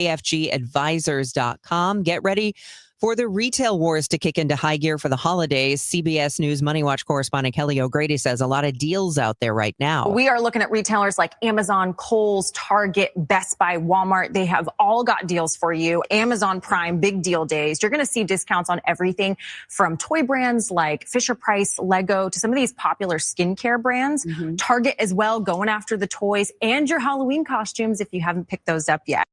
AFGadvisors.com. Get ready for the retail wars to kick into high gear for the holidays. CBS News Money Watch correspondent Kelly O'Grady says a lot of deals out there right now. We are looking at retailers like Amazon, Kohl's, Target, Best Buy, Walmart. They have all got deals for you. Amazon Prime, big deal days. You're going to see discounts on everything from toy brands like Fisher-Price, Lego, to some of these popular skincare brands. Target as well, going after the toys and your Halloween costumes if you haven't picked those up yet.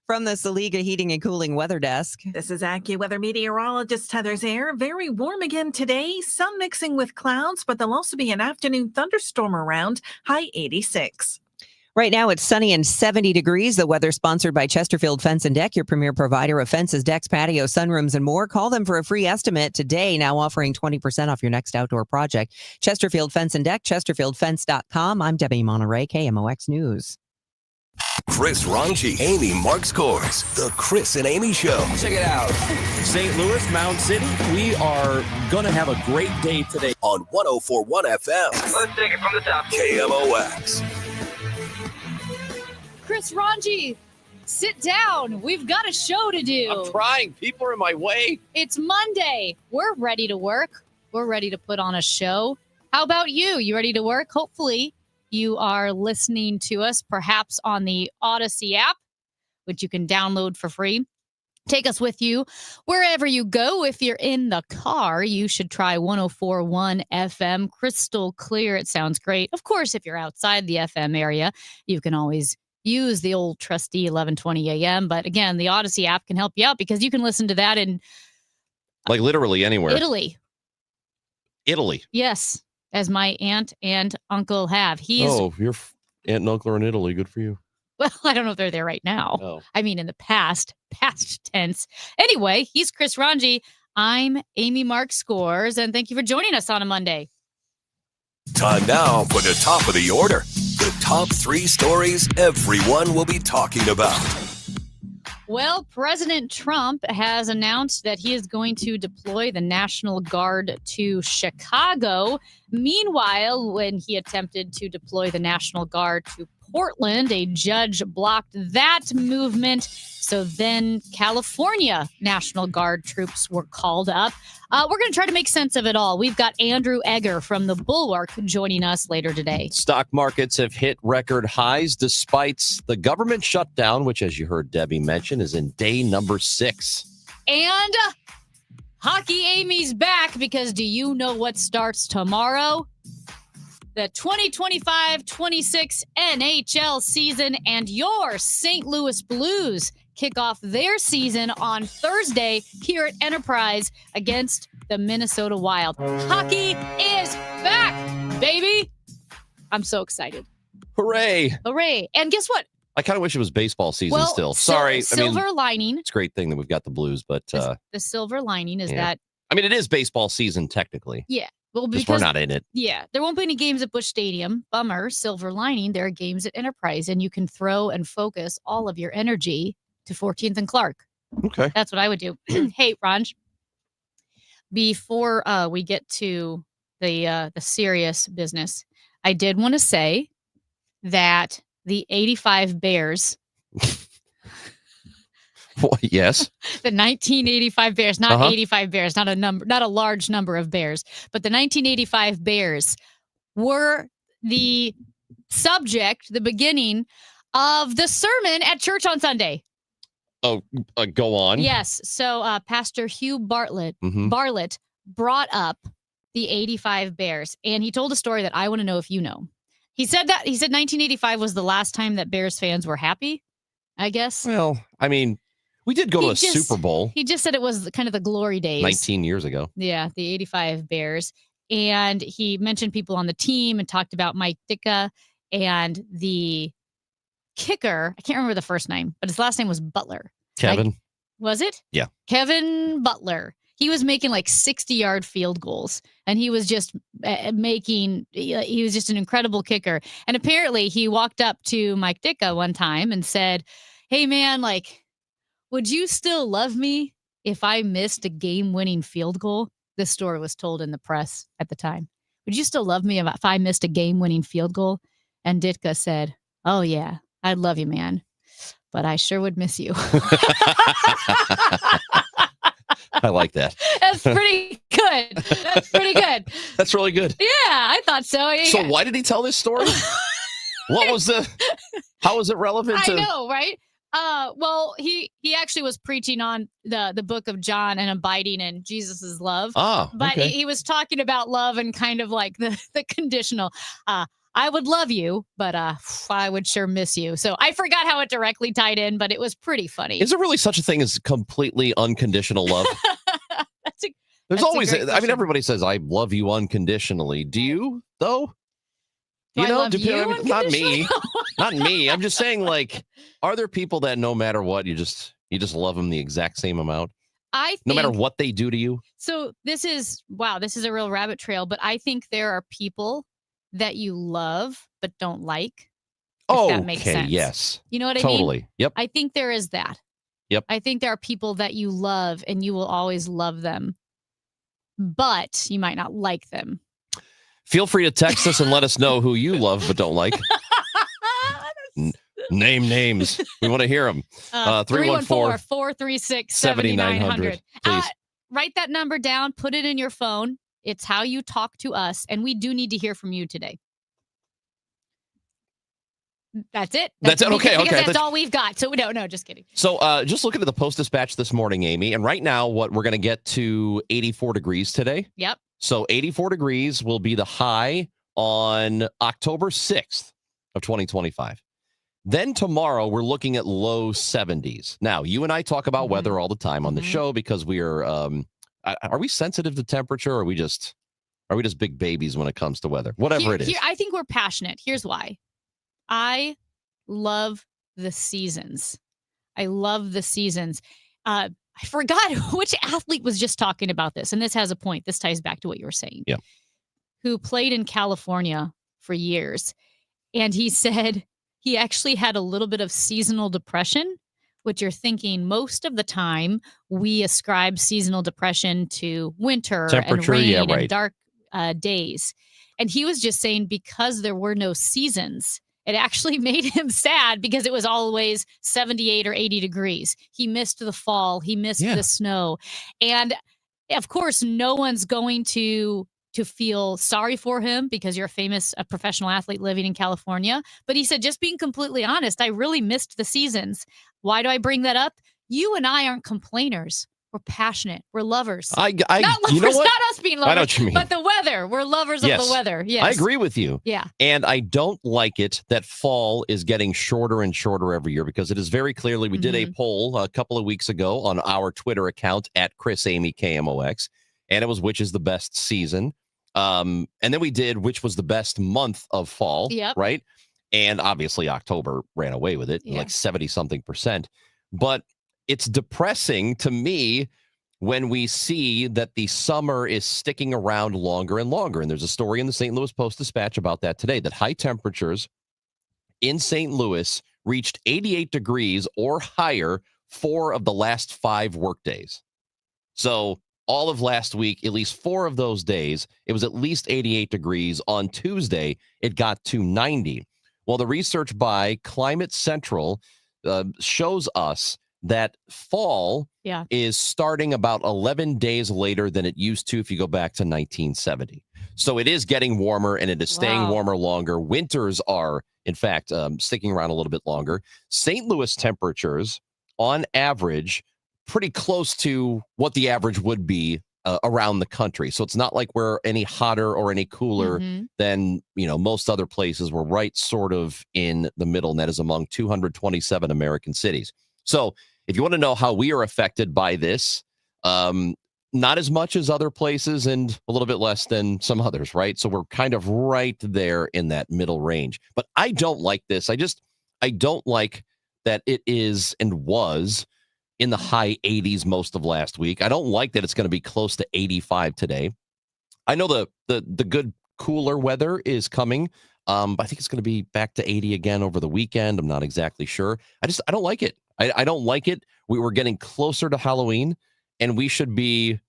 From the Saliga Heating and Cooling Weather Desk. This is AccuWeather meteorologist Heather Zaire. Very warm again today. Sun mixing with clouds, but there'll also be an afternoon thunderstorm around. High 86. Right now it's sunny and 70 degrees. The weather sponsored by Chesterfield Fence and Deck, your premier provider of fences, decks, patios, sunrooms, and more. Call them for a free estimate today, now offering 20% off your next outdoor project. Chesterfield Fence and Deck, chesterfieldfence.com. I'm Debbie Monterey, KMOX News. Chris Ranji, Amy Marks Kors, The Chris and Amy Show. Check it out. St. Louis, Mound City, we are going to have a great day today. On 104.1 FM. Let's take it from the top. KMOX. Chris Ranji, sit down. We've got a show to do. I'm trying. People are in my way. It's Monday. We're ready to work. We're ready to put on a show. How about you? You ready to work? Hopefully you are listening to us perhaps on the Odyssey app, which you can download for free. Take us with you wherever you go. If you're in the car, you should try 104.1 FM, crystal clear. It sounds great. Of course, if you're outside the FM area, you can always use the old trusty 1120 AM. But again, the Odyssey app can help you out because you can listen to that in like literally anywhere. Italy. Yes. As my aunt and uncle have. Your aunt and uncle are in Italy. Good for you. Well, I don't know if they're there right now. Oh. I mean, in the past tense. Anyway, he's Chris Ranji. I'm Amy Marks Kors, and thank you for joining us on a Monday. Time now for the top of the order. The top 3 stories everyone will be talking about. Well, President Trump has announced that he is going to deploy the National Guard to Chicago. Meanwhile, when he attempted to deploy the National Guard to Portland, a judge blocked that movement. So then California National Guard troops were called up. We're going to try to make sense of it all. We've got Andrew Egger from the Bulwark joining us later today. Stock markets have hit record highs despite the government shutdown, which, as you heard Debbie mention, is in day number 6. And Hockey Amy's back because do you know what starts tomorrow? The 2025-26 NHL season, and your St. Louis Blues kick off their season on Thursday here at Enterprise against the Minnesota Wild. Hockey is back, baby. I'm so excited. Hooray. And guess what? I kind of wish it was baseball season still. Sorry. Silver lining. It's a great thing that we've got the Blues, but the silver lining is that. I mean, it is baseball season technically. Yeah. Well, because we're not in it. Yeah. There won't be any games at Busch Stadium. Bummer. Silver lining. There are games at Enterprise, and you can throw and focus all of your energy to 14th and Clark. Okay. That's what I would do. Hey, Ranj, before we get to the serious business, I did want to say that the 85 Bears. Yes. The 1985 Bears, not 85 Bears, not a large number of Bears, but the 1985 Bears were the subject, the beginning of the sermon at church on Sunday. Oh, go on. Yes. So Pastor Hugh Bartlett brought up the 85 Bears, and he told a story that I want to know if you know. He said 1985 was the last time that Bears fans were happy, I guess. Well, I mean, we did go to a Super Bowl. He just said it was kind of the glory days. 19 years ago. Yeah, the 85 Bears. And he mentioned people on the team and talked about Mike Ditka and the kicker. I can't remember the first name, but his last name was Butler. Kevin. Was it? Yeah. Kevin Butler. He was making like 60-yard field goals, and he was just he was just an incredible kicker. And apparently he walked up to Mike Ditka one time and said, "Hey man, like, would you still love me if I missed a game-winning field goal?" This story was told in the press at the time. "Would you still love me if I missed a game-winning field goal?" And Ditka said, "Oh yeah, I'd love you, man. but I sure would miss you. I like that. That's pretty good. That's pretty good. That's really good. Yeah, I thought so. So why did he tell this story? How was it relevant to? I know, right? Well, he actually was preaching on the book of John and abiding in Jesus's love. Ah, But okay. he was talking about love and kind of like the conditional. I would love you, but I would sure miss you. So I forgot how it directly tied in, but it was pretty funny. Is there really such a thing as completely unconditional love? That's a There's a always, great I mean, question. everybody says, I love you unconditionally. Do you, though? Do I love you not me. unconditionally? Not me. I'm just saying, like, are there people that no matter what, you just love them the exact same amount? I think, No matter what they do to you? So this is a real rabbit trail, but I think there are people that you love but don't like. If that makes sense. Yes. You know what I mean? Totally. Yep. I think there is that. Yep. I think there are people that you love and you will always love them, but you might not like them. Feel free to text us and let us know who you love but don't like. Name names. We want to hear them. 314-436-7900. Please. Write that number down. Put it in your phone. It's how you talk to us, and we do need to hear from you today. That's it. That's it? Okay, Because okay. that's all we've got. So no, just kidding. So just looking at the Post-Dispatch this morning, Amy, and right now we're going to get to 84 degrees today. Yep. So 84 degrees will be the high on October 6th of 2025. Then tomorrow we're looking at low 70s. Now, you and I talk about weather all the time on the show because we are we sensitive to temperature, or are we just big babies when it comes to weather? Whatever it is. I think we're passionate. Here's why. I love the seasons. I love the seasons. I forgot which athlete was just talking about this, and this has a point. This ties back to what you were saying. Yeah. Who played in California for years. And he said he actually had a little bit of seasonal depression, which you're thinking most of the time we ascribe seasonal depression to winter and Temperature, rain yeah, right. and dark days. And he was just saying because there were no seasons, it actually made him sad because it was always 78 or 80 degrees. He missed the fall. He missed the snow. And of course, no one's going to feel sorry for him because you're a professional athlete living in California. But he said, just being completely honest, I really missed the seasons. Why do I bring that up? You and I aren't complainers. We're passionate. We're lovers. Not lovers, you know what? Not us being lovers. I know what you mean. But the weather. We're lovers of the weather. Yes. I agree with you. Yeah. And I don't like it that fall is getting shorter and shorter every year because it is very clearly, we did a poll a couple of weeks ago on our Twitter account at ChrisAmyKMOX, and it was which is the best season. And then we did which was the best month of fall. Yep. Right. And obviously October ran away with it, like 70-something%. But it's depressing to me when we see that the summer is sticking around longer and longer. And there's a story in the St. Louis Post-Dispatch about that today, that high temperatures in St. Louis reached 88 degrees or higher 4 of the last 5 work days. So all of last week, at least 4 of those days, it was at least 88 degrees. On Tuesday, it got to 90. Well, the research by Climate Central shows us that fall is starting about 11 days later than it used to if you go back to 1970. So it is getting warmer, and it is staying warmer longer. Winters are, in fact, sticking around a little bit longer. St. Louis temperatures, on average, pretty close to what the average would be around the country. So it's not like we're any hotter or any cooler than, most other places. We're right sort of in the middle, and that is among 227 American cities. So if you want to know how we are affected by this, not as much as other places and a little bit less than some others, right? So we're kind of right there in that middle range. But I don't like this. I don't like that it is and was in the high 80s most of last week. I don't like that it's going to be close to 85 today. I know the good cooler weather is coming. But I think it's going to be back to 80 again over the weekend. I'm not exactly sure. I don't like it. I don't like it. We were getting closer to Halloween, and we should be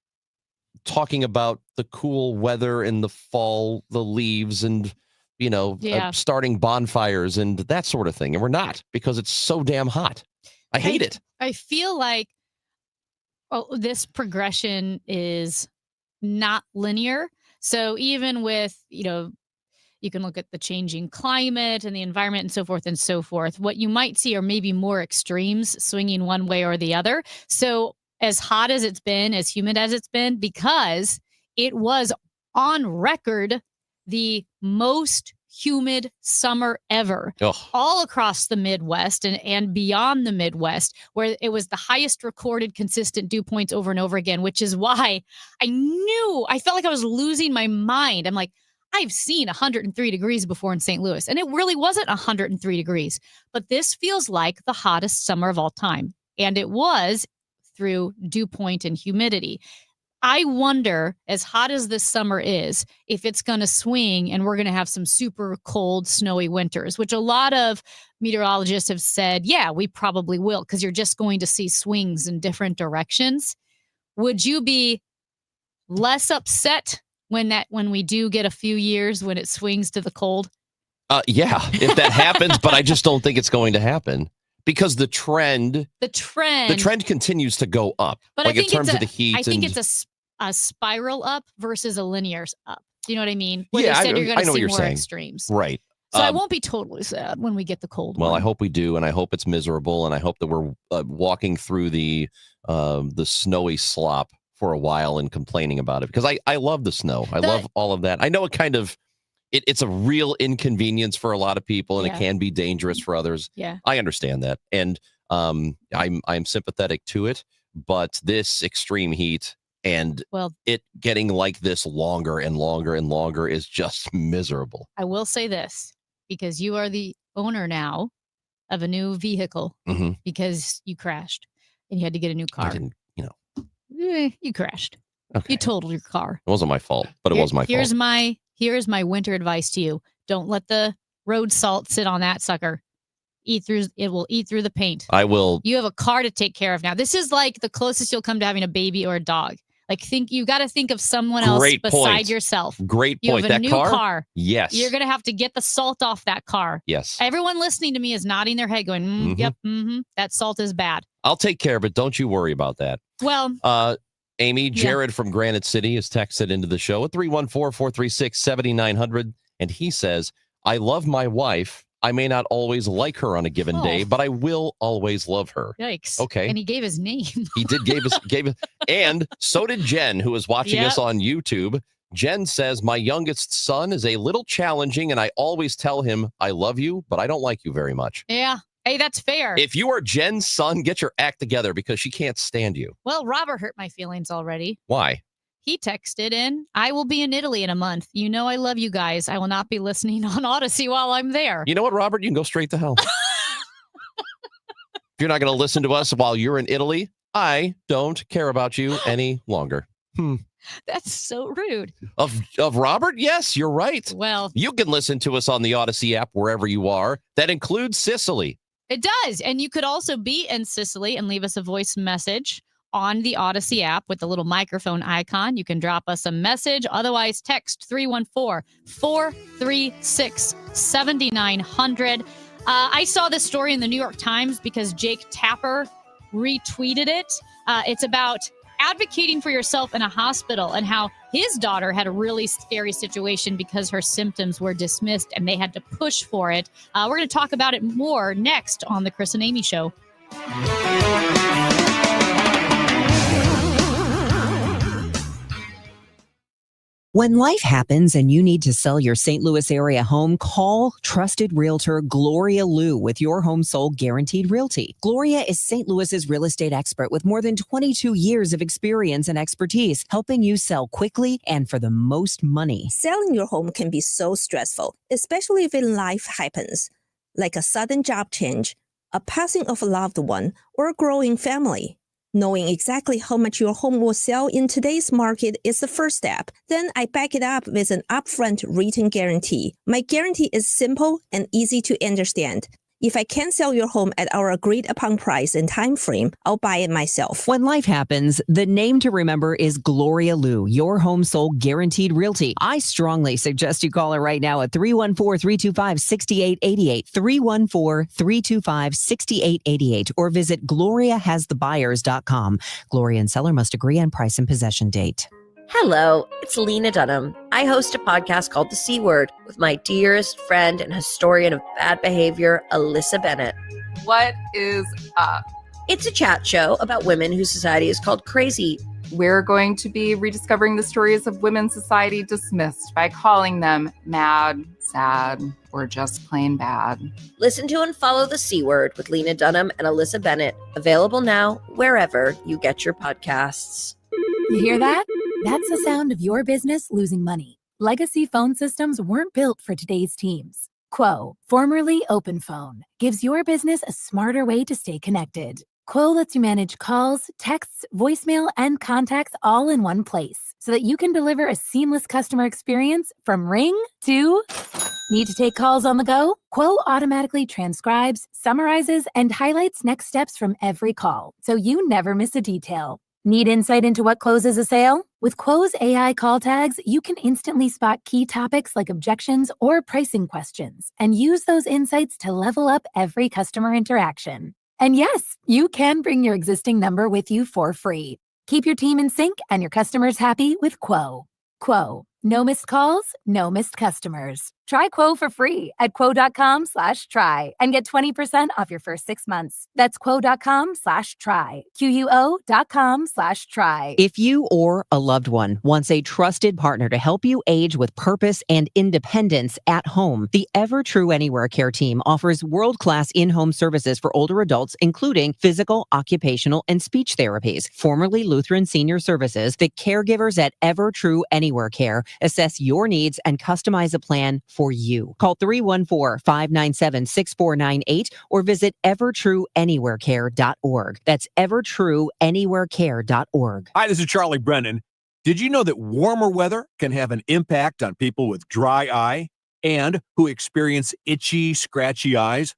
talking about the cool weather in the fall, the leaves, and, starting bonfires and that sort of thing. And we're not, because it's so damn hot. I hate it. I feel like this progression is not linear. So even with, you can look at the changing climate and the environment and so forth and so forth. What you might see are maybe more extremes swinging one way or the other. So as hot as it's been, as humid as it's been, because it was on record the most humid summer ever, all across the Midwest and beyond the Midwest, where it was the highest recorded consistent dew points over and over again, which is why I felt like I was losing my mind. I'm like, I've seen 103 degrees before in St. Louis, and it really wasn't 103 degrees, but this feels like the hottest summer of all time. And it was through dew point and humidity. I wonder, as hot as this summer is, if it's going to swing and we're going to have some super cold, snowy winters, which a lot of meteorologists have said, yeah, we probably will, because you're just going to see swings in different directions. Would you be less upset when we do get a few years when it swings to the cold? Yeah, if that happens, but I just don't think it's going to happen. Because the trend continues to go up. But like I think in terms of the heat. I think it's a spiral up versus a linear up. Do you know what I mean? Where Yeah, they said you're going to see more saying. extremes. Right. So I won't be totally sad when we get the cold one. Well, I hope we do, and I hope it's miserable, and I hope that we're walking through the snowy slop for a while and complaining about it. Because I love the snow. I love all of that. I know it kind of... It's a real inconvenience for a lot of people, and it can be dangerous for others. Yeah, I understand that, and I'm sympathetic to it. But this extreme heat and it getting like this longer and longer and longer is just miserable. I will say this, because you are the owner now of a new vehicle because you crashed and you had to get a new car. I didn't, you crashed. Okay. You totaled your car. It wasn't my fault, but it was my fault. Here's my winter advice to you. Don't let the road salt sit on that sucker. It will eat through the paint. I will. You have a car to take care of now. This is like the closest you'll come to having a baby or a dog. Like you got to think of someone else beside yourself. Great point. You have a that new car. Yes. You're going to have to get the salt off that car. Yes. Everyone listening to me is nodding their head going, yep, that salt is bad. I'll take care of it. Don't you worry about that. Well, Amy, Jared from Granite City is texted into the show at 314-436-7900. And he says, I love my wife. I may not always like her on a given day, but I will always love her. Yikes. Okay. And he gave his name. He did gave us, and so did Jen, who is watching us on YouTube. Jen says, my youngest son is a little challenging, and I always tell him, I love you, but I don't like you very much. Yeah. Hey, that's fair. If you are Jen's son, get your act together because she can't stand you. Well, Robert hurt my feelings already. Why? He texted in, I will be in Italy in a month. You know I love you guys. I will not be listening on Odyssey while I'm there. You know what, Robert? You can go straight to hell. If you're not going to listen to us while you're in Italy, I don't care about you any longer. That's so rude. Of Robert? Yes, you're right. Well, you can listen to us on the Odyssey app wherever you are. That includes Sicily. It does. And you could also be in Sicily and leave us a voice message on the Odyssey app with the little microphone icon. You can drop us a message. Otherwise, text 314-436-7900. I saw this story in the New York Times because Jake Tapper retweeted it. It's about advocating for yourself in a hospital and how his daughter had a really scary situation because her symptoms were dismissed and they had to push for it. We're going to talk about it more next on the Chris and Amy Show. When life happens and you need to sell your St. Louis area home, call trusted realtor Gloria Liu with your home sold guaranteed realty. Gloria is St. Louis's real estate expert with more than 22 years of experience and expertise, helping you sell quickly and for the most money. Selling your home can be so stressful, especially if life happens, like a sudden job change, a passing of a loved one, or a growing family. Knowing exactly how much your home will sell in today's market is the first step. Then I back it up with an upfront written guarantee. My guarantee is simple and easy to understand. If I can't sell your home at our agreed upon price and time frame, I'll buy it myself. When life happens, the name to remember is Gloria Liu, your home sold guaranteed realty. I strongly suggest you call her right now at 314-325-6888, 314-325-6888, or visit GloriaHasTheBuyers.com. Gloria and seller must agree on price and possession date. Hello, it's Lena Dunham. I host a podcast called The C Word with my dearest friend and historian of bad behavior, Alyssa Bennett. What is up? It's a chat show about women whose society is called crazy. We're going to be rediscovering the stories of women's society dismissed by calling them mad, sad, or just plain bad. Listen to and follow The C Word with Lena Dunham and Alyssa Bennett. Available now wherever you get your podcasts. You hear that? That's the sound of your business losing money. Legacy phone systems weren't built for today's teams. Quo, formerly OpenPhone, gives your business a smarter way to stay connected. Quo lets you manage calls, texts, voicemail, and contacts all in one place so that you can deliver a seamless customer experience from ring to... Need to take calls on the go? Quo automatically transcribes, summarizes, and highlights next steps from every call, so you never miss a detail. Need insight into what closes a sale? With Quo's AI call tags, you can instantly spot key topics like objections or pricing questions and use those insights to level up every customer interaction. And yes, you can bring your existing number with you for free. Keep your team in sync and your customers happy with Quo. Quo. No missed calls, no missed customers. Try Quo for free at quo.com/try and get 20% off your first 6 months. That's quo.com/try. QUO.com/try. If you or a loved one wants a trusted partner to help you age with purpose and independence at home, the EverTrue Anywhere Care team offers world-class in-home services for older adults, including physical, occupational, and speech therapies. Formerly Lutheran Senior Services, the caregivers at EverTrue Anywhere Care assess your needs and customize a plan for you. Call 314-597-6498 or visit evertrueanywherecare.org. That's evertrueanywherecare.org. Hi, this is Charlie Brennan. Did you know that warmer weather can have an impact on people with dry eye and who experience itchy, scratchy eyes?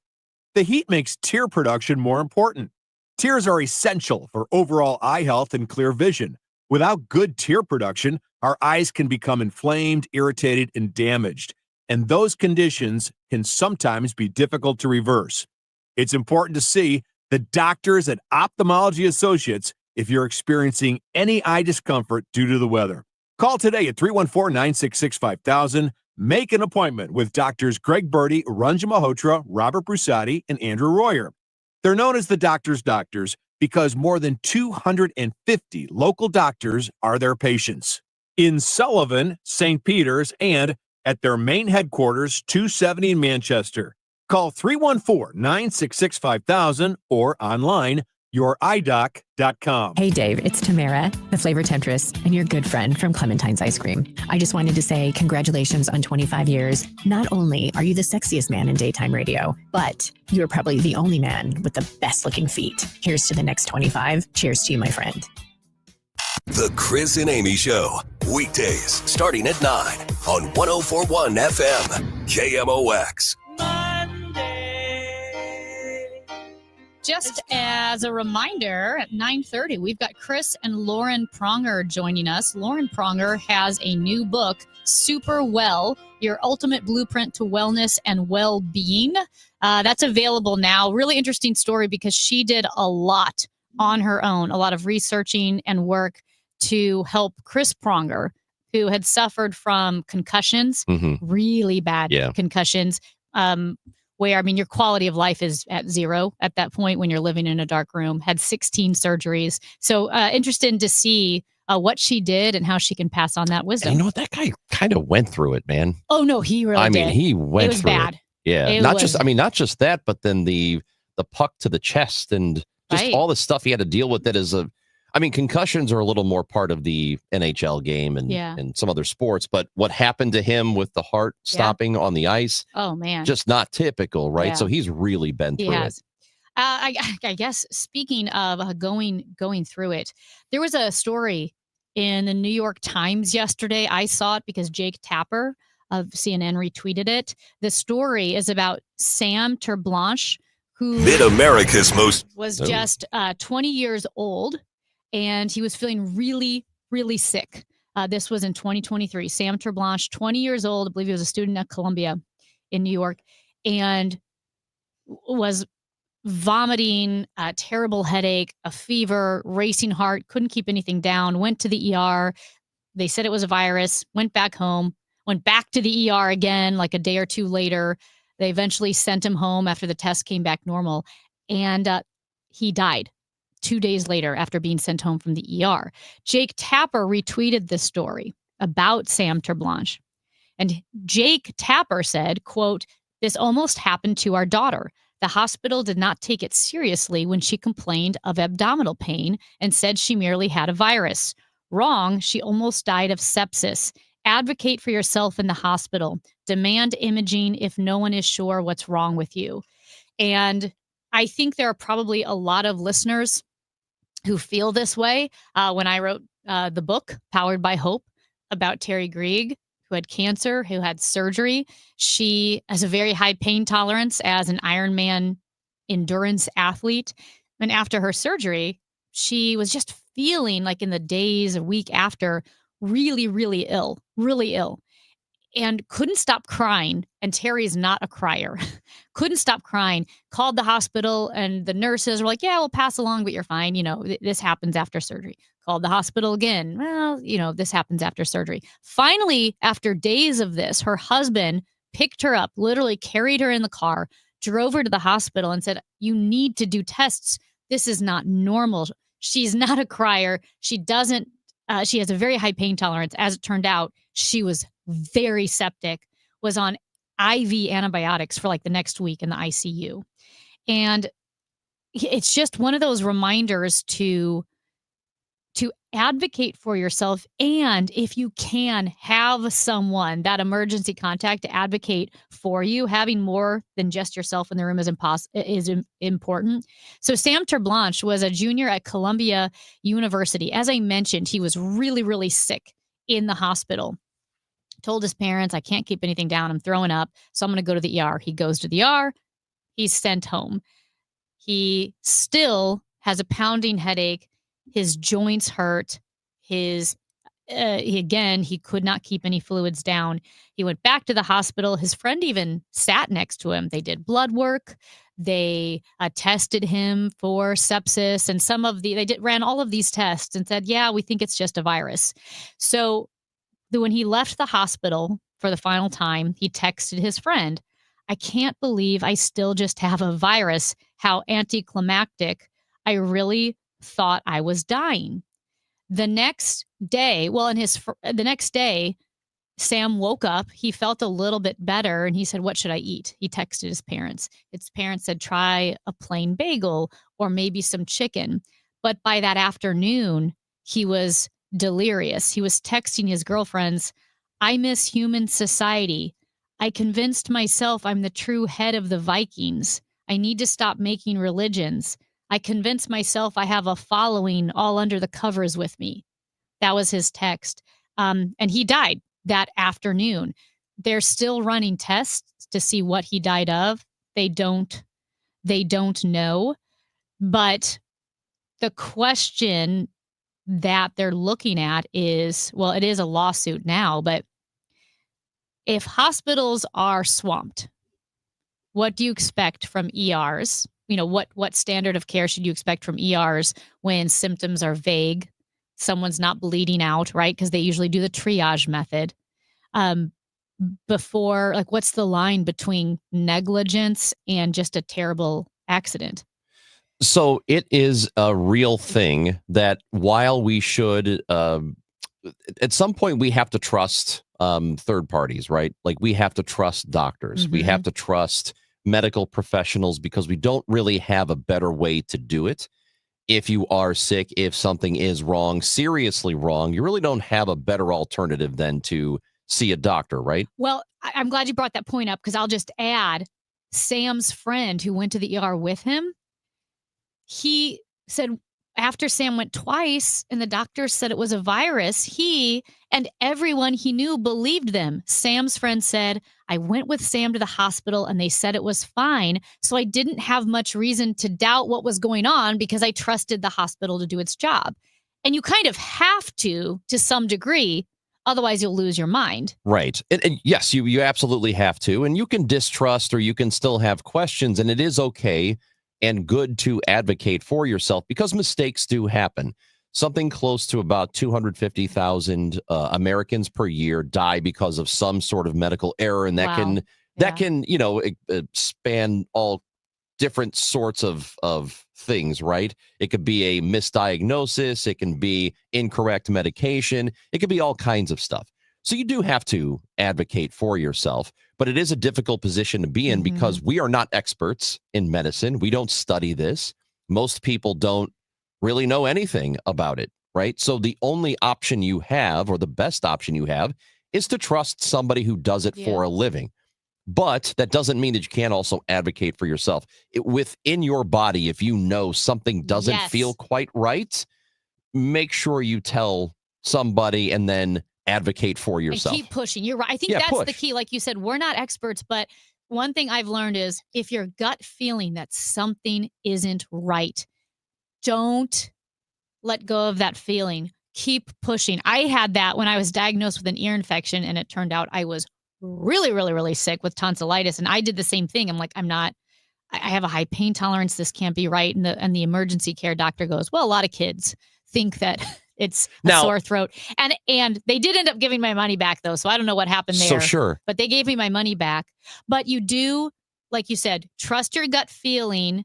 The heat makes tear production more important. Tears are essential for overall eye health and clear vision. Without good tear production, our eyes can become inflamed, irritated, and damaged, and those conditions can sometimes be difficult to reverse. It's important to see the doctors at Ophthalmology Associates if you're experiencing any eye discomfort due to the weather. Call today at 314-966-5000. Make an appointment with doctors Greg Birdie, Ranjan Malhotra, Robert Brusati, and Andrew Royer. They're known as the doctor's doctors because more than 250 local doctors are their patients. In Sullivan, St. Peter's, and at their main headquarters, 270 in Manchester. Call 314-966-5000 or online, youridoc.com. Hey, Dave, it's Tamara, the flavor temptress, and your good friend from Clementine's Ice Cream. I just wanted to say congratulations on 25 years. Not only are you the sexiest man in daytime radio, but you're probably the only man with the best looking feet. Here's to the next 25. Cheers to you, my friend. The Chris and Amy Show, weekdays starting at 9 on 104.1 FM, KMOX. Just as a reminder, at 9:30, we've got Chris and Lauren Pronger joining us. Lauren Pronger has a new book, Super Well, Your Ultimate Blueprint to Wellness and Well-Being. That's available now. Really interesting story because she did a lot on her own, a lot of researching and work to help Chris Pronger, who had suffered from concussions, really bad concussions, where, I mean, your quality of life is at zero at that point when you're living in a dark room, had 16 surgeries. So interested to see what she did and how she can pass on that wisdom. And you know what? That guy kind of went through it, man. Oh, no, he really did. I mean, he went it was through bad. it. Yeah. Not just that, but then the puck to the chest and just all the stuff he had to deal with that is concussions are a little more part of the NHL game and some other sports, but what happened to him with the heart stopping on the ice, oh man, just not typical, right? Yeah. So he's really been through it. I guess speaking of going through it, there was a story in the New York Times yesterday. I saw it because Jake Tapper of CNN retweeted it. The story is about Sam Terblanche, who Mid-America's most was just 20 years old, and he was feeling really, really sick. This was in 2023. Sam Terblanche, 20 years old. I believe he was a student at Columbia in New York, and was vomiting, a terrible headache, a fever, racing heart, couldn't keep anything down, went to the ER. They said it was a virus, went back home, went back to the ER again like a day or two later. They eventually sent him home after the test came back normal, and he died 2 days later after being sent home from the ER. Jake Tapper retweeted this story about Sam Terblanche. And Jake Tapper said, quote, "This almost happened to our daughter. The hospital did not take it seriously when she complained of abdominal pain and said she merely had a virus. Wrong, she almost died of sepsis. Advocate for yourself in the hospital. Demand imaging if no one is sure what's wrong with you." And I think there are probably a lot of listeners who feel this way. When I wrote the book, Powered by Hope, about Terry Grieg, who had cancer, who had surgery. She has a very high pain tolerance as an Ironman endurance athlete. And after her surgery, she was just feeling like in the days, a week after, really, really ill, and couldn't stop crying. And Terry's not a crier. Couldn't stop crying, called the hospital, and the nurses were like, "Yeah, we'll pass along, but you're fine. You know, this happens after surgery." Called the hospital again. "Well, you know, this happens after surgery." Finally, after days of this, her husband picked her up, literally carried her in the car, drove her to the hospital and said, "You need to do tests. This is not normal. She's not a crier. She has a very high pain tolerance." As it turned out, she was very septic, was on IV antibiotics for like the next week in the ICU. And it's just one of those reminders to advocate for yourself. And if you can have someone, that emergency contact, to advocate for you, having more than just yourself in the room is important. So Sam Terblanche was a junior at Columbia University. As I mentioned, he was really, really sick in the hospital. Told his parents, "I can't keep anything down. I'm throwing up. So I'm going to go to the ER." He goes to the ER. He's sent home. He still has a pounding headache. His joints hurt. He could not keep any fluids down. He went back to the hospital. His friend even sat next to him. They did blood work. They tested him for sepsis, and ran all of these tests and said, "Yeah, we think it's just a virus." So when he left the hospital for the final time, he texted his friend, "I can't believe I still just have a virus. How anticlimactic. I really thought I was dying." The next day, Sam woke up. He felt a little bit better, and he said, "What should I eat?" He texted his parents. His parents said, "Try a plain bagel or maybe some chicken." But by that afternoon, he was delirious. He was texting his girlfriends, "I miss human society. I convinced myself I'm the true head of the Vikings. I need to stop making religions. I convinced myself I have a following all under the covers with me." That was his text. And he died that afternoon. They're still running tests to see what he died of. They don't know. But the question that they're looking at is, well, it is a lawsuit now, but if hospitals are swamped, what do you expect from ERs? You know, what standard of care should you expect from ERs when symptoms are vague? Someone's not bleeding out, right? Because they usually do the triage method. What's the line between negligence and just a terrible accident? So it is a real thing that while we should, at some point, we have to trust third parties, right? Like we have to trust doctors. We have to trust medical professionals because we don't really have a better way to do it. If you are sick, if something is wrong, seriously wrong, you really don't have a better alternative than to see a doctor, right? Well, I'm glad you brought that point up because I'll just add Sam's friend who went to the ER with him. He said, after Sam went twice and the doctor said it was a virus, he and everyone he knew believed them. Sam's friend said, I went with Sam to the hospital and they said it was fine. So I didn't have much reason to doubt what was going on because I trusted the hospital to do its job. And you kind of have to some degree. Otherwise, you'll lose your mind. Right. And yes, you absolutely have to. And you can distrust or you can still have questions. And it is okay and good to advocate for yourself because mistakes do happen. Something close to about 250,000 Americans per year die because of some sort of medical error. And that can span all different sorts of things, right? It could be a misdiagnosis. It can be incorrect medication. It could be all kinds of stuff. So you do have to advocate for yourself, but it is a difficult position to be in because we are not experts in medicine. We don't study this. Most people don't really know anything about it, right? So the only option you have, or the best option you have, is to trust somebody who does it for a living. But that doesn't mean that you can't also advocate for yourself. Within your body, if you know something doesn't feel quite right, make sure you tell somebody and then advocate for yourself. And keep pushing. You're right. I think that's the key. Like you said, we're not experts, but one thing I've learned is if your gut feeling that something isn't right, don't let go of that feeling. Keep pushing. I had that when I was diagnosed with an ear infection, and it turned out I was really, really, really sick with tonsillitis. And I did the same thing. I'm like, I have a high pain tolerance. This can't be right. And the emergency care doctor goes, well, a lot of kids think that it's a sore throat. And they did end up giving my money back, though. So I don't know what happened there. So sure. But they gave me my money back. But you do, like you said, trust your gut feeling.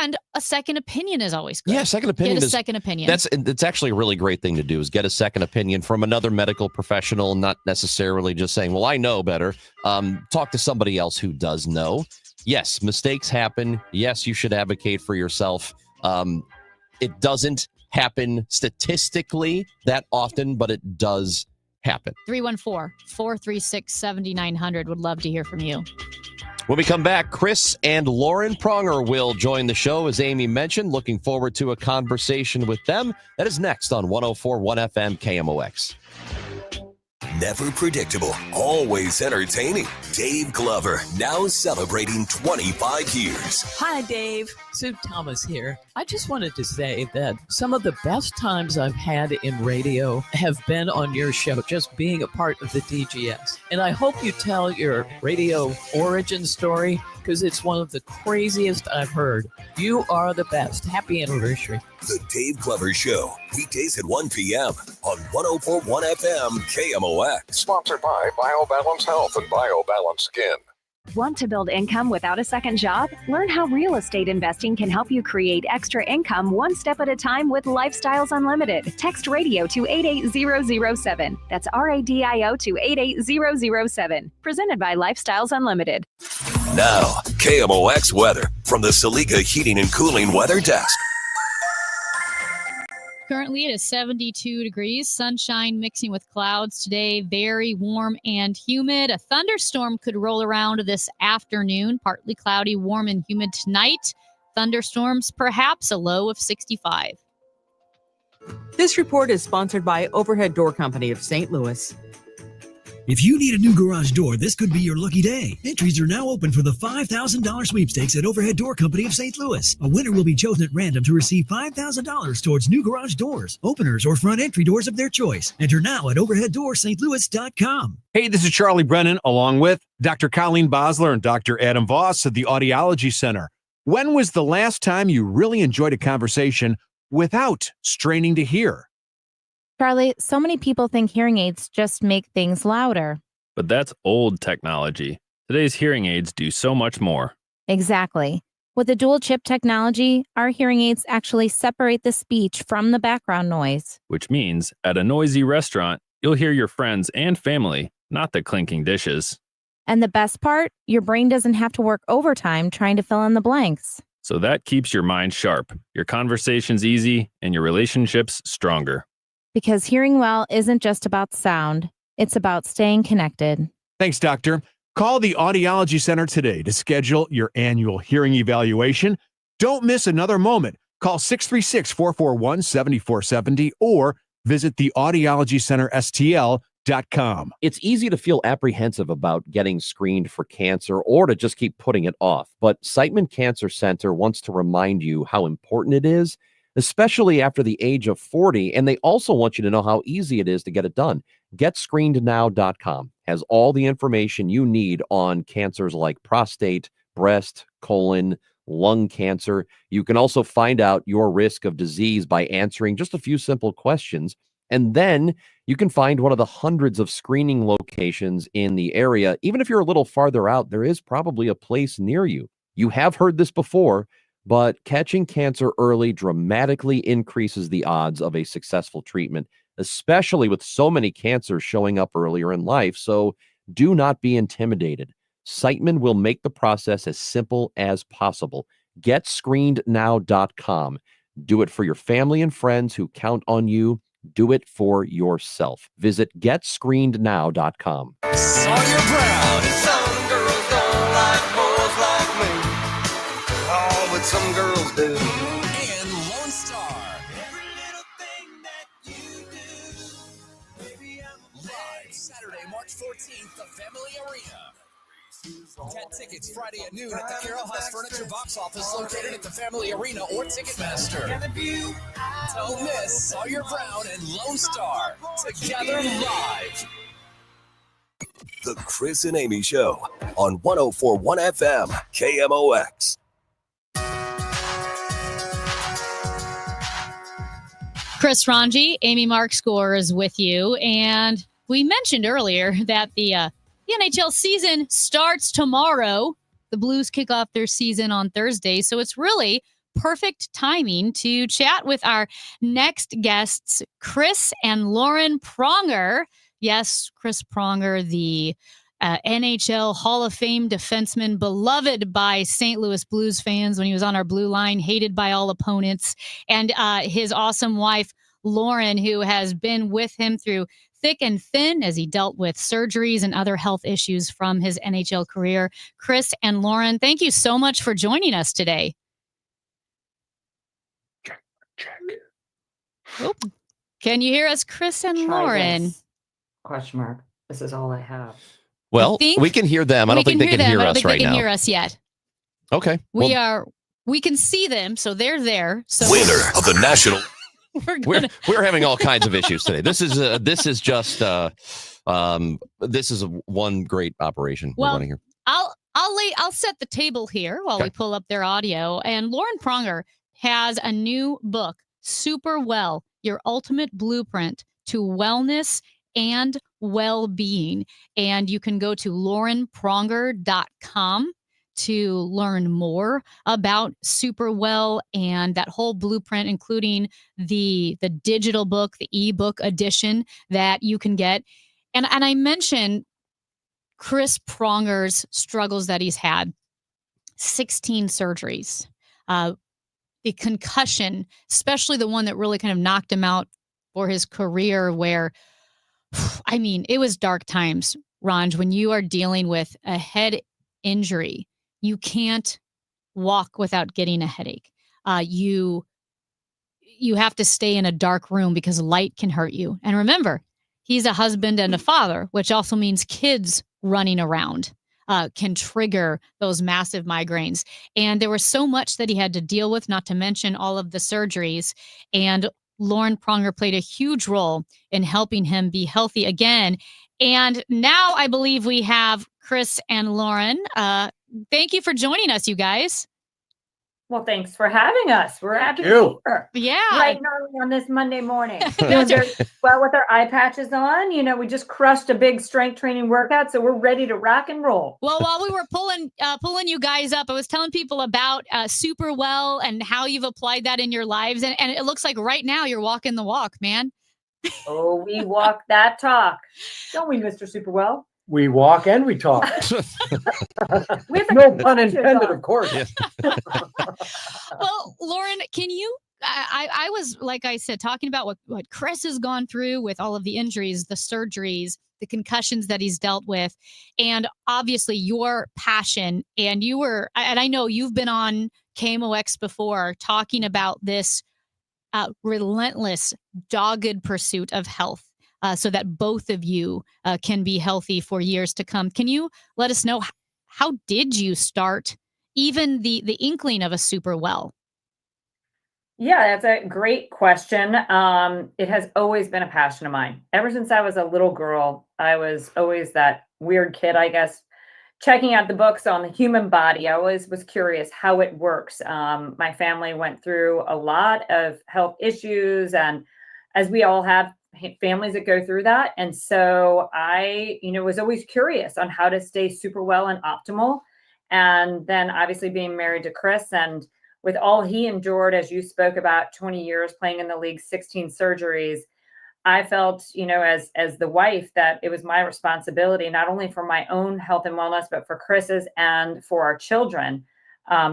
And a second opinion is always good. Yeah, second opinion. Get a second opinion. It's actually a really great thing to do is get a second opinion from another medical professional, not necessarily just saying, well, I know better. Talk to somebody else who does know. Yes, mistakes happen. Yes, you should advocate for yourself. It doesn't happen statistically that often, but it does happen. 314-436-7900. Would love to hear from you. When we come back, Chris and Lauren Pronger will join the show, as Amy mentioned. Looking forward to a conversation with them. That is next on 104.1 FM KMOX. Never predictable, always entertaining. Dave Glover, now celebrating 25 years. Hi, Dave. Sue Thomas here. I just wanted to say that some of the best times I've had in radio have been on your show, just being a part of the DGS. And I hope you tell your radio origin story, because it's one of the craziest I've heard. You are the best. Happy anniversary. The Dave Glover Show, weekdays at 1 p.m. on 104.1 FM KMOX. Sponsored by BioBalance Health and BioBalance Skin. Want to build income without a second job? Learn how real estate investing can help you create extra income one step at a time with Lifestyles Unlimited. Text radio to 88007. That's RADIO to 88007. Presented by Lifestyles Unlimited. Now, KMOX weather from the Saliga Heating and Cooling Weather Desk. Currently, it is 72 degrees, sunshine mixing with clouds today, very warm and humid. A thunderstorm could roll around this afternoon, partly cloudy, warm and humid tonight. Thunderstorms, perhaps a low of 65. This report is sponsored by Overhead Door Company of St. Louis. If you need a new garage door, this could be your lucky day. Entries are now open for the $5,000 sweepstakes at Overhead Door Company of St. Louis. A winner will be chosen at random to receive $5,000 towards new garage doors, openers, or front entry doors of their choice. Enter now at overheaddoorsstlouis.com. Hey, this is Charlie Brennan, along with Dr. Colleen Bosler and Dr. Adam Voss at the Audiology Center. When was the last time you really enjoyed a conversation without straining to hear? Charlie, so many people think hearing aids just make things louder. But that's old technology. Today's hearing aids do so much more. Exactly. With the dual chip technology, our hearing aids actually separate the speech from the background noise. Which means at a noisy restaurant, you'll hear your friends and family, not the clinking dishes. And the best part, your brain doesn't have to work overtime trying to fill in the blanks. So that keeps your mind sharp, your conversations easy, and your relationships stronger. Because hearing well isn't just about sound, it's about staying connected. Thanks, Doctor. Call the Audiology Center today to schedule your annual hearing evaluation. Don't miss another moment Call 636-441-7470 or visit the audiologycenterstl.com. It's easy to feel apprehensive about getting screened for cancer or to just keep putting it off. But Siteman Cancer Center wants to remind you how important it is, especially after the age of 40. And they also want you to know how easy it is to get it done. GetScreenedNow.com has all the information you need on cancers like prostate, breast, colon, lung cancer. You can also find out your risk of disease by answering just a few simple questions. And then you can find one of the hundreds of screening locations in the area. Even if you're a little farther out, there is probably a place near you. You have heard this before, but catching cancer early dramatically increases the odds of a successful treatment, especially with so many cancers showing up earlier in life. So do not be intimidated. Siteman will make the process as simple as possible. GetScreenedNow.com. Do it for your family and friends who count on you. Do it for yourself. Visit GetScreenedNow.com. So you're proud. Some girls don't like boys like me. Oh, but some girls do. And Lone Star. Every little thing that you do. Baby, I'm live Saturday, March 14th, the Family Arena. Get tickets Friday at noon at the Carroll House Furniture box office located at the Family Arena or Ticketmaster. Don't miss Sawyer Brown and Lone Star together live. The Chris and Amy Show on 104.1 FM KMOX. Chris Ranji, Amy Markscore is with you. And we mentioned earlier that the NHL season starts tomorrow. The Blues kick off their season on Thursday. So it's really perfect timing to chat with our next guests, Chris and Lauren Pronger. Yes, Chris Pronger, the NHL Hall of Fame defenseman, beloved by St. Louis Blues fans when he was on our blue line, hated by all opponents, and his awesome wife, Lauren, who has been with him through thick and thin as he dealt with surgeries and other health issues from his NHL career. Chris and Lauren, thank you so much for joining us today. Oh, can you hear us, Chris and Lauren? Question mark. This is all I have. Well, we can hear them. I don't think they can hear us right now. They can hear us yet. Okay. We can see them, so they're there. So winner of the national. We're having all kinds of issues today. This is one great operation we're running here. I'll set the table here while we pull up their audio. And Lauren Pronger has a new book, Super Well, Your Ultimate Blueprint to Wellness and Well-Being. And you can go to laurenpronger.com to learn more about Superwell and that whole blueprint, including the digital book, the ebook edition that you can get. And I mentioned Chris Pronger's struggles that he's had, 16 surgeries, the concussion, especially the one that really kind of knocked him out for his career, where, I mean, it was dark times, Ranj, when you are dealing with a head injury. You can't walk without getting a headache. You have to stay in a dark room because light can hurt you. And remember, he's a husband and a father, which also means kids running around can trigger those massive migraines. And there was so much that he had to deal with, not to mention all of the surgeries. And Lauren Pronger played a huge role in helping him be healthy again. And now I believe we have Chris and Lauren. Thank you for joining us, you guys. Well, thanks for having us. We're happy to be here. Yeah. Right now on this Monday morning. Well, with our eye patches on, we just crushed a big strength training workout, so we're ready to rock and roll. Well, while we were pulling you guys up, I was telling people about Superwell and how you've applied that in your lives. And it looks like right now you're walking the walk, man. Oh, we walk that talk. Don't we, Mr. Superwell? We walk and we talk. No pun intended, of course. Well, Lauren, can you I was, like I said, talking about what Chris has gone through with all of the injuries, the surgeries, the concussions that he's dealt with, and obviously your passion. And I know you've been on KMOX before talking about this relentless, dogged pursuit of health. So that both of you can be healthy for years to come. Can you let us know how did you start even the inkling of a Super Well? Yeah, that's a great question. It has always been a passion of mine. Ever since I was a little girl, I was always that weird kid, I guess, checking out the books on the human body. I always was curious how it works. My family went through a lot of health issues, and as we all have families that go through that. And so I, was always curious on how to stay super well and optimal. And then obviously being married to Chris, and with all he endured, as you spoke about, 20 years playing in the league, 16 surgeries, I felt, as the wife, that it was my responsibility, not only for my own health and wellness, but for Chris's and for our children,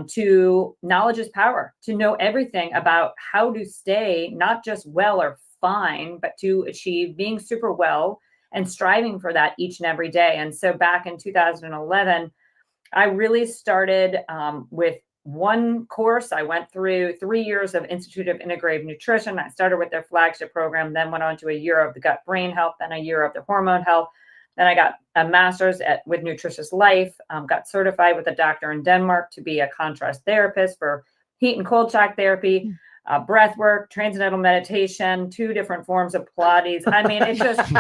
to knowledge is power, to know everything about how to stay not just well or fine, but to achieve being super well and striving for that each and every day. And so back in 2011, I really started with one course. I went through 3 years of Institute of Integrative Nutrition. I started with their flagship program, then went on to a year of the gut brain health, then a year of the hormone health. Then I got a master's with Nutritious Life, got certified with a doctor in Denmark to be a contrast therapist for heat and cold shock therapy, breath work, transcendental meditation, 2 different forms of Pilates. I mean, it just...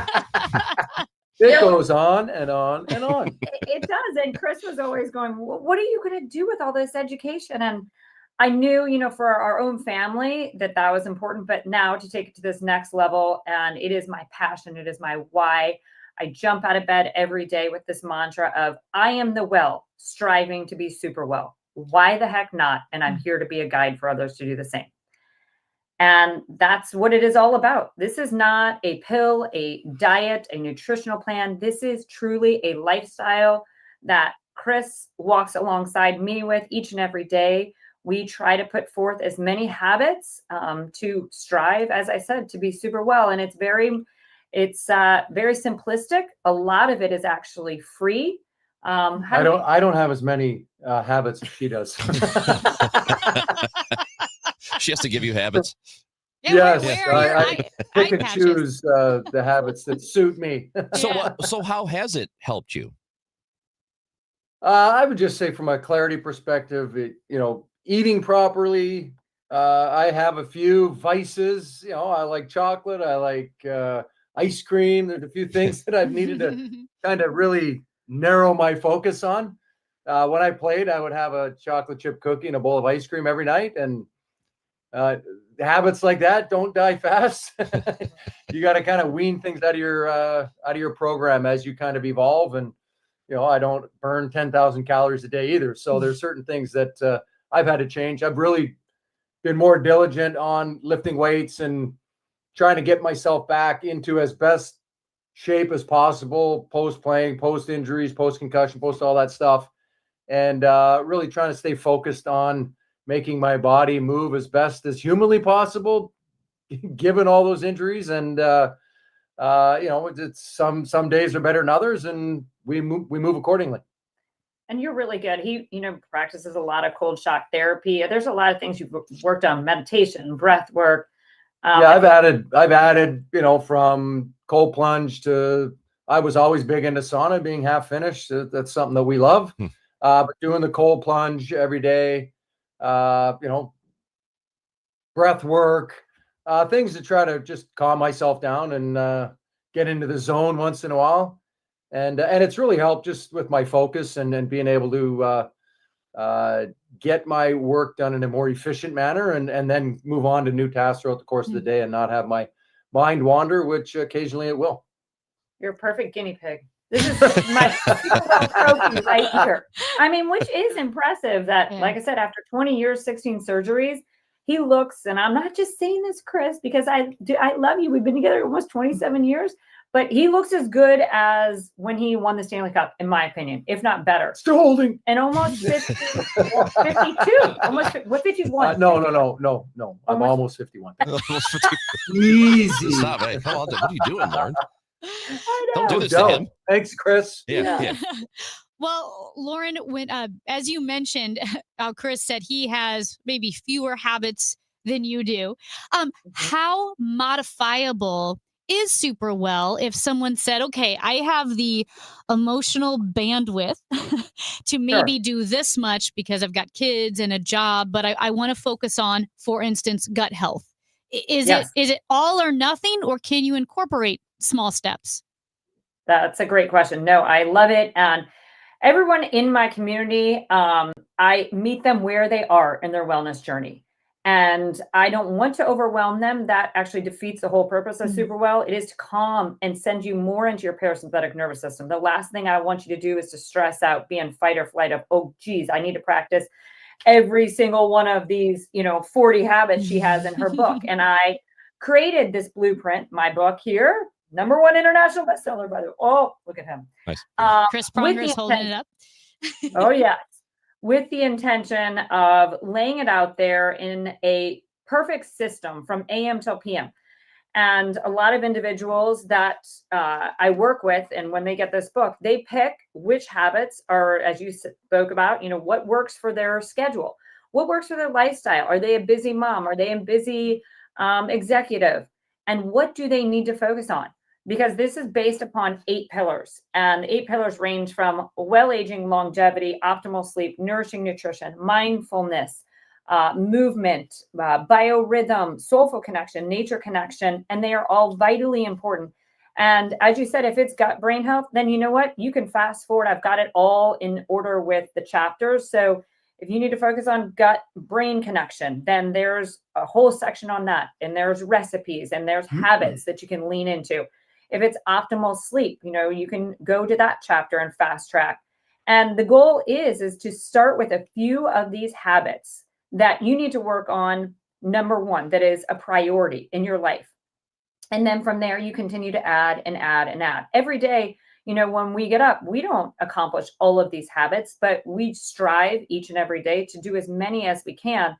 It goes on and on and on. It does. And Chris was always going, what are you going to do with all this education? And I knew, for our own family that was important, but now to take it to this next level, and it is my passion. It is my why. I jump out of bed every day with this mantra of I am the well, striving to be super well. Why the heck not? And I'm here to be a guide for others to do the same. And that's what it is all about. This is not a pill, a diet, a nutritional plan. This is truly a lifestyle that Chris walks alongside me with each and every day. We try to put forth as many habits to strive, as I said, to be super well. And it's very simplistic. A lot of it is actually free. I don't have as many habits as she does. She has to give you habits. Yes, I pick and choose the habits that suit me. So how has it helped you? I would just say, from a clarity perspective, eating properly. I have a few vices. I like chocolate. I like ice cream. There's a few things that I've needed to kind of really narrow my focus on. When I played, I would have a chocolate chip cookie and a bowl of ice cream every night, and habits like that don't die fast. You got to kind of wean things out of your program as you kind of evolve. And I don't burn 10,000 calories a day either. So there's certain things that I've had to change. I've really been more diligent on lifting weights and trying to get myself back into as best shape as possible, post playing, post injuries, post concussion, post all that stuff, and really trying to stay focused on making my body move as best as humanly possible, given all those injuries. And it's some days are better than others, and we move accordingly. And you're really good. He, practices a lot of cold shock therapy. There's a lot of things you've worked on: meditation, breath work. I've added, from cold plunge to, I was always big into sauna, being half finished. That's something that we love. But doing the cold plunge every day, breath work, things to try to just calm myself down and get into the zone once in a while. And it's really helped just with my focus and being able to get my work done in a more efficient manner, and then move on to new tasks throughout the course of the day and not have my mind wander, which occasionally it will. You're a perfect guinea pig. This is my trophy right here. I mean, which is impressive that, like I said, after 20 years, 16 surgeries, he looks, and I'm not just saying this, Chris, because I love you. We've been together almost 27 years, but he looks as good as when he won the Stanley Cup, in my opinion, if not better. Still holding. And almost 50, well, 52, almost, what, 51? No. I'm almost 51. Almost 50. Easy. Stop. Hey, come on. What are you doing, Lauren? I Don't do know. this to him. Thanks, Chris. Yeah. Well, Lauren, when as you mentioned, Chris said he has maybe fewer habits than you do. How modifiable is Superwell if someone said, okay, I have the emotional bandwidth to maybe do this much because I've got kids and a job, but I want to focus on, for instance, gut health. Is it all or nothing, or can you incorporate small steps? That's a great question. No, I love it. And everyone in my community, I meet them where they are in their wellness journey. And I don't want to overwhelm them. That actually defeats the whole purpose of Superwell. It is to calm and send you more into your parasympathetic nervous system. The last thing I want you to do is to stress out, be in fight or flight of, oh, geez, I need to practice every single one of these, 40 habits she has in her book. And I created this blueprint, my book here, #1 international bestseller, by the way. Oh, look at him. Nice. Chris Pronger is holding it up. Oh, yeah. With the intention of laying it out there in a perfect system from AM till PM. And a lot of individuals that I work with, and when they get this book, they pick which habits are, as you spoke about, what works for their schedule, what works for their lifestyle. Are they a busy mom? Are they a busy executive? And what do they need to focus on? Because this is based upon 8 pillars, and the 8 pillars range from well-aging, longevity, optimal sleep, nourishing nutrition, mindfulness, movement, biorhythm, soulful connection, nature connection, and they are all vitally important. And as you said, if it's gut brain health, then you know what? You can fast forward. I've got it all in order with the chapters. So if you need to focus on gut brain connection, then there's a whole section on that. And there's recipes and there's habits that you can lean into. If it's optimal sleep, you can go to that chapter and fast track. And the goal is to start with a few of these habits that you need to work on. #1, that is a priority in your life. And then from there, you continue to add and add and add. Every day, when we get up, we don't accomplish all of these habits, but we strive each and every day to do as many as we can.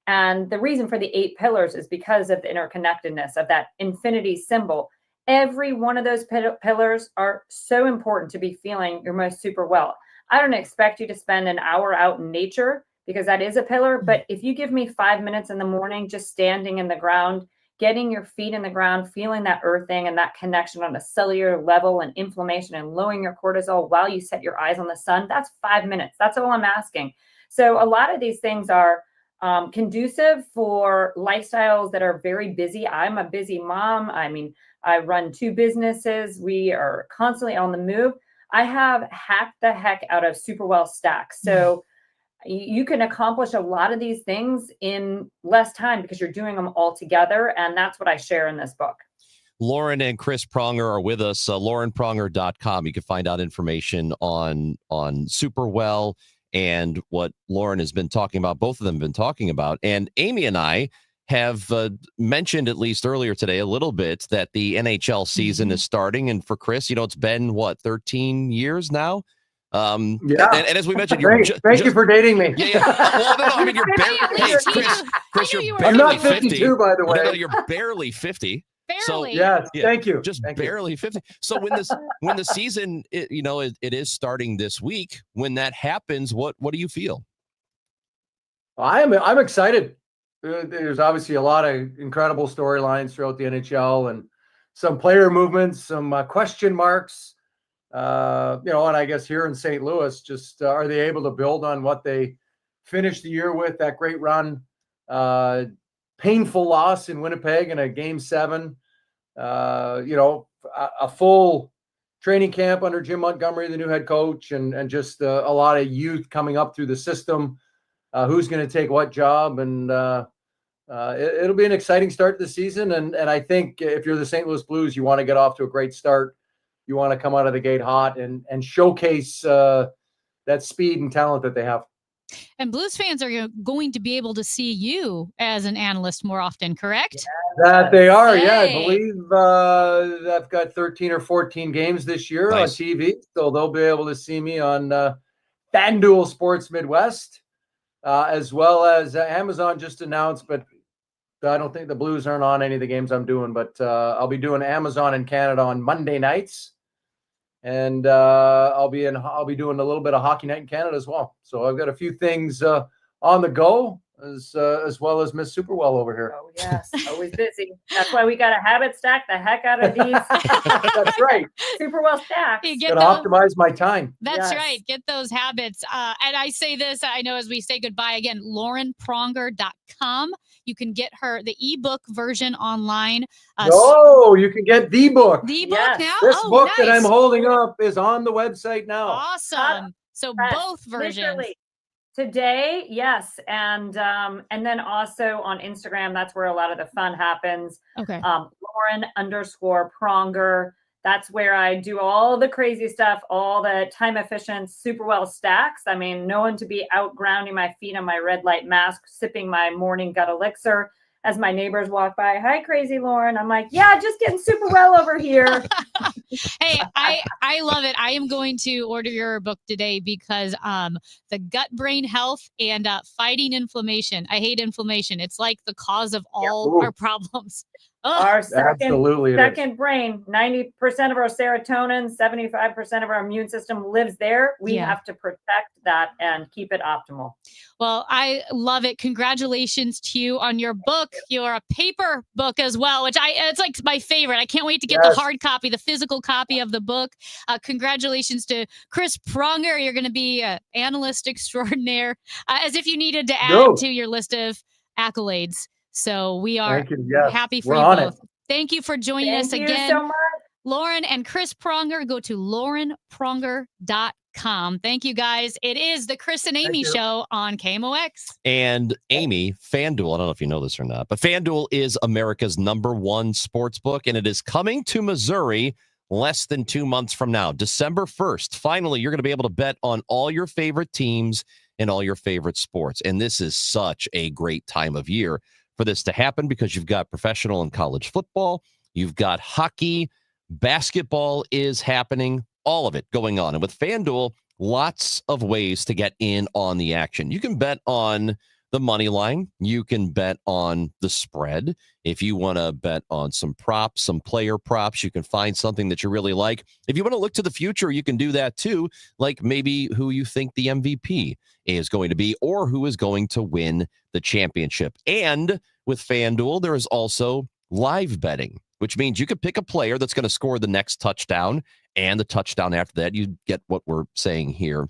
And the reason for the 8 pillars is because of the interconnectedness of that infinity symbol. Every one of those pillars are so important to be feeling your most super well. I don't expect you to spend an hour out in nature because that is a pillar. But if you give me 5 minutes in the morning, just standing in the ground, getting your feet in the ground, feeling that earthing and that connection on a cellular level and inflammation and lowering your cortisol while you set your eyes on the sun, that's 5 minutes. That's all I'm asking. So a lot of these things are conducive for lifestyles that are very busy. I'm a busy mom. I run 2 businesses. We are constantly on the move. I have hacked the heck out of Superwell stacks. So you can accomplish a lot of these things in less time because you're doing them all together. And that's what I share in this book. Lauren and Chris Pronger are with us. LaurenPronger.com. You can find out information on Superwell and what Lauren has been talking about. Both of them have been talking about. And Amy and I have mentioned, at least earlier today, a little bit that the NHL season is starting. And for Chris, it's been 13 years now. And as we mentioned, thank you for dating me. Yeah. Well, no, you're barely, Chris, you're barely I'm not 50, 52, by the way. No, you're barely 50. So yes, thank you. Just thank barely 50. So when the season, it is starting this week. When that happens, what do you feel? I'm excited. There's obviously a lot of incredible storylines throughout the NHL and some player movements, some question marks. And I guess here in St. Louis, just are they able to build on what they finished the year with, that great run? Painful loss in Winnipeg in a Game 7. A full training camp under Jim Montgomery, the new head coach, and just a lot of youth coming up through the system. Who's going to take what job? And it'll be an exciting start to the season. And I think if you're the St. Louis Blues, you want to get off to a great start. You want to come out of the gate hot and showcase that speed and talent that they have. And Blues fans are going to be able to see you as an analyst more often, correct? That they are, yeah. I Hey. believe I've got 13 or 14 games this year Nice. on TV, so they'll be able to see me on FanDuel Sports Midwest, as well as Amazon just announced, but I don't think the Blues aren't on any of the games I'm doing, but I'll be doing Amazon in Canada on Monday nights, and I'll be doing a little bit of Hockey Night in Canada as well. So I've got a few things on the go, as well as Miss Superwell over here. Oh, yes. Always busy. That's why we got to habit stack the heck out of these. That's right. Super well stacked. You get Got to those- optimize my time. That's Yes. right. Get those habits. And I say this, I know as we say goodbye again, laurenpronger.com. You can get her the ebook version online. Oh, you can get the book. The book Yes. now? This Oh, book that nice. I'm holding up is on the website now. Awesome. So Yes, both versions. literally. Today, yes, and then also on Instagram, that's where a lot of the fun happens. Okay. Lauren_Pronger. That's where I do all the crazy stuff, all the time efficient, super well stacks. I mean, no one to be out grounding my feet on my red light mask, sipping my morning gut elixir as my neighbors walk by. Hi, crazy Lauren. I'm like, yeah, just getting super well over here. Hey, I love it. I am going to order your book today because the gut brain health and fighting inflammation. I hate inflammation. It's like the cause of all Ooh. our problems. Ugh. Our Absolutely it is. second brain, 90% of our serotonin, 75% of our immune system lives there. We Yeah. have to protect that and keep it optimal. Well, I love it. Congratulations to you on your book. You're a paper book as well, which it's like my favorite. I can't wait to get Yes. the hard copy, the physical copy of the book. Congratulations to Chris Pronger. You're going to be an analyst extraordinaire, as if you needed to add No. to your list of accolades. So we are Thank you. Yes. happy for We're you on both. it. Thank you for joining Thank us you again. so much. Lauren and Chris Pronger, go to laurenpronger.com. Thank you, guys. It is the Chris and Amy you. show on KMOX. And Amy, FanDuel, I don't know if you know this or not, but FanDuel is America's #1 sports book, and it is coming to Missouri less than 2 months from now, December 1st. Finally, you're going to be able to bet on all your favorite teams and all your favorite sports. And this is such a great time of year for this to happen because you've got professional and college football, you've got hockey, basketball is happening, all of it going on. And with FanDuel, lots of ways to get in on the action. You can bet on the money line. You can bet on the spread. If you want to bet on some props, some player props, you can find something that you really like. If you want to look to the future, you can do that too, like maybe who you think the MVP is going to be or who is going to win the championship. And with FanDuel, there is also live betting, which means you could pick a player that's going to score the next touchdown and the touchdown after that. You get what we're saying here.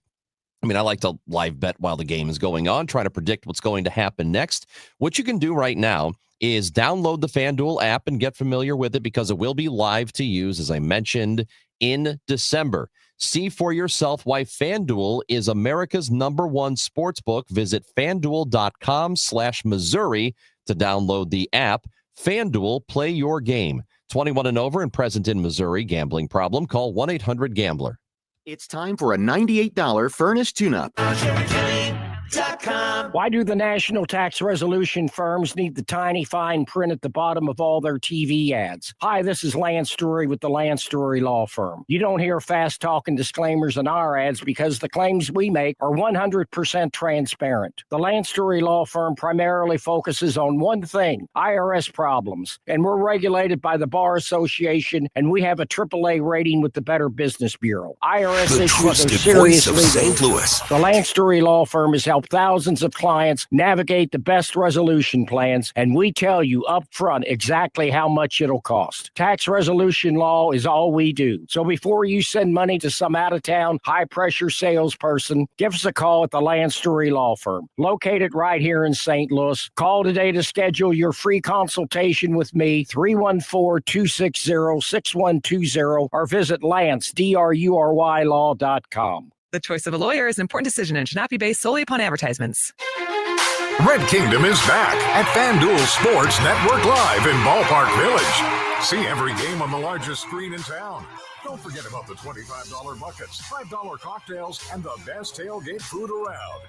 I mean, I like to live bet while the game is going on, trying to predict what's going to happen next. What you can do right now is download the FanDuel app and get familiar with it because it will be live to use, as I mentioned, in December. See for yourself why FanDuel is America's #1 sportsbook. Visit FanDuel.com/Missouri to download the app. FanDuel, play your game. 21 and over and present in Missouri. Gambling problem? Call 1-800-GAMBLER. It's time for a $98 furnace tune-up. Why do the national tax resolution firms need the tiny fine print at the bottom of all their TV ads? Hi, this is Lance Drury with the Lance Drury Law Firm. You don't hear fast-talking disclaimers in our ads because the claims we make are 100% transparent. The Lance Drury Law Firm primarily focuses on one thing, IRS problems, and we're regulated by the Bar Association, and we have a AAA rating with the Better Business Bureau. IRS The issues are trusted serious voice of legal St. Louis. The Lance Drury Law Firm has helped thousands of clients navigate the best resolution plans, and we tell you up front exactly how much it'll cost. Tax resolution law is all we do. So before you send money to some out-of-town, high-pressure salesperson, give us a call at the Lance Drury Law Firm, located right here in St. Louis. Call today to schedule your free consultation with me, 314-260-6120, or visit LanceDruryLaw.com. The choice of a lawyer is an important decision and should not be based solely upon advertisements. Red Kingdom is back at FanDuel Sports Network Live in Ballpark Village. See every game on the largest screen in town. Don't forget about the $25 buckets, $5 cocktails, and the best tailgate food around.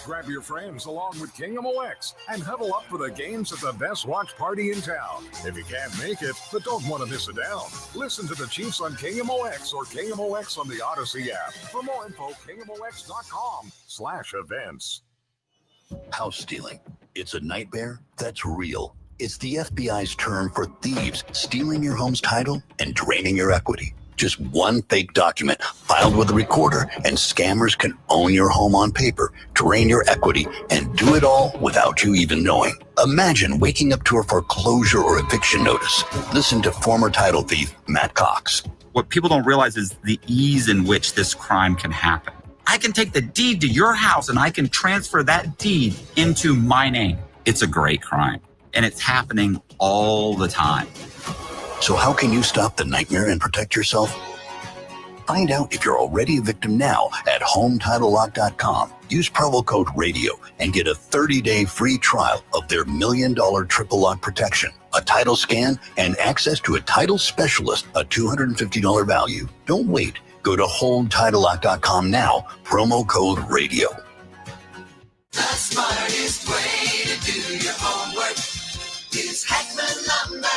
Grab your friends along with KMOX and huddle up for the games at the best watch party in town. If you can't make it, but don't want to miss it down, listen to the Chiefs on KMOX or KMOX on the Odyssey app. For more info, KMOX.com/events. House stealing. It's a nightmare that's real. It's the FBI's term for thieves stealing your home's title and draining your equity. Just one fake document filed with a recorder, and scammers can own your home on paper, drain your equity, and do it all without you even knowing. Imagine waking up to a foreclosure or eviction notice. Listen to former title thief Matt Cox. What people don't realize is the ease in which this crime can happen. I can take the deed to your house and I can transfer that deed into my name. It's a great crime, and it's happening all the time. So how can you stop the nightmare and protect yourself? Find out if you're already a victim now at HomeTitleLock.com. Use promo code RADIO and get a 30-day free trial of their $1 million triple lock protection, a title scan, and access to a title specialist, a $250 value. Don't wait. Go to HomeTitleLock.com now, promo code RADIO. The smartest way to do your homework is Heckman Lumber.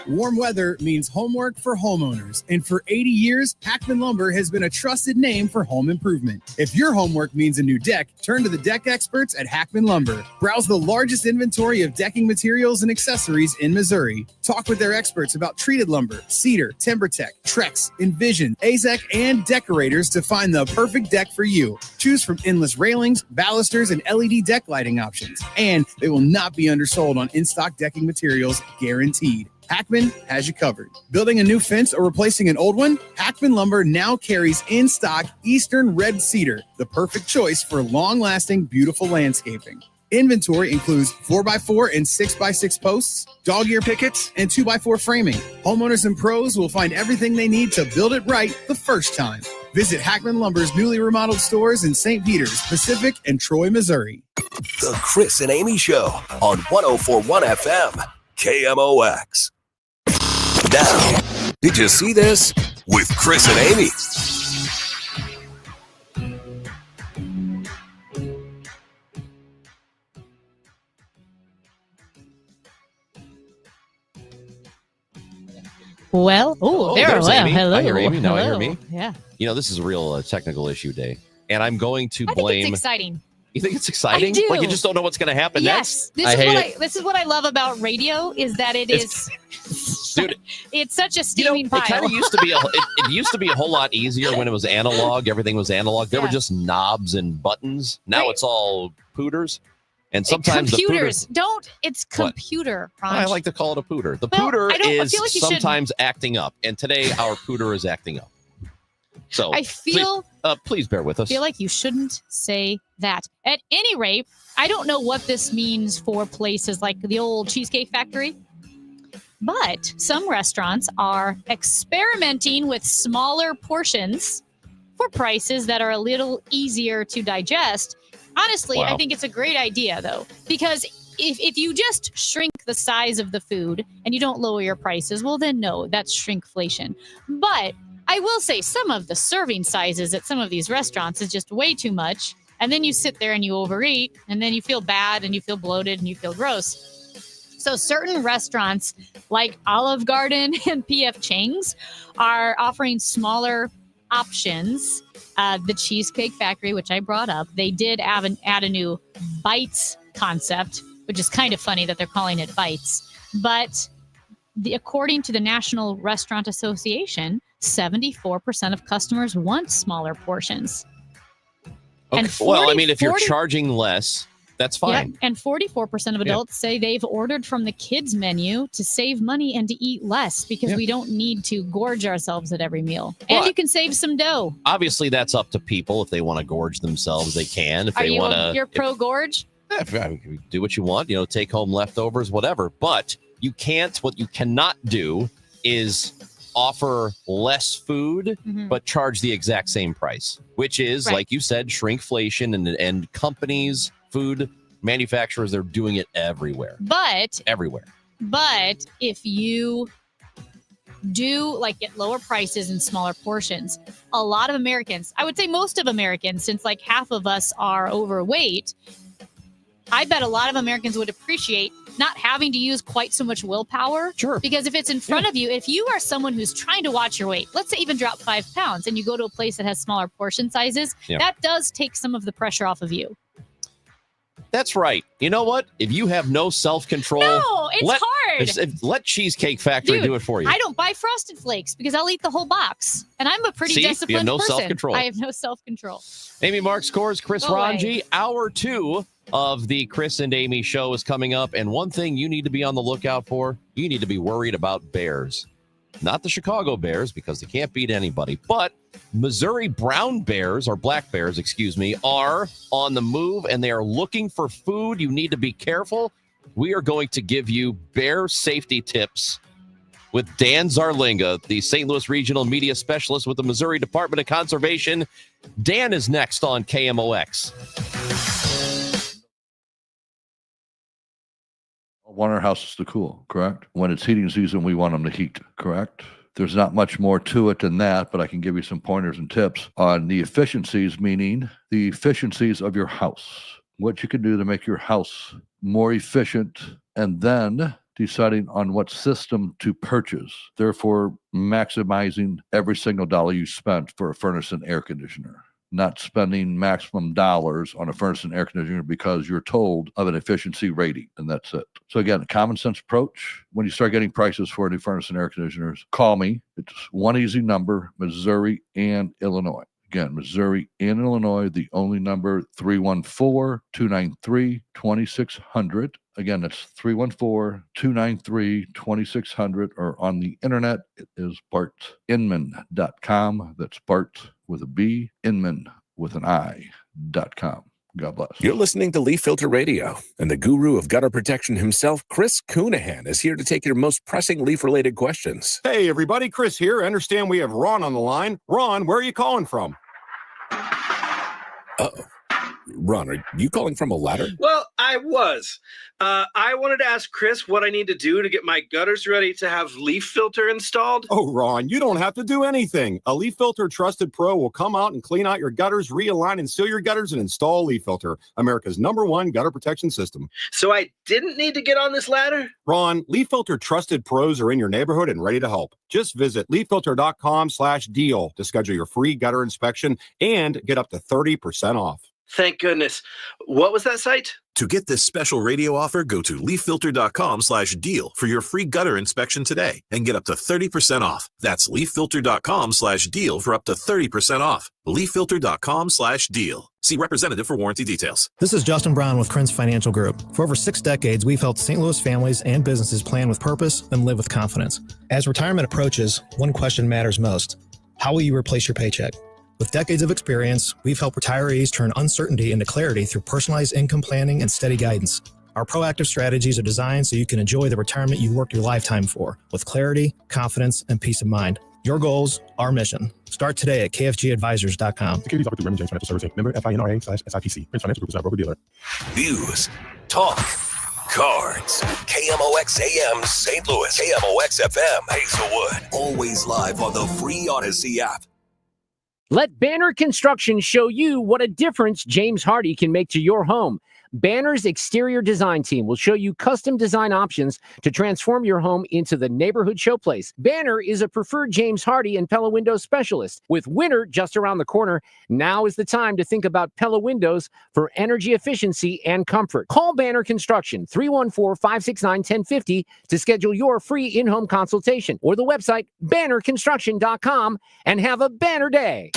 Warm weather means homework for homeowners, and for 80 years, Hackman Lumber has been a trusted name for home improvement. If your homework means a new deck, turn to the deck experts at Hackman Lumber. Browse the largest inventory of decking materials and accessories in Missouri. Talk with their experts about treated lumber, cedar, TimberTech, Trex, Envision, AZEK, and Decorators to find the perfect deck for you. Choose from endless railings, balusters, and LED deck lighting options. And they will not be undersold on in-stock decking materials, guaranteed. Hackman has you covered. Building a new fence or replacing an old one? Hackman Lumber now carries in stock Eastern Red Cedar, the perfect choice for long-lasting, beautiful landscaping. Inventory includes 4x4 and 6x6 posts, dog ear pickets, and 2x4 framing. Homeowners and pros will find everything they need to build it right the first time. Visit Hackman Lumber's newly remodeled stores in St. Peters, Pacific, and Troy, Missouri. The Chris and Amy Show on 104.1 FM, KMOX. Now, did you see this? With Chris and Amy. Well, there. There's Well, Amy. hello. I hear Amy. Now I hear Hello. me. Yeah. You know, this is a real technical issue day, and I'm going to I blame. think it's exciting. You think it's exciting? I do. Like you just don't know what's going to happen Yes, next? this is what I love about radio is that it's Dude, it's such a steaming it pile. kind of used to be it used to be a whole lot easier when it was analog. Everything was analog. There were just knobs and buttons. Now it's all pooters. And sometimes computers the don't. It's What? computer. I Raj. like to call it a pooter. The Well, pooter I don't- I is feel like you should- sometimes acting up, and today our pooter is acting up. So I feel. please bear with us. feel like you shouldn't say that. At any rate, I don't know what this means for places like the old Cheesecake Factory, but some restaurants are experimenting with smaller portions for prices that are a little easier to digest. Honestly, I Wow. think it's a great idea, though, because if you just shrink the size of the food and you don't lower your prices, well, then no, that's shrinkflation. But I will say some of the serving sizes at some of these restaurants is just way too much. And then you sit there and you overeat, and then you feel bad and you feel bloated and you feel gross. So certain restaurants like Olive Garden and PF Chang's are offering smaller options. The Cheesecake Factory, which I brought up, they did add a new bites concept, which is kind of funny that they're calling it bites. But according to the National Restaurant Association, 74% of customers want smaller portions. Okay. And Well, I mean, if you're 40 charging less, that's fine. Yeah, and 44% of adults say they've ordered from the kids menu to save money and to eat less because we don't need to gorge ourselves at every meal. And But- you can save some dough. Obviously, that's up to people. If they want to gorge themselves, they can. If Are they you want to, you're pro gorge? do what you want. Take home leftovers, whatever. But you can't. What you cannot do is offer less food, Mhm. but charge the exact same price, which is, Right. like you said, shrinkflation, and companies, food manufacturers, they're doing it everywhere. Everywhere. But if you do like get lower prices and smaller portions, a lot of Americans, I would say most of Americans, since like half of us are overweight, I bet a lot of Americans would appreciate not having to use quite so much willpower. Sure. Because if it's in front of you, if you are someone who's trying to watch your weight, let's say even drop 5 pounds and you go to a place that has smaller portion sizes, that does take some of the pressure off of you. That's right. You know what? If you have no self-control, No, it's hard. Let Cheesecake Factory Dude, do it for you. I don't buy Frosted Flakes because I'll eat the whole box. And I'm a pretty See? You have disciplined no person. self-control. I have no self-control. Amy Mark scores, Chris Go away. Ranji. Hour 2 of the Chris and Amy show is coming up. And one thing you need to be on the lookout for, you need to be worried about Bears. Not the Chicago Bears, because they can't beat anybody, but Missouri Brown Bears, or Black Bears, excuse me, are on the move, and they are looking for food. You need to be careful. We are going to give you bear safety tips with Dan Zarlinga, the St. Louis Regional Media Specialist with the Missouri Department of Conservation. Dan is next on KMOX. Want our houses to cool, correct? When it's heating season, we want them to heat, correct? There's not much more to it than that, but I can give you some pointers and tips on the efficiencies, meaning the efficiencies of your house, what you can do to make your house more efficient, and then deciding on what system to purchase, therefore maximizing every single dollar you spent for a furnace and air conditioner. Not spending maximum dollars on a furnace and air conditioner because you're told of an efficiency rating, and that's it. So again, a common sense approach. When you start getting prices for new furnace and air conditioners, call me. It's one easy number, Missouri and Illinois. Again, Missouri and Illinois, the only number, 314-293-2600. Again, that's 314-293-2600, or on the internet, it is bartinman.com. That's Bart with a B, Inman with an I.com. God bless. You're listening to Leaf Filter Radio, and the guru of gutter protection himself, Chris Coonahan, is here to take your most pressing leaf-related questions. Hey, everybody, Chris here. I understand we have Ron on the line. Ron, where are you calling from? Uh-oh. Ron, are you calling from a ladder? Well, I was. I wanted to ask Chris what I need to do to get my gutters ready to have Leaf Filter installed. Oh, Ron, you don't have to do anything. A Leaf Filter Trusted Pro will come out and clean out your gutters, realign and seal your gutters, and install Leaf Filter, America's #1 gutter protection system. So I didn't need to get on this ladder? Ron, Leaf Filter Trusted Pros are in your neighborhood and ready to help. Just visit leaffilter.com/deal to schedule your free gutter inspection and get up to 30% off. Thank goodness. What was that site? To get this special radio offer, go to leaffilter.com/deal for your free gutter inspection today and get up to 30% off. That's leaffilter.com/deal for up to 30% off. leaffilter.com/deal. See representative for warranty details. This is Justin Brown with Krenz Financial Group. For over 6 decades, we've helped St. Louis families and businesses plan with purpose and live with confidence. As retirement approaches, one question matters most. How will you replace your paycheck? With decades of experience, we've helped retirees turn uncertainty into clarity through personalized income planning and steady guidance. Our proactive strategies are designed so you can enjoy the retirement you worked your lifetime for, with clarity, confidence, and peace of mind. Your goals, our mission. Start today at kfgadvisors.com. Securities offered through Raymond James Financial Services. Member FINRA/SIPC. Prince Financial Group is our broker-dealer. News, talk, cards. KMOX AM St. Louis. KMOX FM Hazelwood. Always live on the free Odyssey app. Let Banner Construction show you what a difference James Hardy can make to your home. Banner's exterior design team will show you custom design options to transform your home into the neighborhood showplace. Banner is a preferred James Hardy and Pella Windows specialist. With winter just around the corner, now is the time to think about Pella Windows for energy efficiency and comfort. Call Banner Construction 314-569-1050 to schedule your free in-home consultation, or the website bannerconstruction.com, and have a banner day.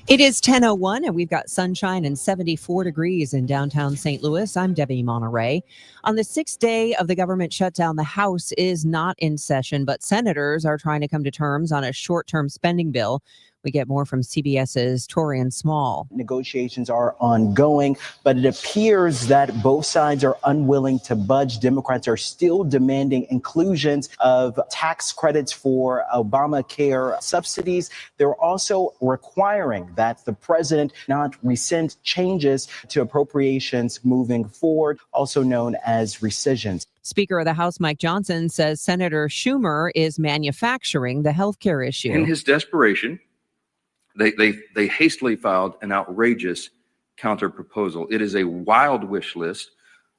It is 10:01 and we've got sunshine and 74 degrees in downtown St. Louis. I'm Debbie Monterey. On the 6th day of the government shutdown, the House is not in session, but senators are trying to come to terms on a short-term spending bill. We get more from CBS's Torian Small. Negotiations are ongoing, but it appears that both sides are unwilling to budge. Democrats are still demanding inclusions of tax credits for Obamacare subsidies. They're also requiring that the president not rescind changes to appropriations moving forward, also known as rescissions. Speaker of the House Mike Johnson says Senator Schumer is manufacturing the health care issue. In his desperation, they hastily filed an outrageous counter proposal. It is a wild wish list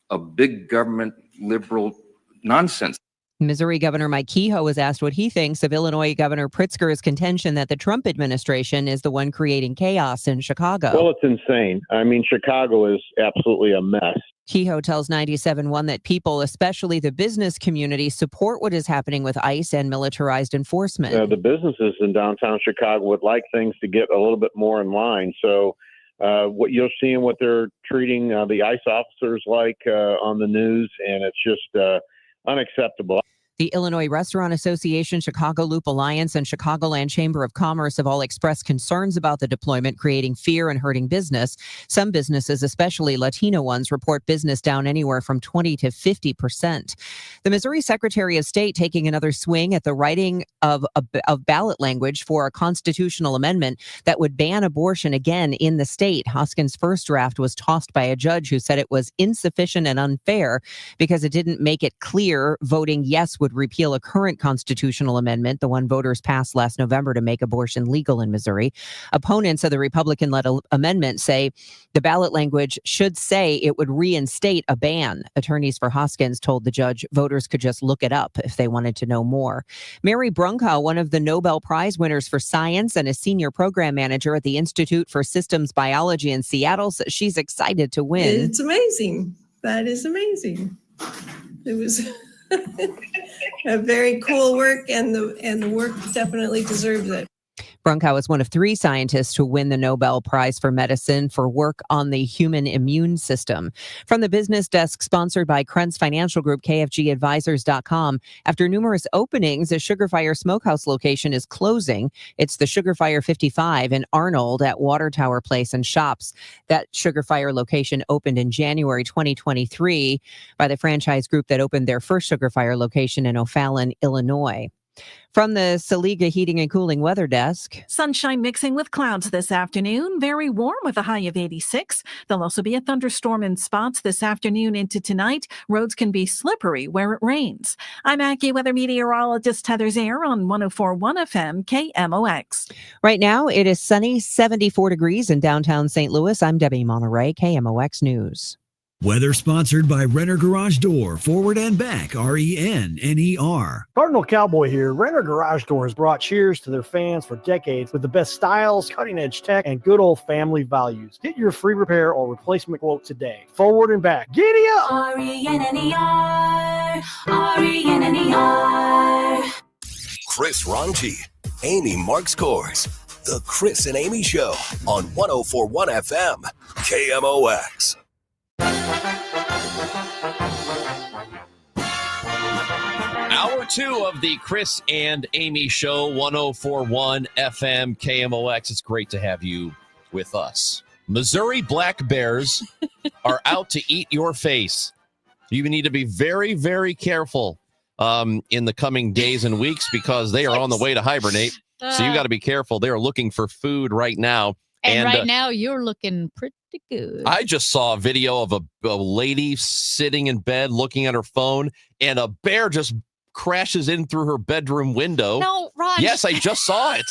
of big government liberal nonsense. Missouri Governor Mike Kehoe was asked what he thinks of Illinois Governor Pritzker's contention that the Trump administration is the one creating chaos in Chicago. Well, it's insane. I mean, Chicago is absolutely a mess. Kehoe tells 97.1 that people, especially the business community, support what is happening with ICE and militarized enforcement. The businesses in downtown Chicago would like things to get a little bit more in line. So what you're seeing, what they're treating the ICE officers like on the news, and it's just unacceptable. The Illinois Restaurant Association, Chicago Loop Alliance, and Chicagoland Chamber of Commerce have all expressed concerns about the deployment, creating fear and hurting business. Some businesses, especially Latino ones, report business down anywhere from 20 to 50%. The Missouri Secretary of State taking another swing at the writing of ballot language for a constitutional amendment that would ban abortion again in the state. Hoskins' first draft was tossed by a judge who said it was insufficient and unfair because it didn't make it clear voting yes would repeal a current constitutional amendment, the one voters passed last November to make abortion legal in Missouri. Opponents of the Republican-led amendment say the ballot language should say it would reinstate a ban. Attorneys for Hoskins told the judge voters could just look it up if they wanted to know more. Mary Brunkow, one of the Nobel Prize winners for science and a senior program manager at the Institute for Systems Biology in Seattle, says she's excited to win. It's amazing. That is amazing. It was a very cool work, and the work definitely deserves it. Brunkow is one of 3 scientists to win the Nobel Prize for Medicine for work on the human immune system. From the business desk sponsored by Krentz Financial Group, KFGadvisors.com. After numerous openings, a Sugar Fire Smokehouse location is closing. It's the Sugar Fire 55 in Arnold at Water Tower Place and Shops. That Sugar Fire location opened in January 2023 by the franchise group that opened their first Sugar Fire location in O'Fallon, Illinois. From the Saliga Heating and Cooling Weather Desk. Sunshine mixing with clouds this afternoon. Very warm with a high of 86. There'll also be a thunderstorm in spots this afternoon into tonight. Roads can be slippery where it rains. I'm AccuWeather meteorologist Heather Zaire on 104.1 FM KMOX. Right now, it is sunny, 74 degrees in downtown St. Louis. I'm Debbie Monterey, KMOX News. Weather sponsored by Renner Garage Door, forward and back, RENNER. Cardinal Cowboy here. Renner Garage Door has brought cheers to their fans for decades with the best styles, cutting-edge tech, and good old family values. Get your free repair or replacement quote today. Forward and back. Giddy up! RENNER, RENNER. Chris Ronchi, Amy Marks Kors. The Chris and Amy Show on 104.1 FM, KMOX. Hour 2 of the Chris and Amy Show, 104.1 FM KMOX. It's great to have you with us. Missouri black bears are out to eat your face. You need to be very, very careful in the coming days and weeks because they are on the way to hibernate. So you got to be careful. They're looking for food right now. And right now, you're looking pretty good. I just saw a video of a lady sitting in bed looking at her phone, and a bear just crashes in through her bedroom window. No, Ron. Yes, I just saw it.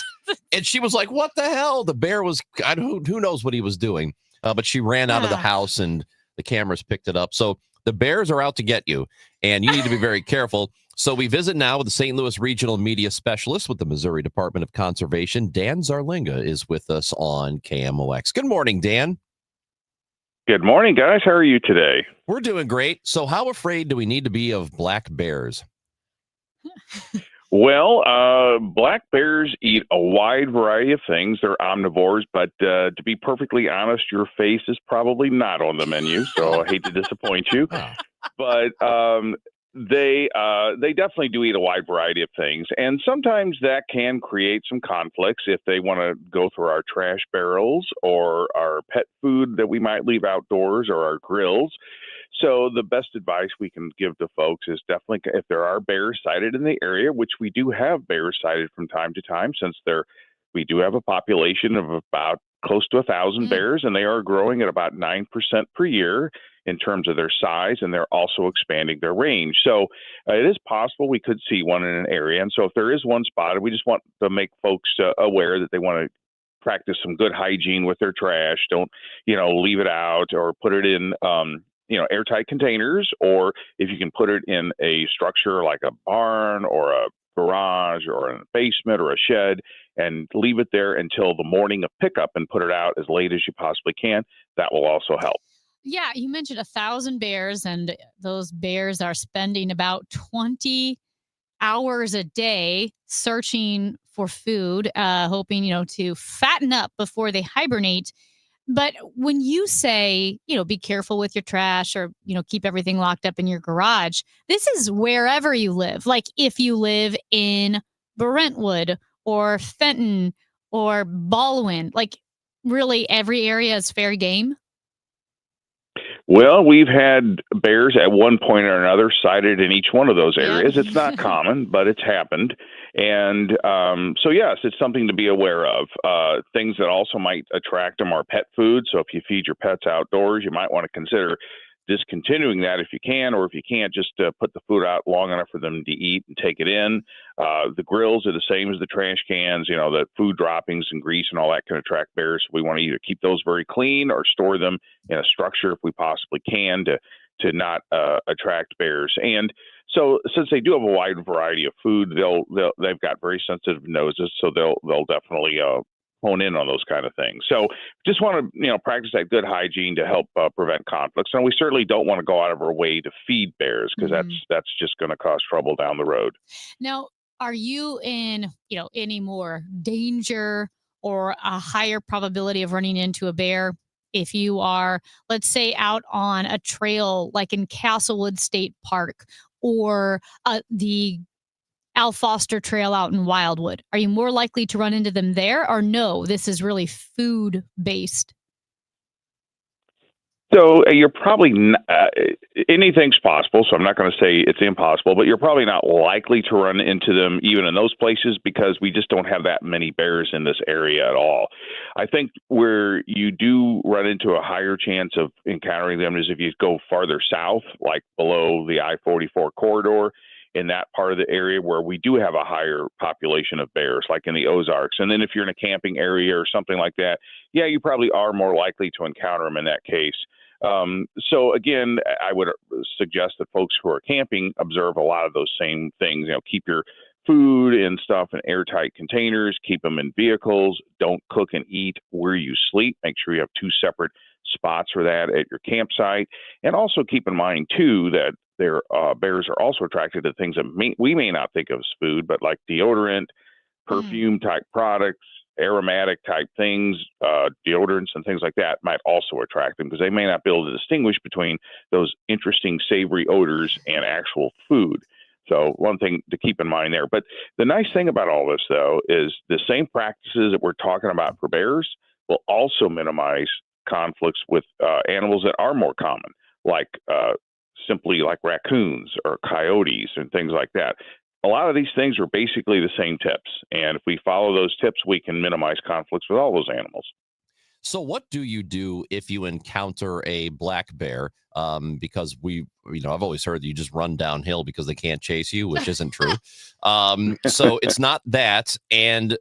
And she was like, what the hell? The bear was, who knows what he was doing. But she ran out of the house, and the cameras picked it up. So the bears are out to get you, and you need to be very careful. So we visit now with the St. Louis Regional Media Specialist with the Missouri Department of Conservation. Dan Zarlinga is with us on KMOX. Good morning, Dan. Good morning, guys. How are you today? We're doing great. So how afraid do we need to be of black bears? Well, black bears eat a wide variety of things. They're omnivores, but to be perfectly honest, your face is probably not on the menu, so I hate to disappoint you. But They definitely do eat a wide variety of things, and sometimes that can create some conflicts if they want to go through our trash barrels or our pet food that we might leave outdoors or our grills. So the best advice we can give to folks is definitely, if there are bears sighted in the area, which we do have bears sighted from time to time, since we do have a population of about close to 1,000 bears, and they are growing at about 9% per year in terms of their size, and they're also expanding their range. So it is possible we could see one in an area. And so if there is one spotted, we just want to make folks aware that they want to practice some good hygiene with their trash. Don't, leave it out or put it in, airtight containers, or if you can put it in a structure like a barn or a garage or a basement or a shed and leave it there until the morning of pickup and put it out as late as you possibly can. That will also help. Yeah, you mentioned 1,000 bears, and those bears are spending about 20 hours a day searching for food, hoping, to fatten up before they hibernate. But when you say, be careful with your trash or, keep everything locked up in your garage, this is wherever you live. Like if you live in Brentwood or Fenton or Baldwin, like really every area is fair game. Well, we've had bears at one point or another sighted in each one of those areas. It's not common, but it's happened. And so, yes, it's something to be aware of. Things that also might attract them are pet food. So if you feed your pets outdoors, you might want to consider discontinuing that if you can, or if you can't, just put the food out long enough for them to eat and take it in. The grills are the same as the trash cans. The food droppings and grease and all that can attract bears. We want to either keep those very clean or store them in a structure if we possibly can to not attract bears. And so since they do have a wide variety of food, they've got very sensitive noses, so they'll definitely hone in on those kind of things. So just want to, practice that good hygiene to help prevent conflicts. And we certainly don't want to go out of our way to feed bears, because that's just going to cause trouble down the road. Now, are you in, any more danger or a higher probability of running into a bear if you are, let's say, out on a trail like in Castlewood State Park or the Al Foster Trail out in Wildwood? Are you more likely to run into them there, or no, this is really food based? So you're probably anything's possible. So I'm not going to say it's impossible, but you're probably not likely to run into them even in those places, because we just don't have that many bears in this area at all. I think where you do run into a higher chance of encountering them is if you go farther south, like below the I-44 corridor, in that part of the area where we do have a higher population of bears, like in the Ozarks. And then if you're in a camping area or something like that, yeah, you probably are more likely to encounter them in that case. So again, I would suggest that folks who are camping observe a lot of those same things. Keep your food and stuff in airtight containers, keep them in vehicles, don't cook and eat where you sleep. Make sure you have 2 separate spots for that at your campsite. And also keep in mind too that bears are also attracted to things that we may not think of as food, but like deodorant, perfume type products, aromatic type things, deodorants and things like that might also attract them, because they may not be able to distinguish between those interesting savory odors and actual food. So one thing to keep in mind there. But the nice thing about all this, though, is the same practices that we're talking about for bears will also minimize conflicts with animals that are more common, like simply like raccoons or coyotes and things like that. A lot of these things are basically the same tips. And if we follow those tips, we can minimize conflicts with all those animals. So what do you do if you encounter a black bear? Because I've always heard that you just run downhill because they can't chase you, which isn't true. So it's not that. And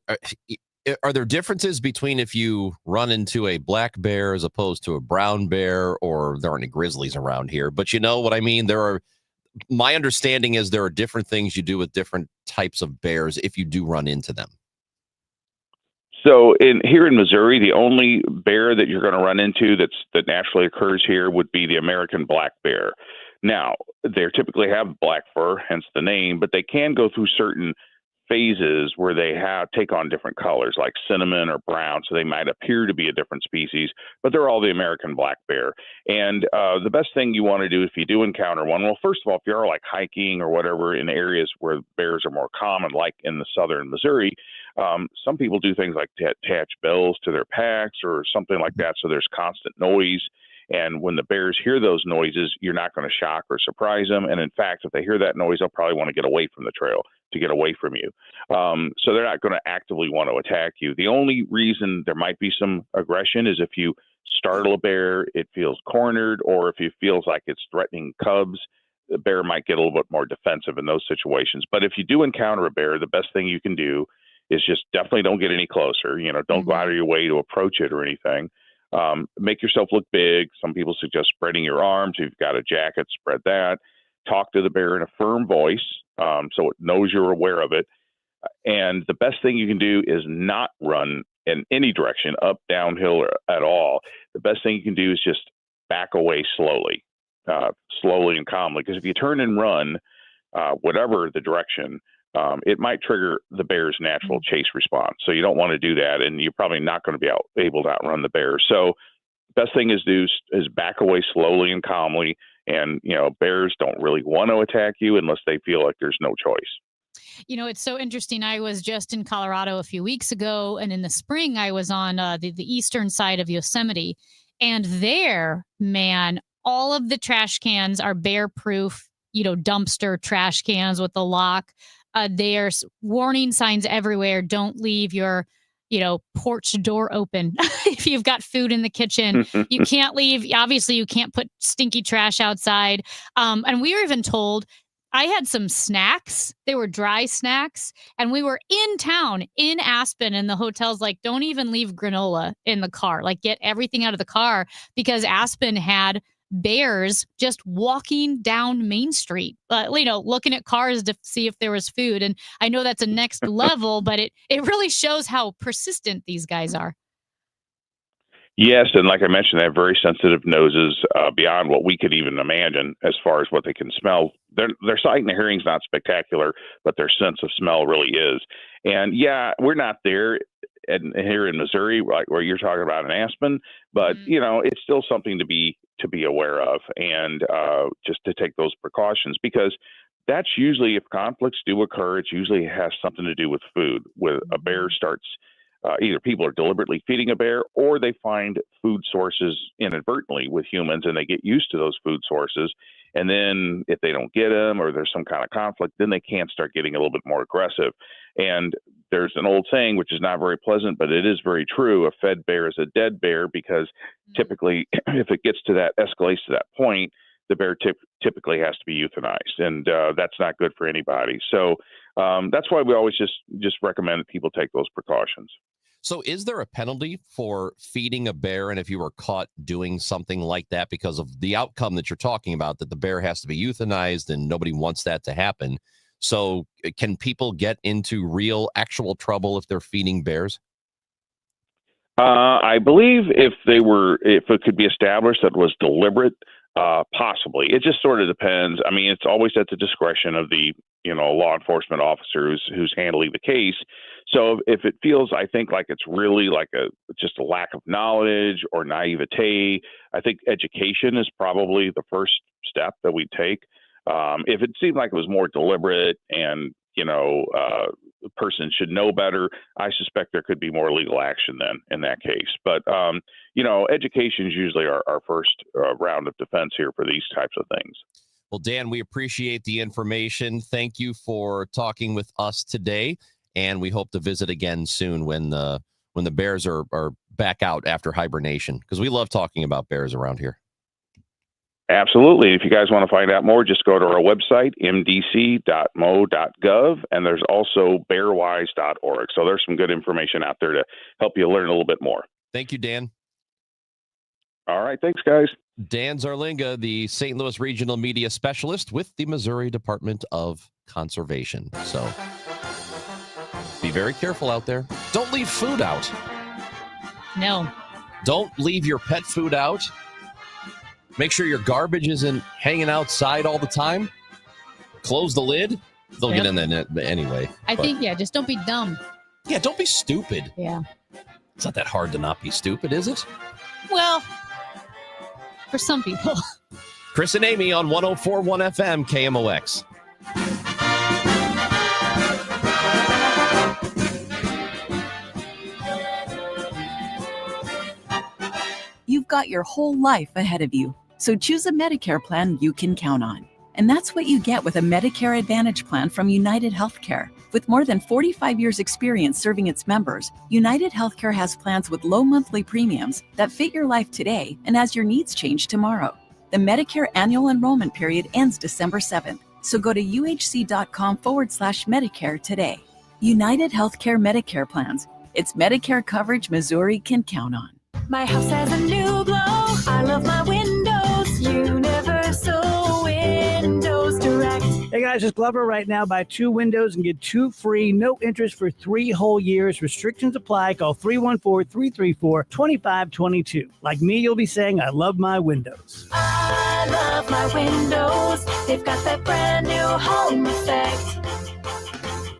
are there differences between if you run into a black bear as opposed to a brown bear, or there aren't any grizzlies around here? But you know what I mean? My understanding is there are different things you do with different types of bears if you do run into them. So here in Missouri, the only bear that you're going to run into that naturally occurs here would be the American black bear. Now, they typically have black fur, hence the name, but they can go through certain phases where they take on different colors like cinnamon or brown, so they might appear to be a different species, but they're all the American black bear. And the best thing you want to do if you do encounter one, well, first of all, if you're like hiking or whatever in areas where bears are more common, like in the southern Missouri, some people do things like attach bells to their packs or something like that, so there's constant noise. And when the bears hear those noises, you're not going to shock or surprise them. And in fact, if they hear that noise, they'll probably want to get away from the trail to get away from you. So they're not going to actively want to attack you. The only reason there might be some aggression is if you startle a bear, it feels cornered, or if it feels like it's threatening cubs, the bear might get a little bit more defensive in those situations. But if you do encounter a bear, the best thing you can do is just definitely don't get any closer. Don't go out of your way to approach it or anything. Make yourself look big. Some people suggest spreading your arms. If you've got a jacket, spread that. Talk to the bear in a firm voice so it knows you're aware of it. And the best thing you can do is not run in any direction, up, downhill, or at all. The best thing you can do is just back away slowly and calmly. Because if you turn and run, whatever the direction, it might trigger the bear's natural chase response. So you don't want to do that, and you're probably not going to be able to outrun the bear. So best thing is back away slowly and calmly. And, bears don't really want to attack you unless they feel like there's no choice. It's so interesting. I was just in Colorado a few weeks ago, and in the spring I was on the eastern side of Yosemite. And there, man, all of the trash cans are bear-proof, dumpster trash cans with the lock. There's warning signs everywhere. Don't leave your, porch door open if you've got food in the kitchen. You can't leave. Obviously, you can't put stinky trash outside. And we were even told, I had some snacks. They were dry snacks. And we were in town in Aspen, and the hotel's like, don't even leave granola in the car. Like, get everything out of the car, because Aspen had bears just walking down Main Street, looking at cars to see if there was food. And I know that's a next level, but it really shows how persistent these guys are. Yes, and like I mentioned, they have very sensitive noses beyond what we could even imagine as far as what they can smell. Their sight and hearing is not spectacular, but their sense of smell really is. And yeah, we're not there here in Missouri, like where you're talking about in Aspen, but it's still something to be aware of, and just to take those precautions, because that's usually, if conflicts do occur, it usually has something to do with food. With a bear starts, either people are deliberately feeding a bear, or they find food sources inadvertently with humans, and they get used to those food sources. And then if they don't get them, or there's some kind of conflict, then they can start getting a little bit more aggressive. And there's an old saying, which is not very pleasant, but it is very true: a fed bear is a dead bear, because typically, if it gets to that, escalates to that point, the bear typically has to be euthanized, and that's not good for anybody. So that's why we always just recommend that people take those precautions. So is there a penalty for feeding a bear? And if you were caught doing something like that, because of the outcome that you're talking about, that the bear has to be euthanized, and nobody wants that to happen. So can people get into actual trouble if they're feeding bears? I believe if it could be established that it was deliberate, possibly. It just sort of depends. I mean, it's always at the discretion of the law enforcement officer who's handling the case. So if it feels, I think, like it's really like just a lack of knowledge or naivete, I think education is probably the first step that we take. If it seemed like it was more deliberate and the person should know better, I suspect there could be more legal action then in that case. But education is usually our first round of defense here for these types of things. Well, Dan, we appreciate the information. Thank you for talking with us today, and we hope to visit again soon when the bears are back out after hibernation, because we love talking about bears around here. Absolutely. If you guys want to find out more, just go to our website, mdc.mo.gov, and there's also bearwise.org. So there's some good information out there to help you learn a little bit more. Thank you, Dan. All right. Thanks, guys. Dan Zarlinga, the St. Louis Regional Media Specialist with the Missouri Department of Conservation. So be very careful out there. Don't leave food out. No. Don't leave your pet food out. Make sure your garbage isn't hanging outside all the time. Close the lid. They'll get in there anyway. I but- think, just don't be dumb. Yeah, don't be stupid. Yeah. It's not that hard to not be stupid, is it? Well, for some people. Chris and Amy on 104.1 FM KMOX. You've got your whole life ahead of you, so choose a Medicare plan you can count on. And that's what you get with a Medicare Advantage plan from United Healthcare. With more than 45 years' experience serving its members, United Healthcare has plans with low monthly premiums that fit your life today and as your needs change tomorrow. The Medicare annual enrollment period ends December 7th, so go to uhc.com/Medicare today. United Healthcare Medicare plans. It's Medicare coverage Missouri can count on. My house has a new glow. I love my windows. Universal Windows Direct. Hey guys, it's Glover right now. Buy 2 windows and get 2 free. No interest for 3 whole years. Restrictions apply. Call 314-334-2522. Like me, you'll be saying, I love my windows. I love my windows. They've got that brand new home effect.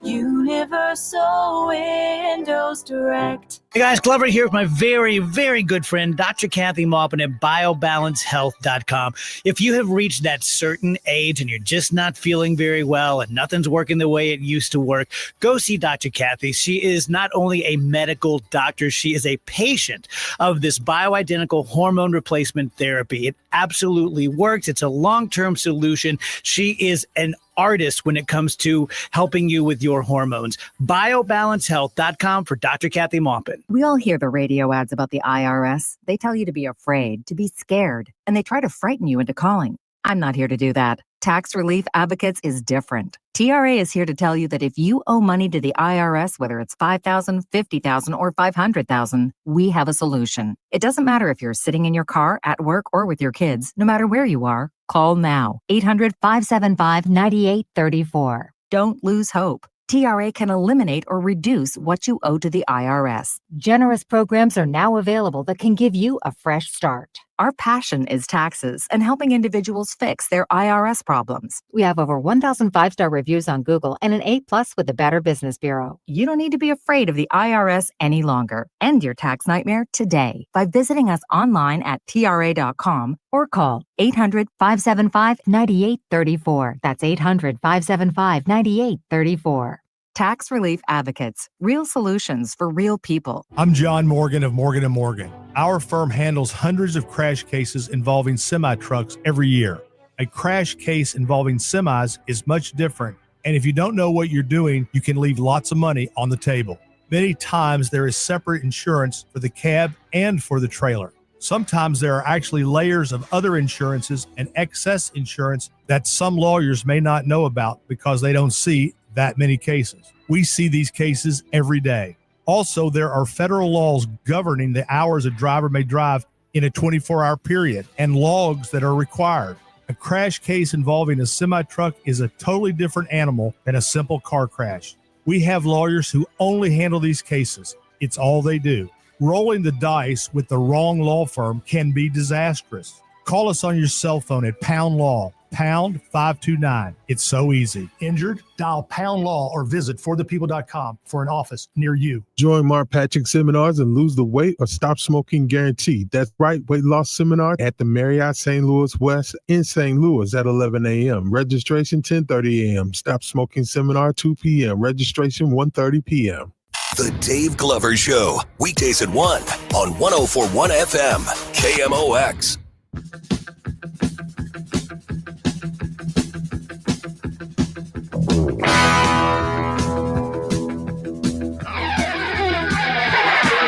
Universal Windows Direct. Hey guys, Glover here with my very, very good friend, Dr. Kathy Maupin at BioBalanceHealth.com. If you have reached that certain age and you're just not feeling very well and nothing's working the way it used to work, go see Dr. Kathy. She is not only a medical doctor, she is a patient of this bioidentical hormone replacement therapy. It absolutely works. It's a long-term solution. She is an artist when it comes to helping you with your hormones. BioBalanceHealth.com for Dr. Kathy Maupin. We all hear the radio ads about the IRS. They tell you to be afraid, to be scared, and they try to frighten you into calling. I'm not here to do that. Tax Relief Advocates is different. TRA is here to tell you that if you owe money to the IRS, whether it's $5,000, $50,000, or $500,000, we have a solution. It doesn't matter if you're sitting in your car, at work, or with your kids. No matter where you are, call now. 800-575-9834. Don't lose hope. TRA can eliminate or reduce what you owe to the IRS. Generous programs are now available that can give you a fresh start. Our passion is taxes and helping individuals fix their IRS problems. We have over 1,000 5-star reviews on Google and an A+ with the Better Business Bureau. You don't need to be afraid of the IRS any longer. End your tax nightmare today by visiting us online at TRA.com or call 800-575-9834. That's 800-575-9834. Tax Relief Advocates. Real solutions for real people. I'm John Morgan of Morgan & Morgan. Our firm handles hundreds of crash cases involving semi-trucks every year. A crash case involving semis is much different, and if you don't know what you're doing, you can leave lots of money on the table. Many times there is separate insurance for the cab and for the trailer. Sometimes there are actually layers of other insurances and excess insurance that some lawyers may not know about because they don't see that many cases. We see these cases every day. Also, there are federal laws governing the hours a driver may drive in a 24-hour period and logs that are required. A crash case involving a semi-truck is a totally different animal than a simple car crash. We have lawyers who only handle these cases. It's all they do. Rolling the dice with the wrong law firm can be disastrous. Call us on your cell phone at Pound Law, pound 529. It's so easy. Injured? Dial Pound Law or visit forthepeople.com for an office near you. Join Mark Patrick seminars and lose the weight or stop smoking guaranteed. That's right, weight loss seminar at the Marriott St. Louis West in St. Louis at 11 a.m. Registration 10:30 a.m. Stop smoking seminar 2 p.m. Registration 1:30 p.m. The Dave Glover Show, weekdays at 1 on 104.1 FM, KMOX.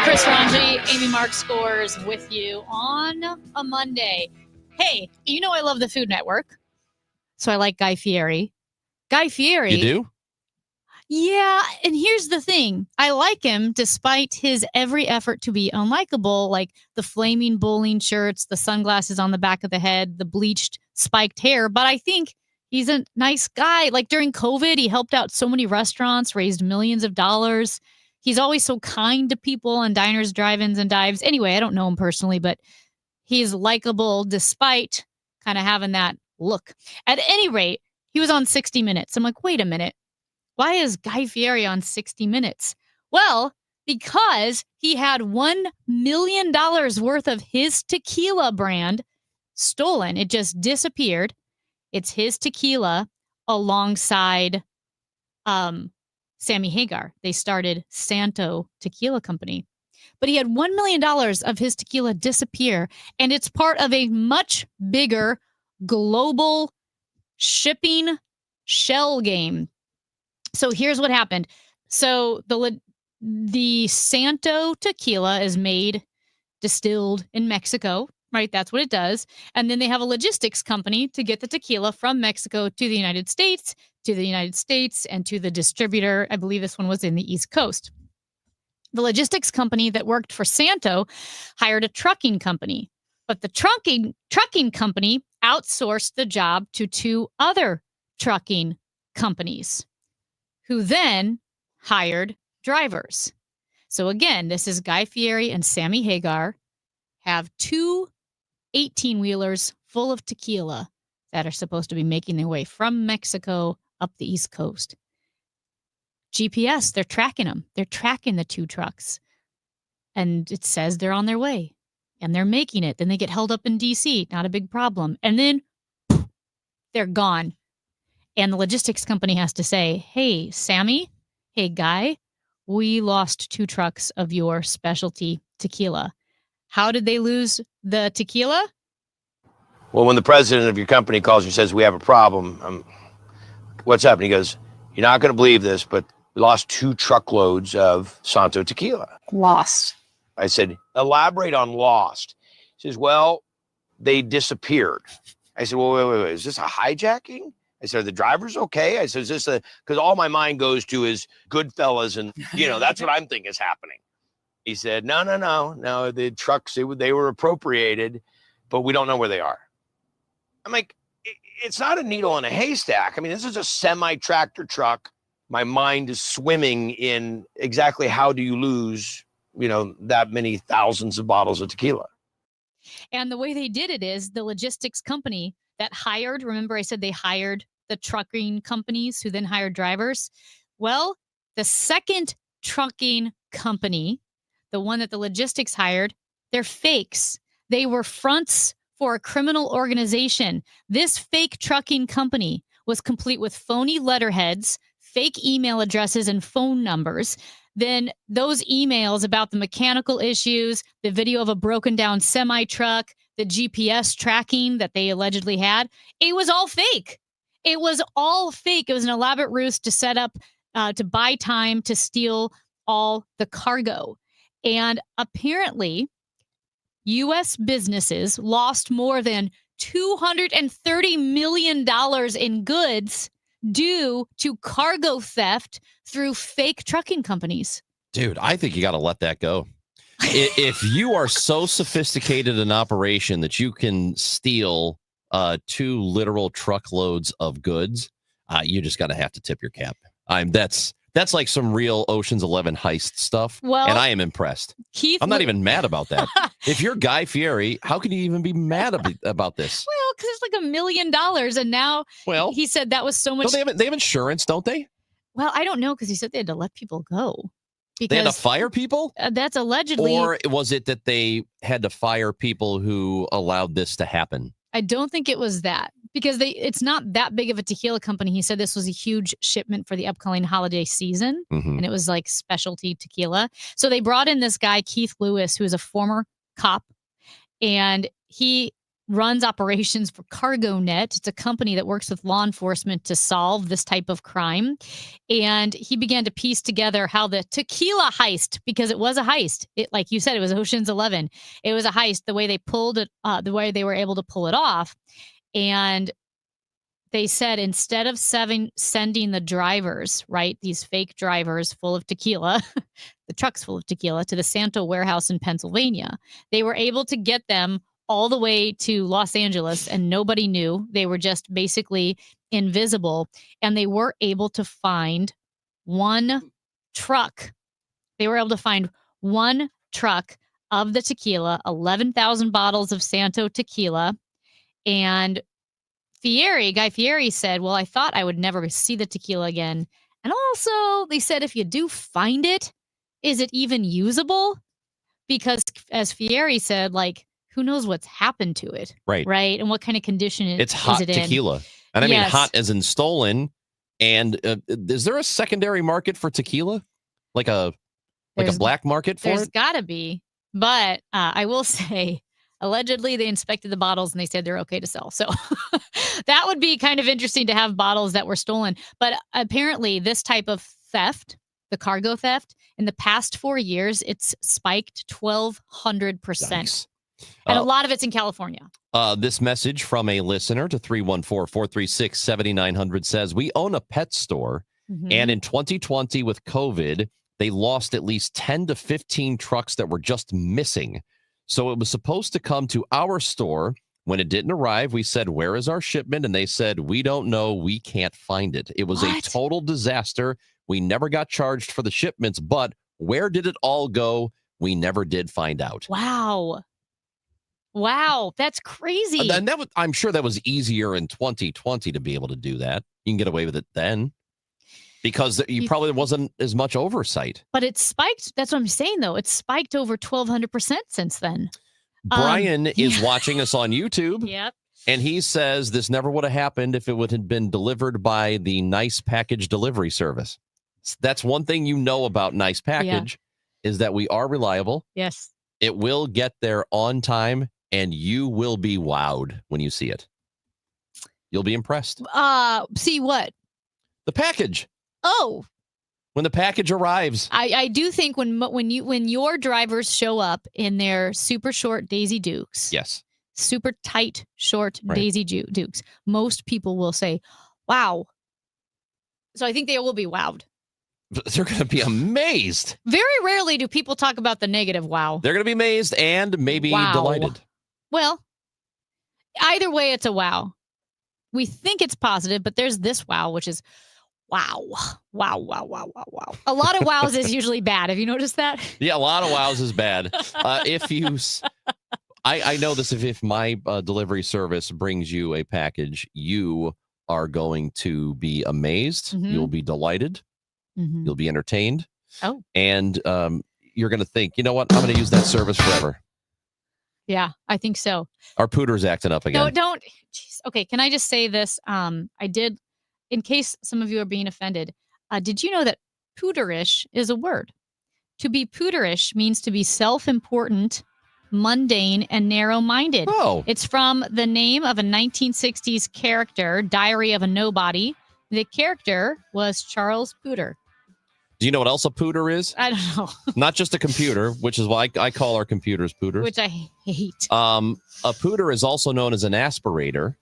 Chris Ranji, Amy Mark Scores with you on a Monday. Hey, you know I love the Food Network, so I like Guy Fieri. Guy Fieri. You do? Yeah, and here's the thing. I like him despite his every effort to be unlikable, like the flaming bowling shirts, the sunglasses on the back of the head, the bleached spiked hair, but I think he's a nice guy. Like during COVID, he helped out so many restaurants, raised millions of dollars. He's always so kind to people on diners, drive-ins, and dives. Anyway, I don't know him personally, but he's likable despite kind of having that look. At any rate, He was on 60 Minutes. I'm like, wait a minute. Why is Guy Fieri on 60 Minutes? Well, because he had $1 million worth of his tequila brand stolen. It just disappeared. It's his tequila alongside Sammy Hagar. They started Santo Tequila Company. But he had $1 million of his tequila disappear, and it's part of a much bigger global shipping shell game. So here's what happened. So the Santo tequila is made, distilled in Mexico, right? That's what it does. And then they have a logistics company to get the tequila from Mexico to the United States, and to the distributor. I believe this one was in the East Coast. The logistics company that worked for Santo hired a trucking company, but the trucking company outsourced the job to 2 other trucking companies who then hired drivers. So again, this is Guy Fieri and Sammy Hagar have 2 18-wheelers full of tequila that are supposed to be making their way from Mexico up the East Coast. GPS, they're tracking them. They're tracking the 2 trucks. And it says they're on their way. And they're making it. Then they get held up in D.C. Not a big problem. And then they're gone. And the logistics company has to say, hey, Sammy, hey, Guy, we lost 2 trucks of your specialty tequila. How did they lose the tequila? Well, when the president of your company calls and says, we have a problem, what's up? And he goes, you're not going to believe this, but we lost 2 truckloads of Santo tequila. Lost. I said, elaborate on lost. He says, well, they disappeared. I said, well, wait. Is this a hijacking? I said, are the drivers okay? I said, is this because all my mind goes to is Goodfellas and, that's what I'm thinking is happening. He said, no. The trucks, they were appropriated, but we don't know where they are. I'm like, it's not a needle in a haystack. I mean, this is a semi-tractor truck. My mind is swimming in exactly how do you lose, that many thousands of bottles of tequila. And the way they did it is the logistics company that hired, remember I said they hired the trucking companies who then hired drivers? Well, the second trucking company, the one that the logistics hired, they're fakes. They were fronts for a criminal organization. This fake trucking company was complete with phony letterheads, fake email addresses, and phone numbers. Then those emails about the mechanical issues, the video of a broken down semi truck, the GPS tracking that they allegedly had, it was all fake. It was all fake. It was an elaborate ruse to set up, to buy time to steal all the cargo. And apparently, U.S. businesses lost more than $230 million in goods due to cargo theft through fake trucking companies. Dude, I think you got to let that go. If you are so sophisticated in operation that you can steal 2 literal truckloads of goods, you just got to have to tip your cap. That's like some real Ocean's 11 heist stuff. Well, and I am impressed. I'm not even mad about that. If you're Guy Fieri, how can you even be mad about this? Well, because it's like $1 million, and now he said that was so much. They have insurance, don't they? Well, I don't know, because he said they had to let people go. They had to fire people? That's allegedly. Or was it that they had to fire people who allowed this to happen? I don't think it was that, because it's not that big of a tequila company. He said this was a huge shipment for the upcoming holiday season, and it was like specialty tequila. So they brought in this guy, Keith Lewis, who is a former cop, and he runs operations for CargoNet. It's a company that works with law enforcement to solve this type of crime. And he began to piece together how the tequila heist, because it was a heist. It, like you said, it was Ocean's 11. It was a heist, the way they pulled it, the way they were able to pull it off. And they said instead of sending the drivers, right, these fake drivers full of tequila, the trucks full of tequila, to the Santo warehouse in Pennsylvania, they were able to get them all the way to Los Angeles, and nobody knew. They were just basically invisible, and they were able to find one truck. They were able to find one truck of the tequila, 11,000 bottles of Santo tequila, and Guy Fieri said, well, I thought I would never see the tequila again. And also, they said if you do find it, is it even usable? Because as Fieri said, like, who knows what's happened to it? Right. Right. And what kind of condition It's hot is it tequila. in? And I mean, Yes. hot as in stolen. And is there a secondary market for tequila? Like a black market for There's it? got to be. But I will say, allegedly, they inspected the bottles and they said they're okay to sell. So that would be kind of interesting to have bottles that were stolen. But apparently, this type of theft, the cargo theft, in the past 4 years, it's spiked 1,200%. And a lot of it's in California. This message from a listener to 314-436-7900 says, we own a pet store, Mhm. and in 2020 with COVID, they lost at least 10 to 15 trucks that were just missing. So it was supposed to come to our store. When it didn't arrive, we said, where is our shipment? And they said, we don't know. We can't find it. It was a total disaster. We never got charged for the shipments, but where did it all go? We never did find out. Wow. Wow. That's crazy. And I'm sure that was easier in 2020 to be able to do that. You can get away with it then because you probably wasn't as much oversight. But it's spiked. That's what I'm saying, though. It's spiked over 1,200% since then. Brian is watching us on YouTube. Yep. And he says this never would have happened if it would have been delivered by the Nice Package delivery service. That's one thing you know about Nice Package is that we are reliable. Yes. It will get there on time, and you will be wowed when you see it. You'll be impressed. See what? The package. Oh, When the package arrives. I do think when your drivers show up in their super short Daisy Dukes, Yes. super tight short Right. Daisy Dukes, most people will say, "Wow." So I think they will be wowed. They're going to be amazed. Very rarely do people talk about the negative wow. They're going to be amazed and maybe Wow. delighted. Well, either way, it's a wow. We think it's positive, but there's this wow, which is wow. Wow, wow, wow, wow, wow. A lot of wows is usually bad. Have you noticed that? Yeah, a lot of wows is bad. I know this. If my delivery service brings you a package, you are going to be amazed. Mhm. You'll be delighted. Mhm. You'll be entertained. Oh. And you're going to think, you know what? I'm going to use that service forever. Yeah, I think so. Our pooter's acting up again. No, don't. Jeez. Okay, can I just say this? I did, in case some of you are being offended, did you know that pooterish is a word? To be pooterish means to be self-important, mundane, and narrow-minded. Oh. It's from the name of a 1960s character, Diary of a Nobody. The character was Charles Pooter. Do you know what else a pooter is? I don't know, Not just a computer, which is why I call our computers pooters. which I hate. A pooter is also known as an aspirator.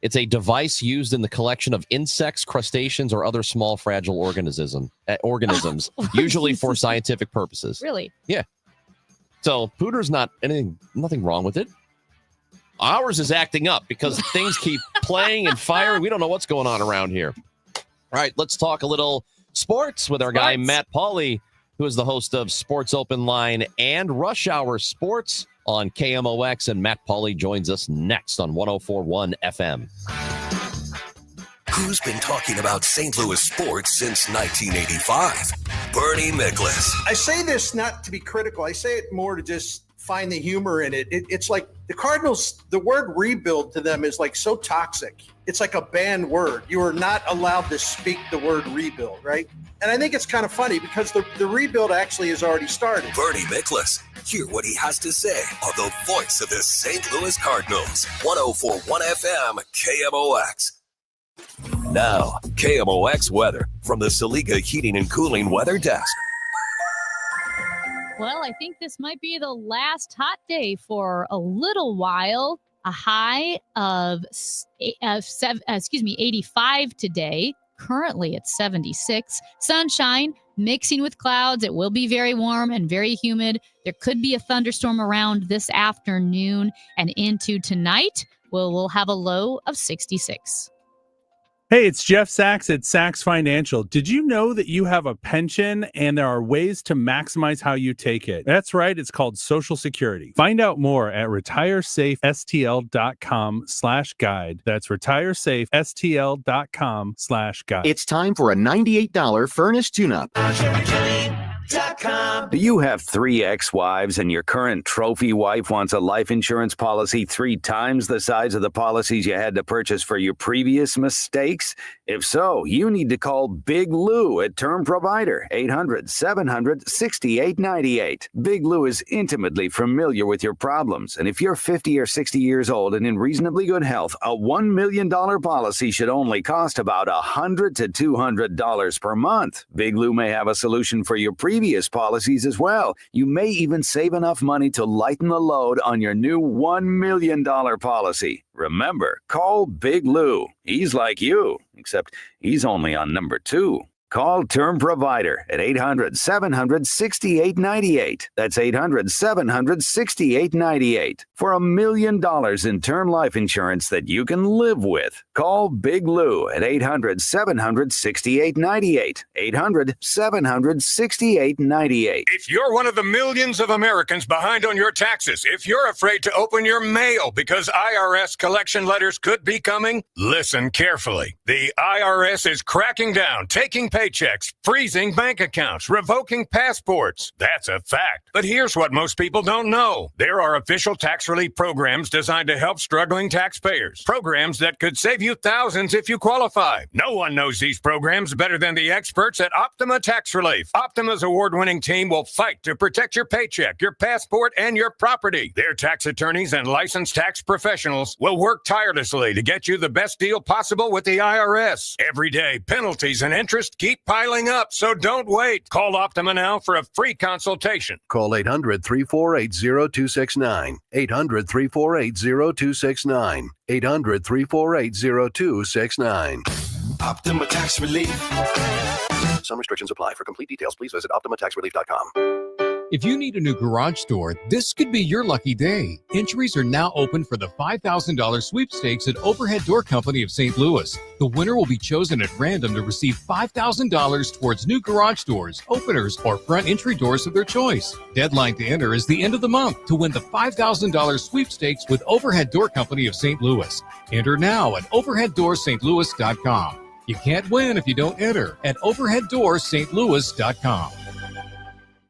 It's a device used in the collection of insects, crustaceans, or other small fragile organisms, usually for scientific purposes. Really? Yeah. So pooter's nothing wrong with it. Ours is acting up because things keep playing and firing. We don't know what's going on around here. All right, let's talk a little sports with our guy, Matt Pauley, who is the host of Sports Open Line and Rush Hour Sports on KMOX. And Matt Pauley joins us next on 104.1 FM. Who's been talking about St. Louis sports since 1985? Bernie Miklasz. I say this not to be critical. I say it more to just find the humor in it. It's like the Cardinals, the word rebuild to them is like so toxic. It's like a banned word. You are not allowed to speak the word rebuild, right? And I think it's kind of funny because the rebuild actually has already started. Bernie Miklasz. Hear what he has to say on the voice of the St. Louis Cardinals. 104.1 FM, KMOX. Now, KMOX weather from the Saliga Heating and Cooling Weather Desk. Well, I think this might be the last hot day for a little while. A high of 85 today. Currently at 76. Sunshine mixing with clouds. It will be very warm and very humid. There could be a thunderstorm around this afternoon and into tonight. We'll have a low of 66. Hey, it's Jeff Sachs at Sachs Financial. Did you know that you have a pension and there are ways to maximize how you take it? That's right. It's called Social Security. Find out more at retiresafestl.com/guide. That's retiresafestl.com/guide. It's time for a $98 furnace tune-up. Do you have 3 ex-wives and your current trophy wife wants a life insurance policy 3 times the size of the policies you had to purchase for your previous mistakes? If so, you need to call Big Lou at Term Provider, 800-700-6898. Big Lou is intimately familiar with your problems, and if you're 50 or 60 years old and in reasonably good health, a $1 million policy should only cost about $100 to $200 per month. Big Lou may have a solution for your previous policies as well. You may even save enough money to lighten the load on your new $1 million policy. Remember, call Big Lou. He's like you, except he's only on number 2. Call Term Provider at 800-700-6898. That's 800-700-6898 for $1 million in term life insurance that you can live with. Call Big Lou at 800-700-6898. 800-700-6898. If you're one of the millions of Americans behind on your taxes, if you're afraid to open your mail because IRS collection letters could be coming, listen carefully. The IRS is cracking down, taking paychecks, freezing bank accounts, revoking passports. That's a fact. But here's what most people don't know. There are official tax relief programs designed to help struggling taxpayers. Programs that could save you thousands if you qualify. No one knows these programs better than the experts at Optima Tax Relief. Optima's award-winning team will fight to protect your paycheck, your passport, and your property. Their tax attorneys and licensed tax professionals will work tirelessly to get you the best deal possible with the IRS. Every day, penalties and interest keep piling up, so don't wait. Call Optima now for a free consultation. Call 800-348-0269. 800-348-0269. 800-348-0269. Optima Tax Relief. Some restrictions apply. For complete details, please visit OptimaTaxRelief.com. If you need a new garage door, this could be your lucky day. Entries are now open for the $5,000 sweepstakes at Overhead Door Company of St. Louis. The winner will be chosen at random to receive $5,000 towards new garage doors, openers, or front entry doors of their choice. Deadline to enter is the end of the month to win the $5,000 sweepstakes with Overhead Door Company of St. Louis. Enter now at overheaddoorsstlouis.com. You can't win if you don't enter at overheaddoorsstlouis.com.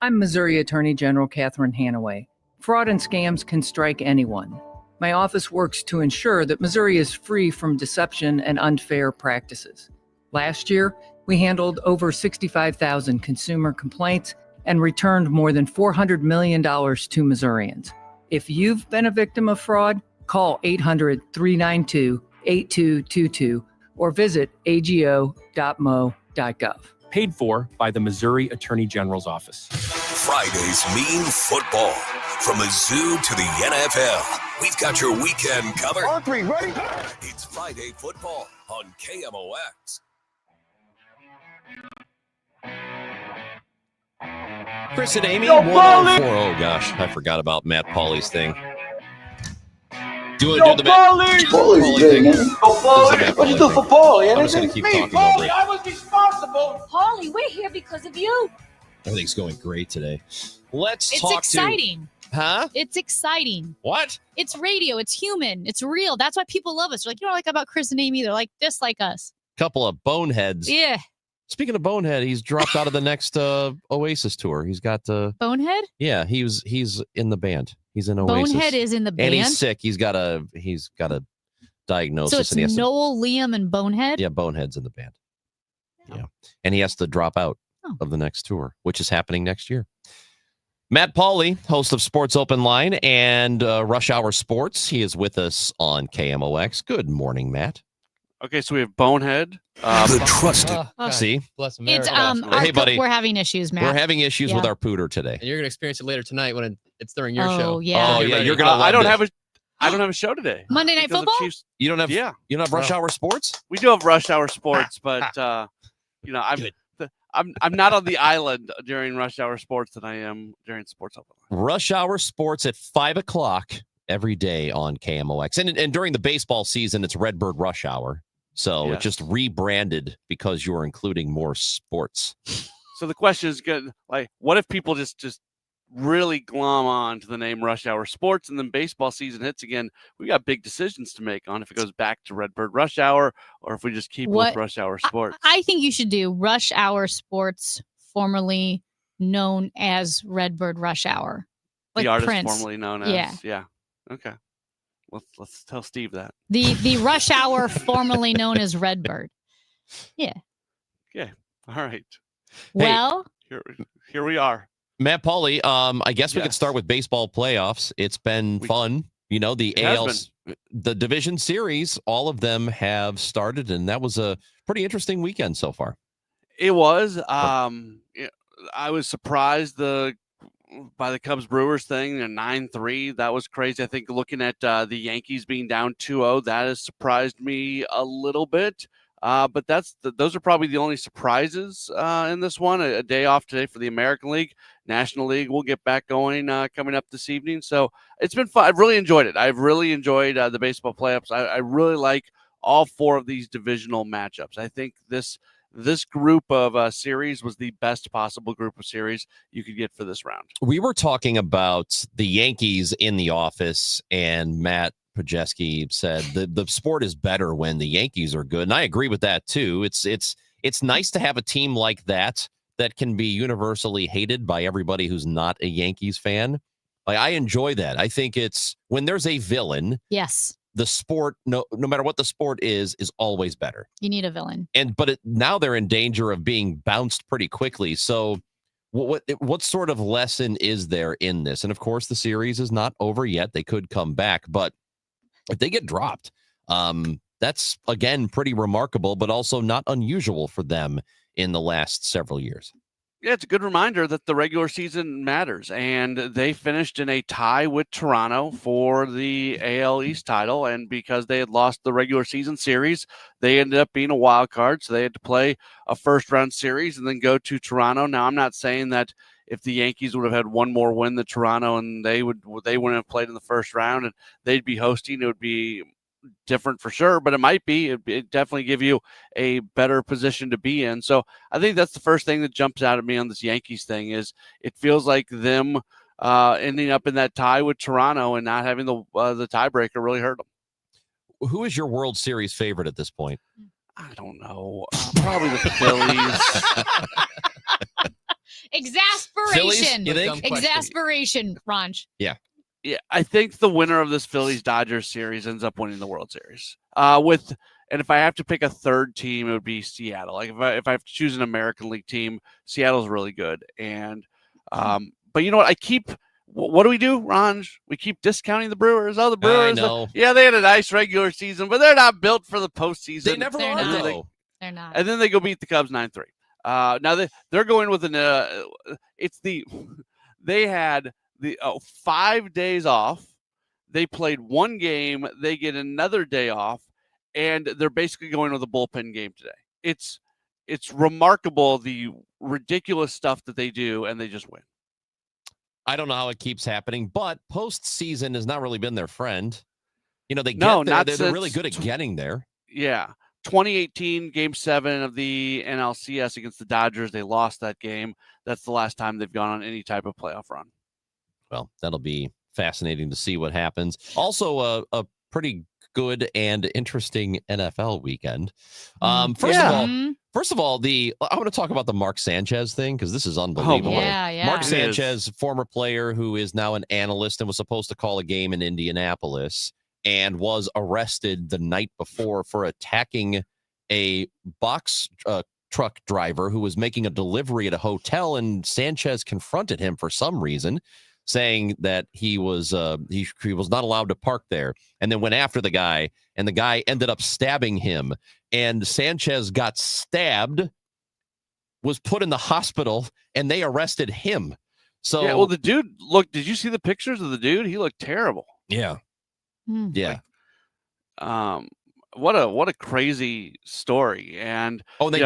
I'm Missouri Attorney General Catherine Hanaway. Fraud and scams can strike anyone. My office works to ensure that Missouri is free from deception and unfair practices. Last year, we handled over 65,000 consumer complaints and returned more than $400 million to Missourians. If you've been a victim of fraud, call 800-392-8222 or visit ago.mo.gov. Paid for by the Missouri Attorney General's Office. Fridays mean football. From the zoo to the NFL, we've got your weekend covered. All 3, ready? It's Friday football on KMOX. Chris and Amy, Yo, 104. Oh, gosh. I forgot about Matt Pauley's thing. Do Yo, the Matt Paulie thing. Yo, Paulie, what you do for Paulie? I'm just going to keep Me, talking over Paulie, it. I was responsible. Paulie, we're here because of you. Everything's going great today. Let's It's talk exciting. Huh? It's exciting. What? It's radio. It's human. It's real. That's why people love us. They're like, you don't like about Chris and Amy. They're like just like us. Couple of boneheads. Yeah. Speaking of bonehead, he's dropped out of the next Oasis tour. He's got Bonehead? yeah, he's in the band. He's in Oasis. Bonehead is in the band. And he's sick. He's got a diagnosis. So it's and he has to- Noel, Liam, and Bonehead? yeah, Bonehead's in the band. Yeah. And he has to drop out of the next tour, which is happening next year. Matt Pauley, host of Sports Open Line and Rush Hour Sports. He is with us on KMOX. Good morning, Matt. Okay, so we have Bonehead. The trusted. See? Bless It's America. Hey, buddy. we're having issues, Matt. We're having issues with Yeah. our pooter today. And you're gonna experience it later tonight when it's during your Oh, show. yeah. Oh, yeah, you're gonna. I don't love have a show today. Monday Night because of Football? Chiefs. You don't have. Yeah. You don't have Rush Hour Sports. We do have Rush Hour Sports, but I'm not on the island during Rush Hour Sports than I am during Sports Open. Rush Hour Sports at 5:00 every day on KMOX, and during the baseball season, it's Redbird Rush Hour. So it Yes. just rebranded because you're including more sports. So the question is good. Like, what if people just really glom on to the name Rush Hour Sports, and then baseball season hits again? We got big decisions to make on if it goes back to Redbird Rush Hour or if we just keep with Rush Hour Sports. I think you should do Rush Hour Sports, formerly known as Redbird Rush Hour. Like the artist Prince. formerly known as. Yeah. Okay. Let's tell Steve that. The Rush Hour, formerly known as Redbird. Yeah. Okay. All right. Well, here we are. Matt Pauly, I guess we could Yes. start with baseball playoffs. It's been fun. You know, the It has AL, the division series, all of them have started, and that was a pretty interesting weekend so far. It was. I was surprised by the Cubs Brewers thing, 9-3. That was crazy. I think looking at the Yankees being down 2-0, that has surprised me a little bit. But those are probably the only surprises in this one. A day off today for the American League. National League will get back going coming up this evening. So it's been fun. I've really enjoyed it. I've really enjoyed the baseball playoffs. I really like all four of these divisional matchups. I think this group of series was the best possible group of series you could get for this round. We were talking about the Yankees in the office, and Matt Pajeski said the sport is better when the Yankees are good. And I agree with that too. It's nice to have a team like that can be universally hated by everybody who's not a Yankees fan. Like, I enjoy that. I think it's when there's a villain. yes, The sport, no matter what the sport is always better. you need a villain. But now they're in danger of being bounced pretty quickly. So what sort of lesson is there in this? And of course, the series is not over yet. They could come back, but if they get dropped, that's again pretty remarkable, but also not unusual for them in the last several years. Yeah, it's a good reminder that the regular season matters, and they finished in a tie with Toronto for the AL East title, and because they had lost the regular season series, they ended up being a wild card, so they had to play a first-round series and then go to Toronto. Now, I'm not saying that if the Yankees would have had one more win than Toronto and they wouldn't have played in the first round and they'd be hosting, it would be different for sure, but it might be. It definitely give you a better position to be in. So I think that's the first thing that jumps out at me on this Yankees thing is it feels like them ending up in that tie with Toronto and not having the tiebreaker really hurt them. Who is your World Series favorite at this point? I don't know. Probably the Phillies. Exasperation. You think? Exasperation, Ranj. Yeah. Yeah, I think the winner of this Phillies-Dodgers series ends up winning the World Series. And if I have to pick a third team, it would be Seattle. Like if I have to choose an American League team, Seattle's really good. And but you know what? What do we do, Ranj? We keep discounting the Brewers. Oh, the Brewers. I know. Yeah, they had a nice regular season, but they're not built for the postseason. They never They're are, not. though. They're not. And then they go beat the Cubs 9-3. Now they're going with they had 5 days off. They played one game. They get another day off, and they're basically going with a bullpen game today. It's remarkable the ridiculous stuff that they do, and they just win. I don't know how it keeps happening, but postseason has not really been their friend. You know, they're really good at getting there. Yeah. 2018 Game 7 of the NLCS against the Dodgers. They lost that game. That's the last time they've gone on any type of playoff run. Well, that'll be fascinating to see what happens. Also, a pretty good and interesting NFL weekend. First of all, I want to talk about the Mark Sanchez thing because this is unbelievable. Yeah. Mark Sanchez, former player who is now an analyst and was supposed to call a game in Indianapolis and was arrested the night before for attacking a box truck driver who was making a delivery at a hotel, and Sanchez confronted him for some reason, saying that he was not allowed to park there, and then went after the guy, and the guy ended up stabbing him, and Sanchez got stabbed, was put in the hospital, and they arrested him. So yeah, well, the dude did you see the pictures of the dude? He looked terrible. Yeah. Yeah. What a crazy story. And they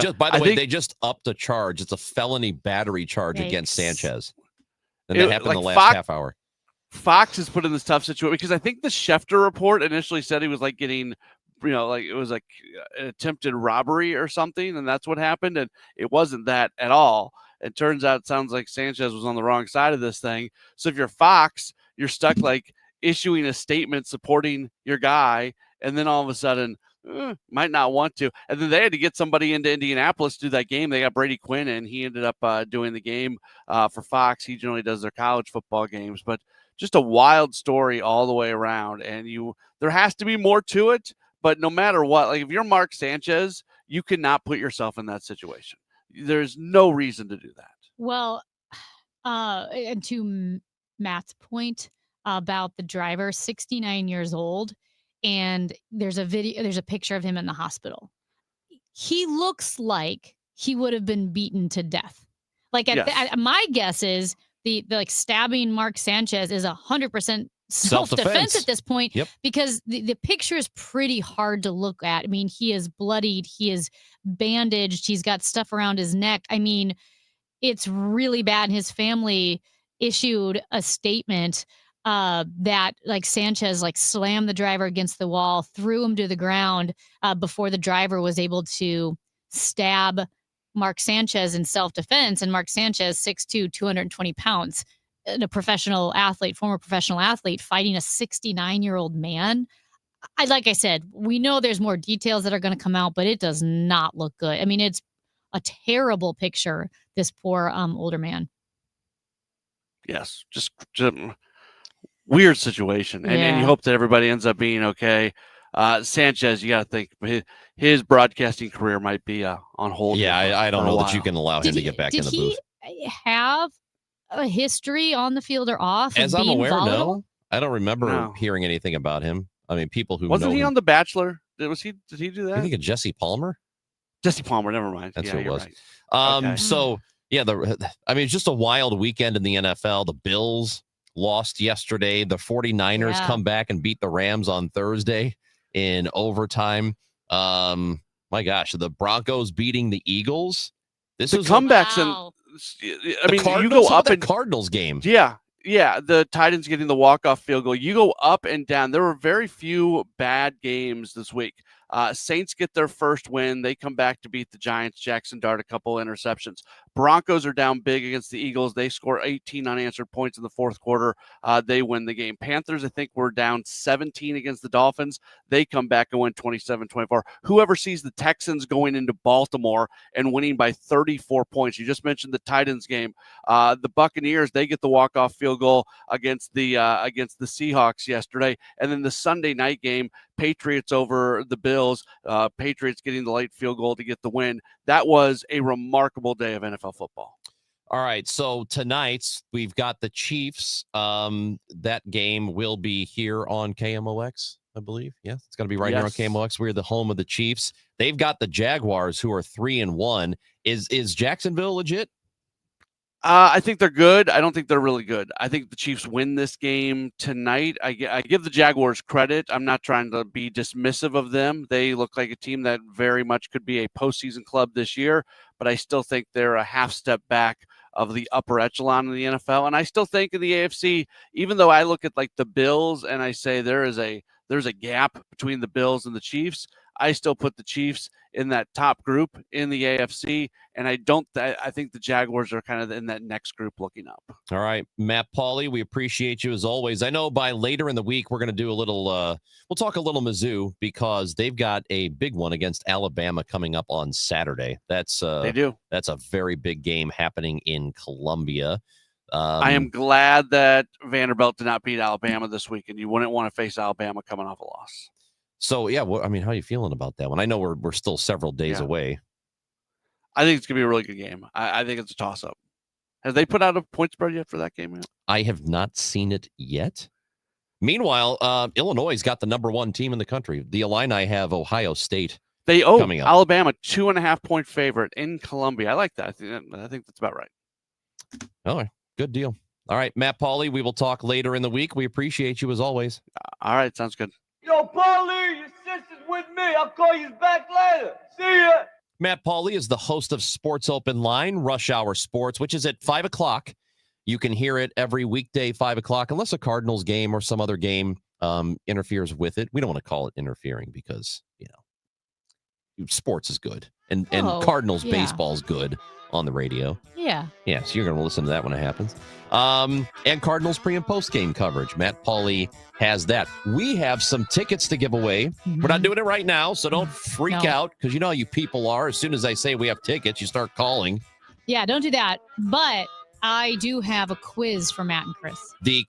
just upped the charge. It's a felony battery charge against Sanchez. And that happened in the last half hour. Fox is put in this tough situation because I think the Schefter report initially said he was like getting like it was like an attempted robbery or something, and that's what happened. And it wasn't that at all. It turns out, it sounds like Sanchez was on the wrong side of this thing. So if you're Fox, you're stuck like issuing a statement supporting your guy, and then all of a sudden might not want to. And then they had to get somebody into Indianapolis to do that game. They got Brady Quinn, and he ended up doing the game for Fox. He generally does their college football games, but just a wild story all the way around. And there has to be more to it, but no matter what, like if you're Mark Sanchez, you cannot put yourself in that situation. There's no reason to do that. Well, and to Matt's point about the driver, 69 years old, and there's a picture of him in the hospital. He looks like he would have been beaten to death. Like my guess is the like stabbing Mark Sanchez is 100% self-defense at this point, because the picture is pretty hard to look at. I mean, he is bloodied, he is bandaged, he's got stuff around his neck. I mean, it's really bad. His family issued a statement that like Sanchez like slammed the driver against the wall, threw him to the ground before the driver was able to stab Mark Sanchez in self-defense. And Mark Sanchez, 6'2", 220 pounds, a professional athlete, former professional athlete, fighting a 69-year-old man. Like I said, we know there's more details that are going to come out, but it does not look good. I mean, it's a terrible picture, this poor older man. Yes, just weird situation. And you hope that everybody ends up being okay. Sanchez, you got to think his broadcasting career might be on hold. Yeah, I don't know that you can allow him to get back in the booth. Did he have a history on the field or off? As I'm aware, no. I don't remember hearing anything about him. I mean, people who wasn't know he him, on The Bachelor? Did he do that? I think of Jesse Palmer. Jesse Palmer, never mind. That's who it was. Right. Okay. So yeah, it's just a wild weekend in the NFL. The Bills lost yesterday. The 49ers come back and beat the Rams on Thursday in overtime. My gosh, the Broncos beating the Eagles. This the was comebacks wow. I mean, you go up and Cardinals game. Yeah, the Titans getting the walk-off field goal. You go up and down. There were very few bad games this week. Saints get their first win. They come back to beat the Giants. Jackson Dart, a couple interceptions. Broncos are down big against the Eagles. They score 18 unanswered points in the fourth quarter. They win the game. Panthers, I think, were down 17 against the Dolphins. They come back and win 27-24. Whoever sees the Texans going into Baltimore and winning by 34 points. You just mentioned the Titans game. The Buccaneers, they get the walk-off field goal against the Seahawks yesterday. And then the Sunday night game, Patriots over the Bills. Patriots getting the late field goal to get the win. That was a remarkable day of NFL football. All right, so tonight we've got the Chiefs. That game will be here on KMOX, I believe. Yeah, it's going to be right here on KMOX. We're the home of the Chiefs. They've got the Jaguars, who are 3-1. Is Jacksonville legit? I think they're good. I don't think they're really good. I think the Chiefs win this game tonight. I give the Jaguars credit. I'm not trying to be dismissive of them. They look like a team that very much could be a postseason club this year, but I still think they're a half step back of the upper echelon of the NFL. And I still think in the AFC, even though I look at like the Bills and I say there's a gap between the Bills and the Chiefs, I still put the Chiefs in that top group in the AFC, and I think the Jaguars are kind of in that next group looking up. All right, Matt Pauley, we appreciate you as always. I know by later in the week we're going to do a little we'll talk a little Mizzou, because they've got a big one against Alabama coming up on Saturday. They do. That's a very big game happening in Columbia. I am glad that Vanderbilt did not beat Alabama this week, and you wouldn't want to face Alabama coming off a loss. So, yeah, how are you feeling about that one? I know we're still several days away. I think it's going to be a really good game. I think it's a toss-up. Have they put out a point spread yet for that game yet? I have not seen it yet. Meanwhile, Illinois got the number one team in the country. The Illini have Ohio State coming up. Alabama 2.5-point favorite in Columbia. I like that. I think that's about right. All right, good deal. All right, Matt Pauley, we will talk later in the week. We appreciate you as always. All right, sounds good. Yo, Paulie, your sister's with me. I'll call you back later. See ya. Matt Pauley is the host of Sports Open Line, Rush Hour Sports, which is at 5 o'clock. You can hear it every weekday, 5 o'clock, unless a Cardinals game or some other game interferes with it. We don't want to call it interfering because sports is good, and Oh, Cardinals yeah. baseball is good on the radio. Yeah. Yeah, so you're going to listen to that when it happens. And Cardinals pre and post game coverage. Matt Pauley has that. We have some tickets to give away. We're not doing it right now, so don't freak No. out, because you know how you people are. As soon as I say we have tickets, you start calling. Yeah, don't do that. But I do have a quiz for Matt and Chris. The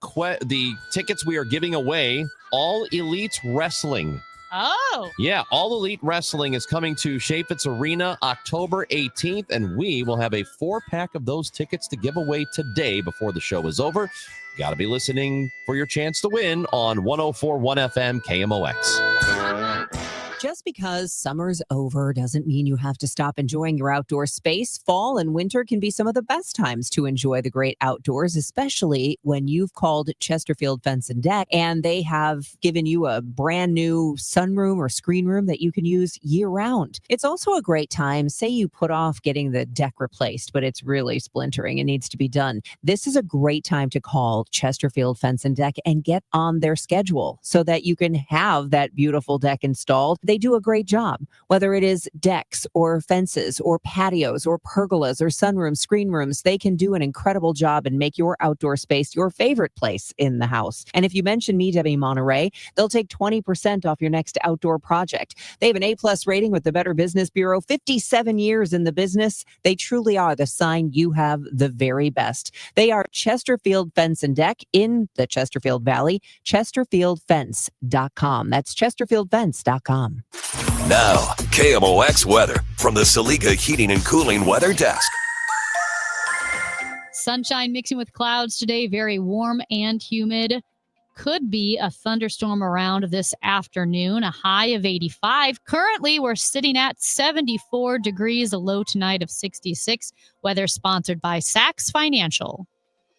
tickets we are giving away, All Elite Wrestling. Oh. Yeah, All Elite Wrestling is coming to Chaifetz Arena October 18th, and we will have a 4-pack of those tickets to give away today before the show is over. Got to be listening for your chance to win on 104.1 FM KMOX. Just because summer's over doesn't mean you have to stop enjoying your outdoor space. Fall and winter can be some of the best times to enjoy the great outdoors, especially when you've called Chesterfield Fence and Deck and they have given you a brand new sunroom or screen room that you can use year round. It's also a great time, say you put off getting the deck replaced, but it's really splintering and needs to be done. This is a great time to call Chesterfield Fence and Deck and get on their schedule so that you can have that beautiful deck installed. They do a great job, whether it is decks or fences or patios or pergolas or sunrooms, screen rooms. They can do an incredible job and make your outdoor space your favorite place in the house. And if you mention me, Debbie Monterey, they'll take 20% off your next outdoor project. They have an A+ rating with the Better Business Bureau, 57 years in the business. They truly are the sign you have the very best. They are Chesterfield Fence and Deck in the Chesterfield Valley, chesterfieldfence.com. That's chesterfieldfence.com. Now, KMOX weather from the Saliga Heating and Cooling Weather Desk. Sunshine mixing with clouds today, very warm and humid. Could be a thunderstorm around this afternoon, a high of 85. Currently, we're sitting at 74 degrees, a low tonight of 66. Weather sponsored by Sachs Financial.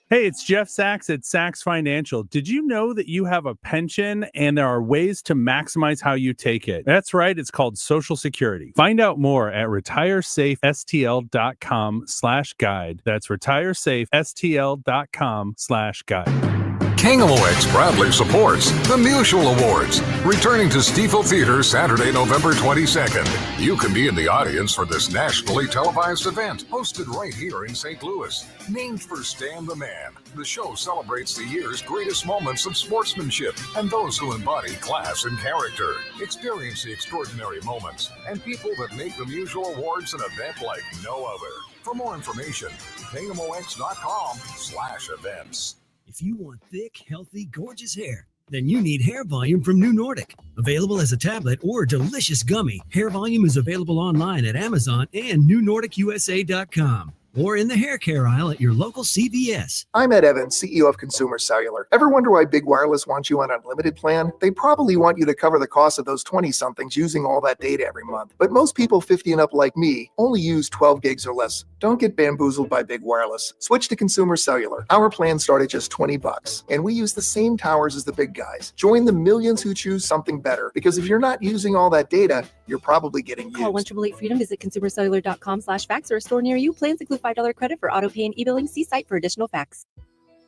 Hey, it's Jeff Sachs at Sachs Financial. Did you know that you have a pension and there are ways to maximize how you take it? That's right. It's called Social Security. Find out more at retiresafestl.com/guide. That's retiresafestl.com/guide. KMOX proudly supports the Mutual Awards, returning to Stiefel Theater Saturday, November 22nd. You can be in the audience for this nationally televised event, hosted right here in St. Louis. Named for Stan the Man, the show celebrates the year's greatest moments of sportsmanship and those who embody class and character. Experience the extraordinary moments and people that make the Mutual Awards an event like no other. For more information, KMOX.com/events. If you want thick, healthy, gorgeous hair, then you need Hair Volume from New Nordic. Available as a tablet or delicious gummy, Hair Volume is available online at Amazon and NewNordicUSA.com or in the hair care aisle at your local CVS. I'm Ed Evans, CEO of Consumer Cellular. Ever wonder why Big Wireless wants you on an unlimited plan? They probably want you to cover the cost of those 20-somethings using all that data every month. But most people 50 and up like me only use 12 gigs or less. Don't get bamboozled by Big Wireless. Switch to Consumer Cellular. Our plans start at just $20, and we use the same towers as the big guys. Join the millions who choose something better, because if you're not using all that data, you're probably getting used. Call 1-888-FREEDOM. Visit consumercellular.com/facts or a store near you. Plans include $5 credit for auto pay and e-billing. See site for additional facts.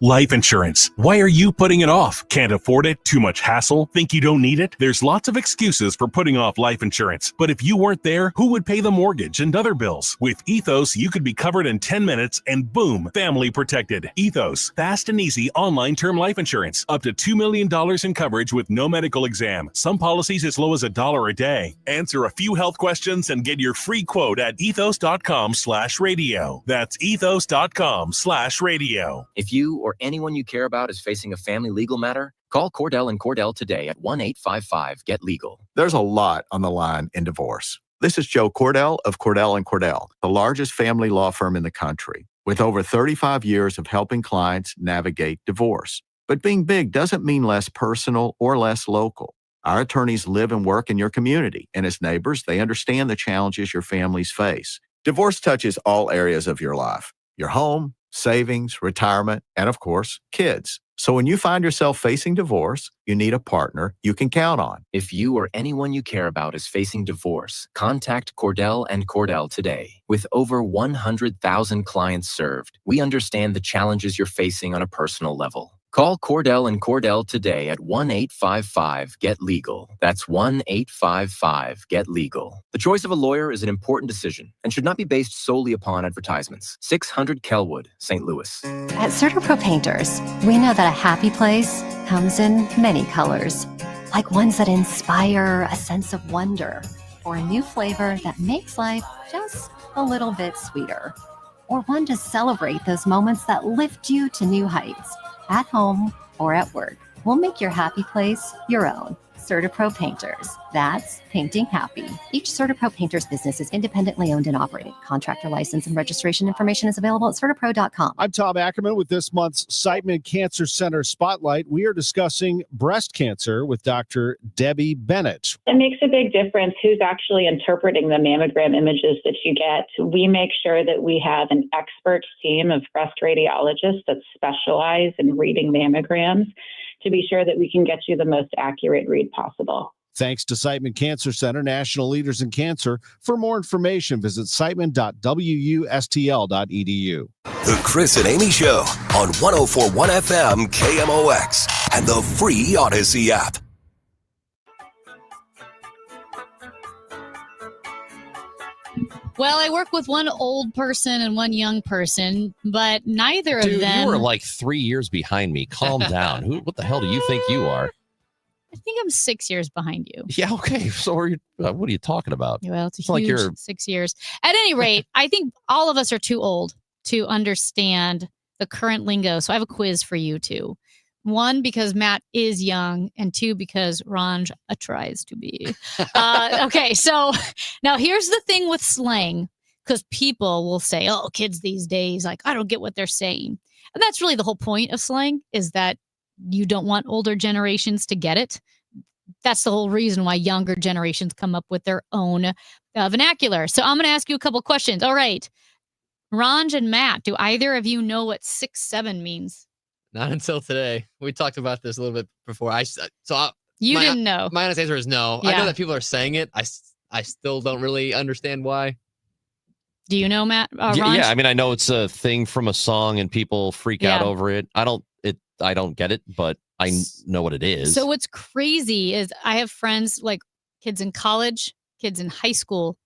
Life insurance. Why are you putting it off? Can't afford it? Too much hassle? Think you don't need it? There's lots of excuses for putting off life insurance. But if you weren't there, who would pay the mortgage and other bills? With Ethos, you could be covered in 10 minutes and boom, family protected. Ethos, fast and easy online term life insurance. Up to $2 million in coverage with no medical exam. Some policies as low as $1 a day. Answer a few health questions and get your free quote at ethos.com/radio. That's ethos.com/radio. If you or anyone you care about is facing a family legal matter, call Cordell & Cordell today at 1-855-GET-LEGAL. There's a lot on the line in divorce. This is Joe Cordell of Cordell & Cordell, the largest family law firm in the country, with over 35 years of helping clients navigate divorce. But being big doesn't mean less personal or less local. Our attorneys live and work in your community, and as neighbors, they understand the challenges your families face. Divorce touches all areas of your life: your home, savings, retirement, and of course, kids. So when you find yourself facing divorce, you need a partner you can count on. If you or anyone you care about is facing divorce, contact Cordell & Cordell today. With over 100,000 clients served, we understand the challenges you're facing on a personal level. Call Cordell and Cordell today at 1-855-GET-LEGAL. That's 1-855-GET-LEGAL. The choice of a lawyer is an important decision and should not be based solely upon advertisements. 600 Kelwood, St. Louis. At CertaPro Painters, we know that a happy place comes in many colors, like ones that inspire a sense of wonder, or a new flavor that makes life just a little bit sweeter, or one to celebrate those moments that lift you to new heights, at home or at work. We'll make your happy place your own. CertaPro Painters. That's painting happy. Each CertaPro Painters business is independently owned and operated. Contractor license and registration information is available at CertaPro.com. I'm Tom Ackerman with this month's Siteman Cancer Center Spotlight. We are discussing breast cancer with Dr. Debbie Bennett. It makes a big difference who's actually interpreting the mammogram images that you get. We make sure that we have an expert team of breast radiologists that specialize in reading mammograms to be sure that we can get you the most accurate read possible. Thanks to Siteman Cancer Center, national leaders in cancer. For more information, visit siteman.wustl.edu. The Chris and Amy Show on 104.1 FM KMOX and the free Odyssey app. Well, I work with one old person and one young person, but neither of them. You were like 3 years behind me. Calm down. What the hell do you think you are? I think I'm 6 years behind you. Yeah, okay. So what are you talking about? Well, it's a It's like huge you're- 6 years. At any rate, I think all of us are too old to understand the current lingo. So I have a quiz for you two. One, because Matt is young, and two, because Ranj tries to be. Okay, so now here's the thing with slang, because people will say, oh, kids these days, like, I don't get what they're saying. And that's really the whole point of slang, is that you don't want older generations to get it. That's the whole reason why younger generations come up with their own vernacular. So I'm going to ask you a couple questions. All right. Ranj and Matt, do either of you know what 6'7" means? Not until today. We talked about this a little bit before. You didn't know. My honest answer is no. I Yeah. know that people are saying it. I still don't really understand why. Do you know, Matt? Yeah, I mean, I know it's a thing from a song and people freak out Yeah. over it. I don't get it, but I know what it is. So what's crazy is I have friends, like kids in college, kids in high school,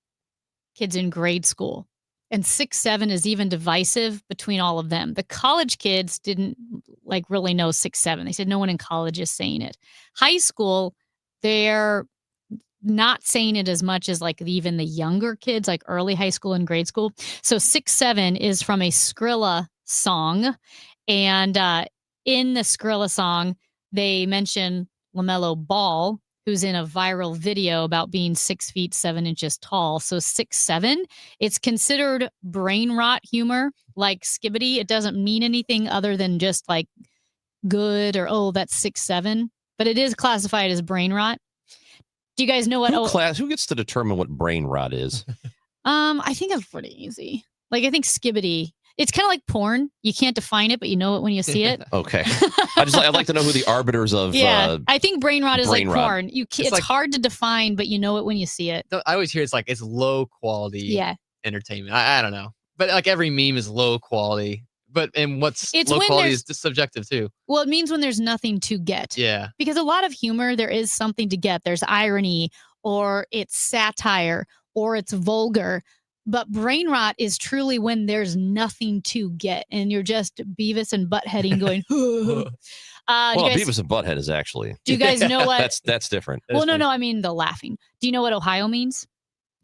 kids in grade school. And 6'7" is even divisive between all of them. The college kids didn't really know 6'7". They said no one in college is saying it. High school, they're not saying it as much as even the younger kids, like early high school and grade school. So 6'7" is from a Skrilla song. And in the Skrilla song, they mention LaMelo Ball, who's in a viral video about being 6 feet 7 inches tall. So 6'7", it's considered brain rot humor, like Skibbity. It doesn't mean anything other than just good or, oh, that's 6'7", but it is classified as brain rot. Do you guys know what? Who gets to determine what brain rot is? I think that's pretty easy. I think Skibbity. It's kind of like porn. You can't define it, but you know it when you see it. Okay. I'd like to know who the arbiters of I think brain rot is brain like rot. porn. It's hard to define, but you know it when you see it. I always hear it's low quality entertainment. I don't know. But every meme is low quality. And what's It's low when quality there's- is just subjective too. Well, it means when there's nothing to get. Yeah. Because a lot of humor, there is something to get. There's irony, or it's satire, or it's vulgar. But brain rot is truly when there's nothing to get, and you're just Beavis and Buttheading going. Well, guys- Beavis and Butthead is actually. Do you guys know what? That's different. Well, no, I mean the laughing. Do you know what Ohio means?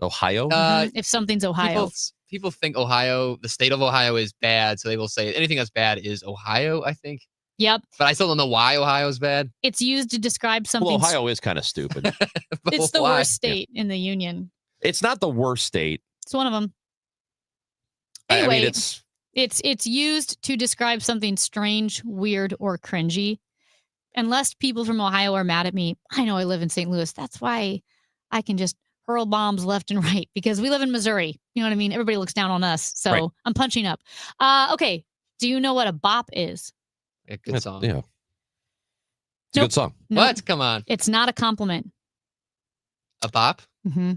Ohio? If something's Ohio. People think Ohio, the state of Ohio, is bad, so they will say anything that's bad is Ohio, I think. Yep. But I still don't know why Ohio is bad. It's used to describe something. Well, Ohio is kind of stupid. It's the why? worst state in the union. It's not the worst state. It's one of them. I Anyway, mean, it's used to describe something strange, weird, or cringy. Unless people from Ohio are mad at me, I know I live in St. Louis. That's why I can just hurl bombs left and right, because we live in Missouri. You know what I mean? Everybody looks down on us. So Right. I'm punching up. Okay. Do you know what a bop is? A good song. Yeah. It's a good song. What? Come on. It's not a compliment. A bop? Mm-hmm.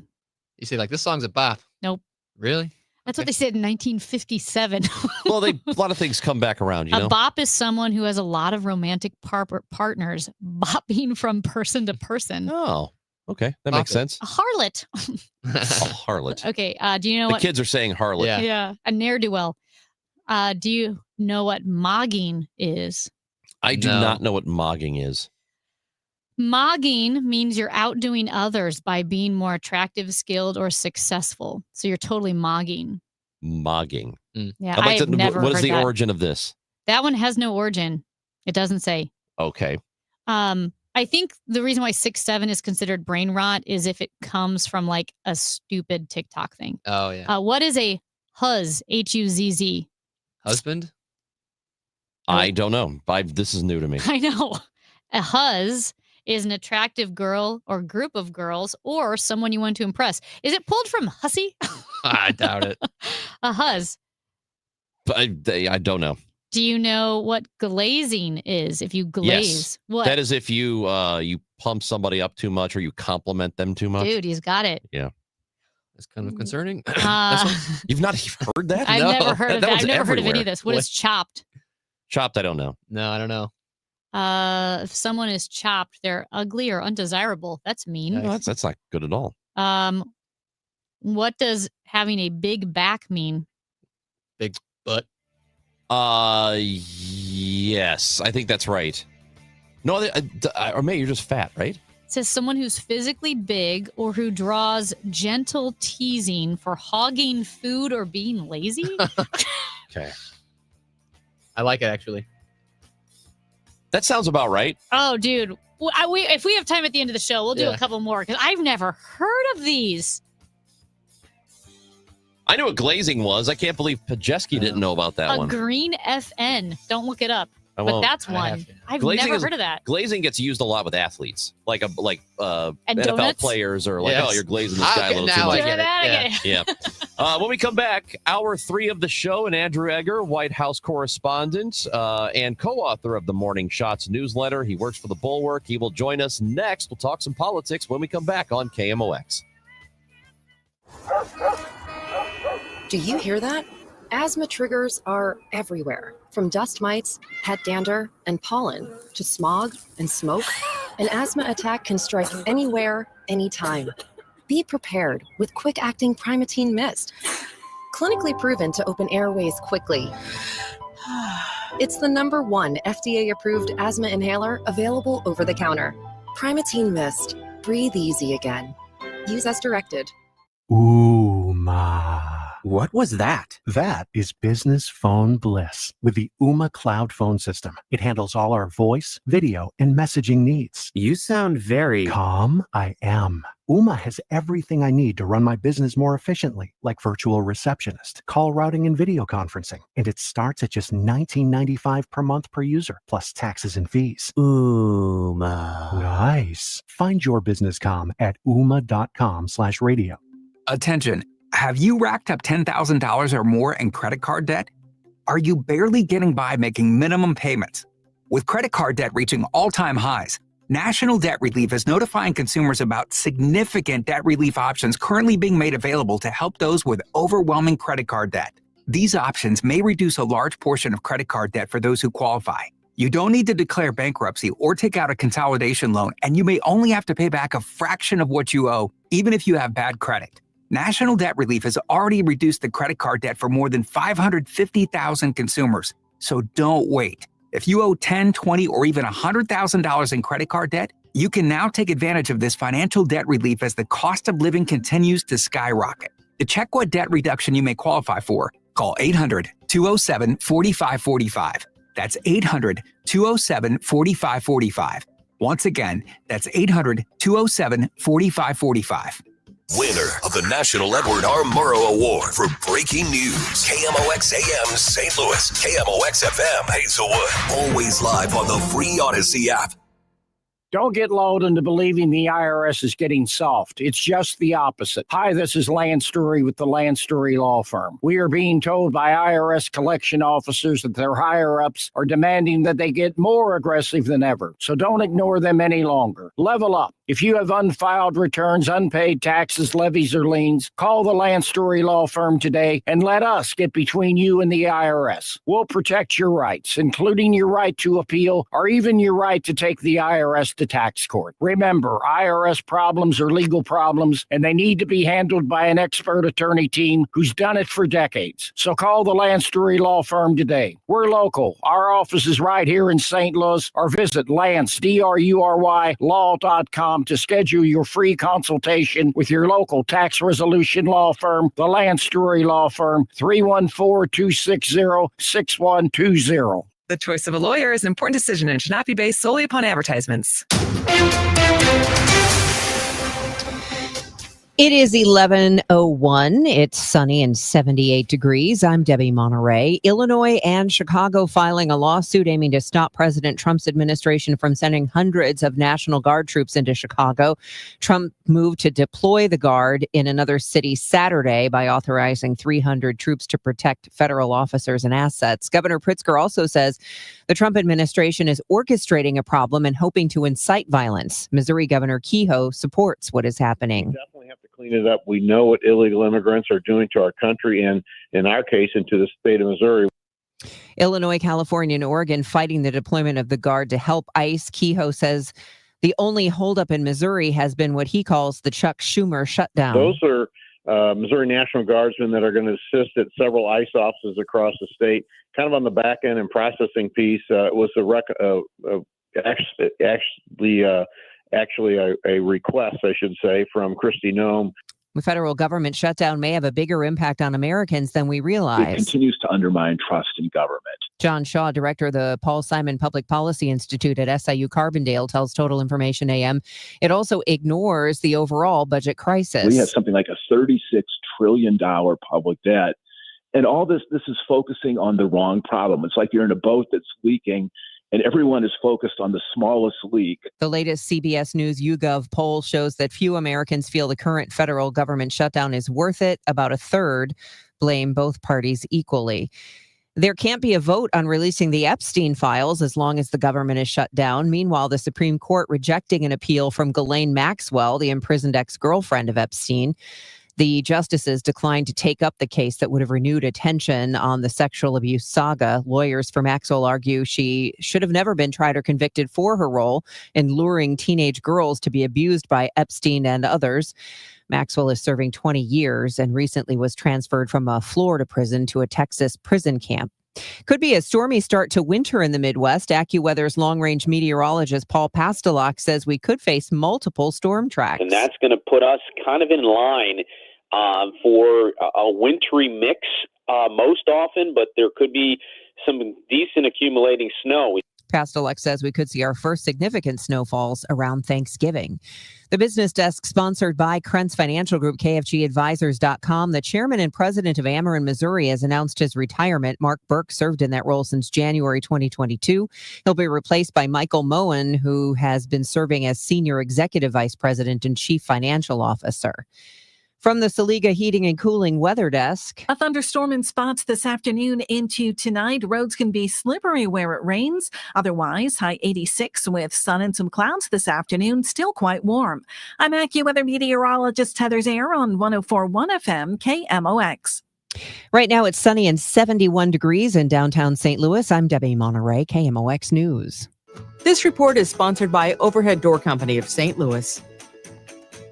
You say this song's a bop. Nope. Really? That's what they said in 1957. Well, a lot of things come back around, you know? A bop is someone who has a lot of romantic partners bopping from person to person. Oh, okay. That makes sense. A harlot. A harlot. Okay. Do you know The what? kids are saying harlot. Yeah. A ne'er-do-well. Do you know what mogging is? I do not know what mogging is. Mogging means you're outdoing others by being more attractive, skilled, or successful. So you're totally mogging. Mogging. Yeah, I'd like I've never what is heard the that. origin of this? That one has no origin. It doesn't say. Okay. I think the reason why 6'7" is considered brain rot is if it comes from like a stupid TikTok thing. Oh, yeah. What is a huzz? H-U-Z-Z. Husband? I don't know. This is new to me. I know. A huzz is an attractive girl or group of girls or someone you want to impress. Is it pulled from hussy? I doubt it. A huzz. But I don't know. Do you know what glazing is? If you glaze, Yes. what? That is if you you pump somebody up too much or you compliment them too much. Dude, he's got it. Yeah. That's kind of concerning. You've not even heard that? I've No. never heard of that. one's I've never heard of any everywhere. of this. What is chopped? Chopped? I don't know. No, I don't know. If someone is chopped, they're ugly or undesirable. That's mean. No, that's not good at all. What does having a big back mean? Big butt. Yes, I think that's right. No, or maybe you're just fat, right? It says someone who's physically big or who draws gentle teasing for hogging food or being lazy. Okay. I like it, actually. That sounds about right. Oh, dude. If we have time at the end of the show, we'll do a couple more because I've never heard of these. I knew what glazing was. I can't believe Pajeski didn't know about that A one. green FN. Don't look it up. I But won't. that's one. I've Glazing never is- heard of that. Glazing gets used a lot with athletes, like And NFL donuts? players, or like, Yes. oh, you're glazing this guy a Okay, little too now I much. get it. I get it. Yeah. When we come back, hour 3 of the show, and Andrew Egger, White House correspondent and co-author of the Morning Shots newsletter. He works for the Bulwark. He will join us next. We'll talk some politics when we come back on KMOX. Do you hear that? Asthma triggers are everywhere, from dust mites, pet dander, and pollen to smog and smoke. An asthma attack can strike anywhere, anytime. Be prepared with quick-acting Primatene Mist. Clinically proven to open airways quickly. It's the #1 FDA-approved asthma inhaler available over the counter. Primatene Mist. Breathe easy again. Use as directed. Ooma. What was that? That is business phone bliss with the Ooma Cloud phone system. It handles all our voice, video, and messaging needs. You sound very calm. I am. Ooma has everything I need to run my business more efficiently, like virtual receptionist, call routing, and video conferencing. And it starts at just $19.95 per month per user, plus taxes and fees. Ooma. Nice. Find your business comm at ooma.com/radio. Attention. Have you racked up $10,000 or more in credit card debt? Are you barely getting by making minimum payments? With credit card debt reaching all-time highs, National Debt Relief is notifying consumers about significant debt relief options currently being made available to help those with overwhelming credit card debt. These options may reduce a large portion of credit card debt for those who qualify. You don't need to declare bankruptcy or take out a consolidation loan, and you may only have to pay back a fraction of what you owe, even if you have bad credit. National Debt Relief has already reduced the credit card debt for more than 550,000 consumers. So don't wait. If you owe $10,000, $20,000, or even $100,000 in credit card debt, you can now take advantage of this financial debt relief as the cost of living continues to skyrocket. To check what debt reduction you may qualify for, call 800-207-4545. That's 800-207-4545. Once again, that's 800-207-4545. Winner of the National Edward R. Murrow Award for Breaking News. KMOX AM St. Louis. KMOX FM Hazelwood. Always live on the free Odyssey app. Don't get lulled into believing the IRS is getting soft. It's just the opposite. Hi, this is Lance Story with the Lance Story Law Firm. We are being told by IRS collection officers that their higher-ups are demanding that they get more aggressive than ever. So don't ignore them any longer. Level up. If you have unfiled returns, unpaid taxes, levies, or liens, call the Lance Story Law Firm today and let us get between you and the IRS. We'll protect your rights, including your right to appeal or even your right to take the IRS to tax court. Remember, IRS problems are legal problems, and they need to be handled by an expert attorney team who's done it for decades. So call the Lance Story Law Firm today. We're local. Our office is right here in St. Louis, or visit LanceDruryLaw.com to schedule your free consultation with your local tax resolution law firm, the Lance Drury Law Firm, 314-260-6120. The choice of a lawyer is an important decision and should not be based solely upon advertisements. It is 11:01. It's sunny and 78 degrees. I'm Debbie Monterey. Illinois and Chicago filing a lawsuit aiming to stop President Trump's administration from sending hundreds of National Guard troops into Chicago. Trump moved to deploy the Guard in another city Saturday by authorizing 300 troops to protect federal officers and assets. Governor Pritzker also says the Trump administration is orchestrating a problem and hoping to incite violence. Missouri Governor Kehoe supports what is happening. Clean it up. We know what illegal immigrants are doing to our country and, in our case, into the state of Missouri. Illinois, California, and Oregon fighting the deployment of the Guard to help ICE. Kehoe says the only holdup in Missouri has been what he calls the Chuck Schumer shutdown. Those are Missouri National Guardsmen that are going to assist at several ICE offices across the state, kind of on the back end and processing piece. It was actually a request, I should say, from Kristi Noem. The federal government shutdown may have a bigger impact on Americans than we realize. It continues to undermine trust in government. John Shaw, director of the Paul Simon Public Policy Institute at SIU Carbondale, tells Total Information AM it also ignores the overall budget crisis. We have something like a $36 trillion public debt. And all this is focusing on the wrong problem. It's like you're in a boat that's leaking, and everyone is focused on the smallest leak. The latest CBS News YouGov poll shows that few Americans feel the current federal government shutdown is worth it. About a third blame both parties equally. There can't be a vote on releasing the Epstein files as long as the government is shut down. Meanwhile, the Supreme Court rejecting an appeal from Ghislaine Maxwell, the imprisoned ex-girlfriend of Epstein. The justices declined to take up the case that would have renewed attention on the sexual abuse saga. Lawyers for Maxwell argue she should have never been tried or convicted for her role in luring teenage girls to be abused by Epstein and others. Maxwell is serving 20 years and recently was transferred from a Florida prison to a Texas prison camp. Could be a stormy start to winter in the Midwest. AccuWeather's long-range meteorologist Paul Pastelok says we could face multiple storm tracks. And that's going to put us kind of in line for a wintry mix most often, but there could be some decent accumulating snow. Pastelok says we could see our first significant snowfalls around Thanksgiving. The Business Desk, sponsored by Krentz Financial Group, KFGadvisors.com. The chairman and president of Ameren, Missouri, has announced his retirement. Mark Burke served in that role since January 2022. He'll be replaced by Michael Moen, who has been serving as senior executive vice president and chief financial officer. From the Saliga Heating and Cooling Weather Desk. A thunderstorm in spots this afternoon into tonight. Roads can be slippery where it rains. Otherwise, high 86 with sun and some clouds this afternoon. Still quite warm. I'm AccuWeather meteorologist Heather Zaire on 104.1 FM KMOX. Right now it's sunny and 71 degrees in downtown St. Louis. I'm Debbie Monterey, KMOX News. This report is sponsored by Overhead Door Company of St. Louis.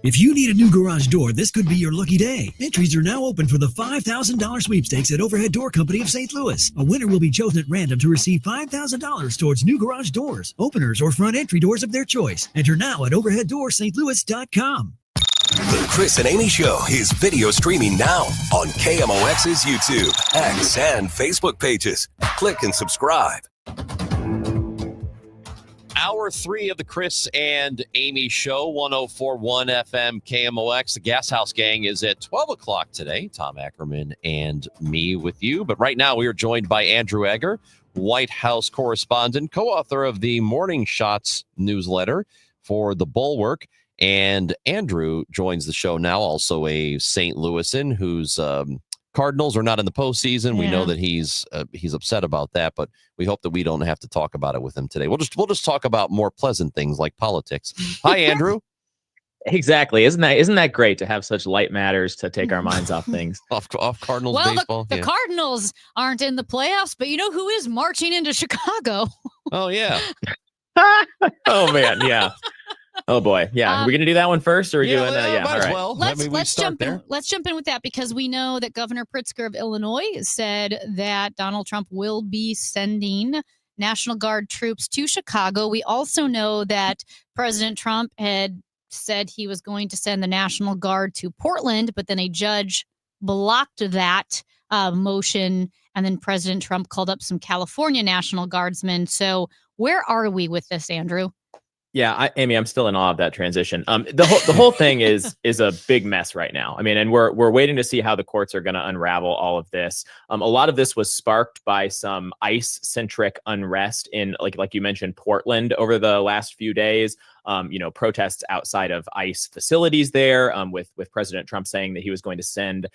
If you need a new garage door, this could be your lucky day. Entries are now open for the $5,000 sweepstakes at Overhead Door Company of St. Louis. A winner will be chosen at random to receive $5,000 towards new garage doors, openers, or front entry doors of their choice. Enter now at overheaddoorsstlouis.com. The Chris and Amy Show is video streaming now on KMOX's YouTube, X, and Facebook pages. Click and subscribe. Hour 3 of the Chris and Amy Show, 104.1 FM KMOX. The Gas House Gang is at 12 o'clock today. Tom Ackerman and me with you. But right now we are joined by Andrew Egger, White House correspondent, co-author of the Morning Shots newsletter for The Bulwark. And Andrew joins the show now, also a St. Louisan whose Cardinals are not in the postseason. Yeah. We know that he's upset about that, but we hope that we don't have to talk about it with him today. We'll just talk about more pleasant things like politics. Hi, Andrew. Exactly. Isn't that great to have such light matters to take our minds off things? off Cardinals Well, baseball. the Cardinals aren't in the playoffs, but you know who is marching into Chicago? Oh, yeah. Oh, man. Yeah. Oh, boy. Yeah. Are we going to do that one first? Or are we doing that? Yeah. might All as right. well. Let's jump in. Let's jump in with that because we know that Governor Pritzker of Illinois said that Donald Trump will be sending National Guard troops to Chicago. We also know that President Trump had said he was going to send the National Guard to Portland, but then a judge blocked that motion. And then President Trump called up some California National Guardsmen. So where are we with this, Andrew? Yeah, Amy, I'm still in awe of that transition. The whole thing is a big mess right now. I mean, and we're waiting to see how the courts are going to unravel all of this. A lot of this was sparked by some ICE-centric unrest in, like you mentioned, Portland over the last few days. Protests outside of ICE facilities there, with President Trump saying that he was going to send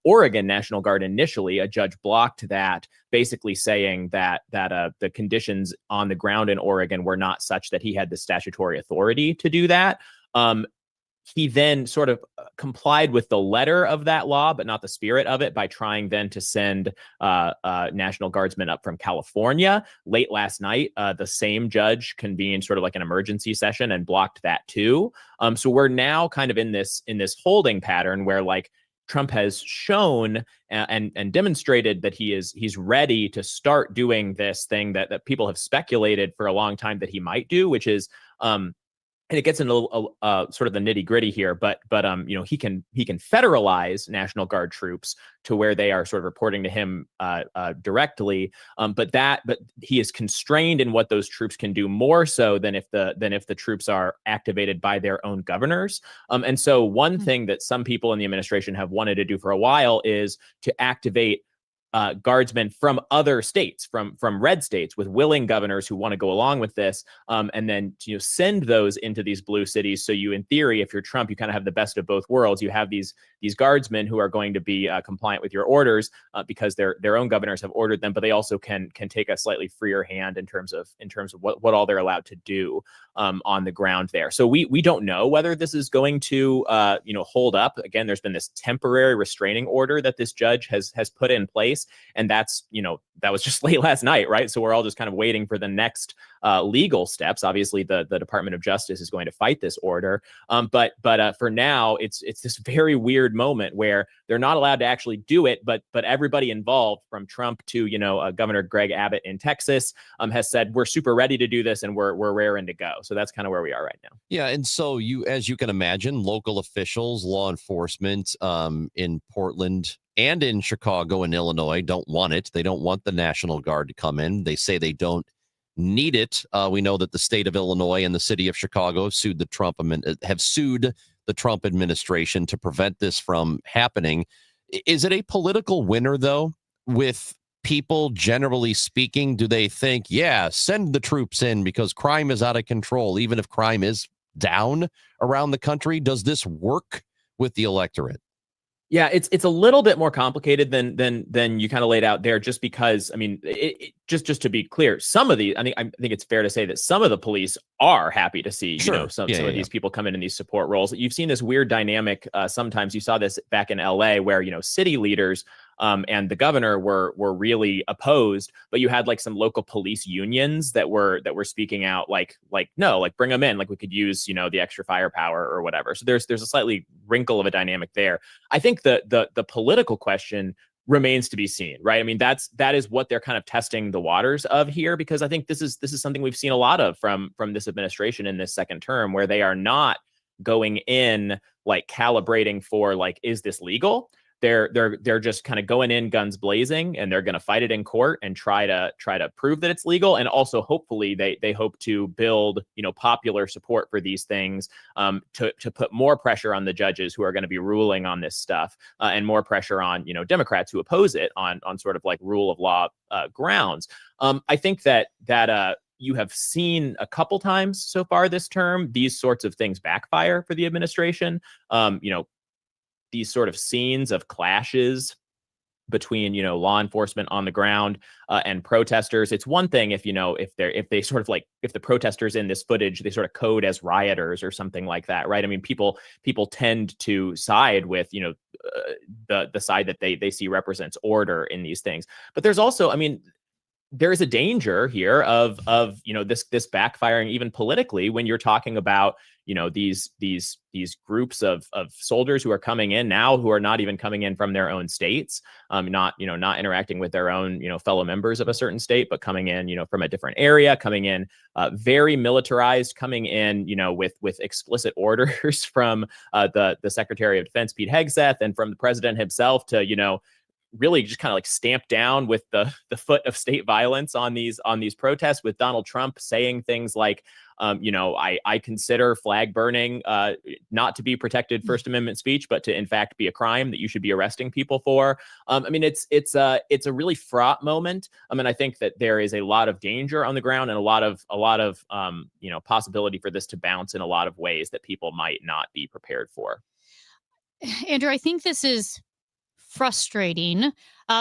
Oregon National Guard initially. A judge blocked that, basically saying that the conditions on the ground in Oregon were not such that he had the statutory authority to do that. He then sort of complied with the letter of that law, but not the spirit of it, by trying then to send National Guardsmen up from California. Late last night, the same judge convened sort of like an emergency session and blocked that too. So we're now kind of in this holding pattern where like Trump has shown and demonstrated that he's ready to start doing this thing that people have speculated for a long time that he might do, which is and it gets into sort of the nitty gritty here, but he can federalize National Guard troops to where they are sort of reporting to him directly. But he is constrained in what those troops can do more so than if the troops are activated by their own governors. And so one thing that some people in the administration have wanted to do for a while is to activate guardsmen from other states, from red states with willing governors who want to go along with this, and then send those into these blue cities. So you, in theory, if you're Trump, you kind of have the best of both worlds. You have these guardsmen who are going to be compliant with your orders because their own governors have ordered them, but they also can take a slightly freer hand in terms of what all they're allowed to do on the ground there. So we don't know whether this is going to hold up. Again, there's been this temporary restraining order that this judge has put in place. And that was just late last night, right? So we're all just kind of waiting for the next legal steps. Obviously, the Department of Justice is going to fight this order. But for now, it's this very weird moment where they're not allowed to actually do it. But everybody involved, from Trump to Governor Greg Abbott in Texas, has said we're super ready to do this and we're raring to go. So that's kind of where we are right now. Yeah, and so as you can imagine, local officials, law enforcement in Portland and in Chicago and Illinois don't want it. They don't want the National Guard to come in. They say they don't need it. We know that the state of Illinois and the city of Chicago have sued the Trump administration to prevent this from happening. Is it a political winner, though, with people generally speaking? Do they think, yeah, send the troops in because crime is out of control, even if crime is down around the country? Does this work with the electorate? Yeah, it's a little bit more complicated than you kind of laid out there, just because, I mean, just to be clear, some of the, I think it's fair to say that some of the police are happy to see, some of these people come in these support roles. You've seen this weird dynamic. Sometimes you saw this back in LA where, city leaders and the governor were really opposed, but you had like some local police unions that were speaking out like no, like bring them in, like we could use the extra firepower or whatever. So there's a slightly wrinkle of a dynamic there. I think the political question remains to be seen, right? I mean, that is what they're kind of testing the waters of here, because I think this is something we've seen a lot of from this administration in this second term, where they are not going in like calibrating for like, is this legal? They're just kind of going in guns blazing, and they're going to fight it in court and try to prove that it's legal. And also, hopefully, they hope to build popular support for these things, to put more pressure on the judges who are going to be ruling on this stuff, and more pressure on Democrats who oppose it on sort of like rule of law grounds. I think that you have seen a couple times so far this term these sorts of things backfire for the administration. These sort of scenes of clashes between, law enforcement on the ground and protesters. It's one thing if the protesters in this footage, they sort of code as rioters or something like that, right? I mean, people tend to side with, the side that they see represents order in these things. But there's also, I mean, there is a danger here of this backfiring even politically when you're talking about these groups of soldiers who are coming in now, who are not even coming in from their own states, not interacting with their own fellow members of a certain state, but coming in from a different area, coming in very militarized, coming in with explicit orders from the Secretary of Defense Pete Hegseth and from the president himself to really just kind of like stamp down with the foot of state violence on these protests, with Donald Trump saying things like, I consider flag burning not to be protected First Amendment speech, but to in fact be a crime that you should be arresting people for. I mean, it's a really fraught moment. I mean, I think that there is a lot of danger on the ground and a lot of possibility for this to bounce in a lot of ways that people might not be prepared for. Andrew, I think this is frustrating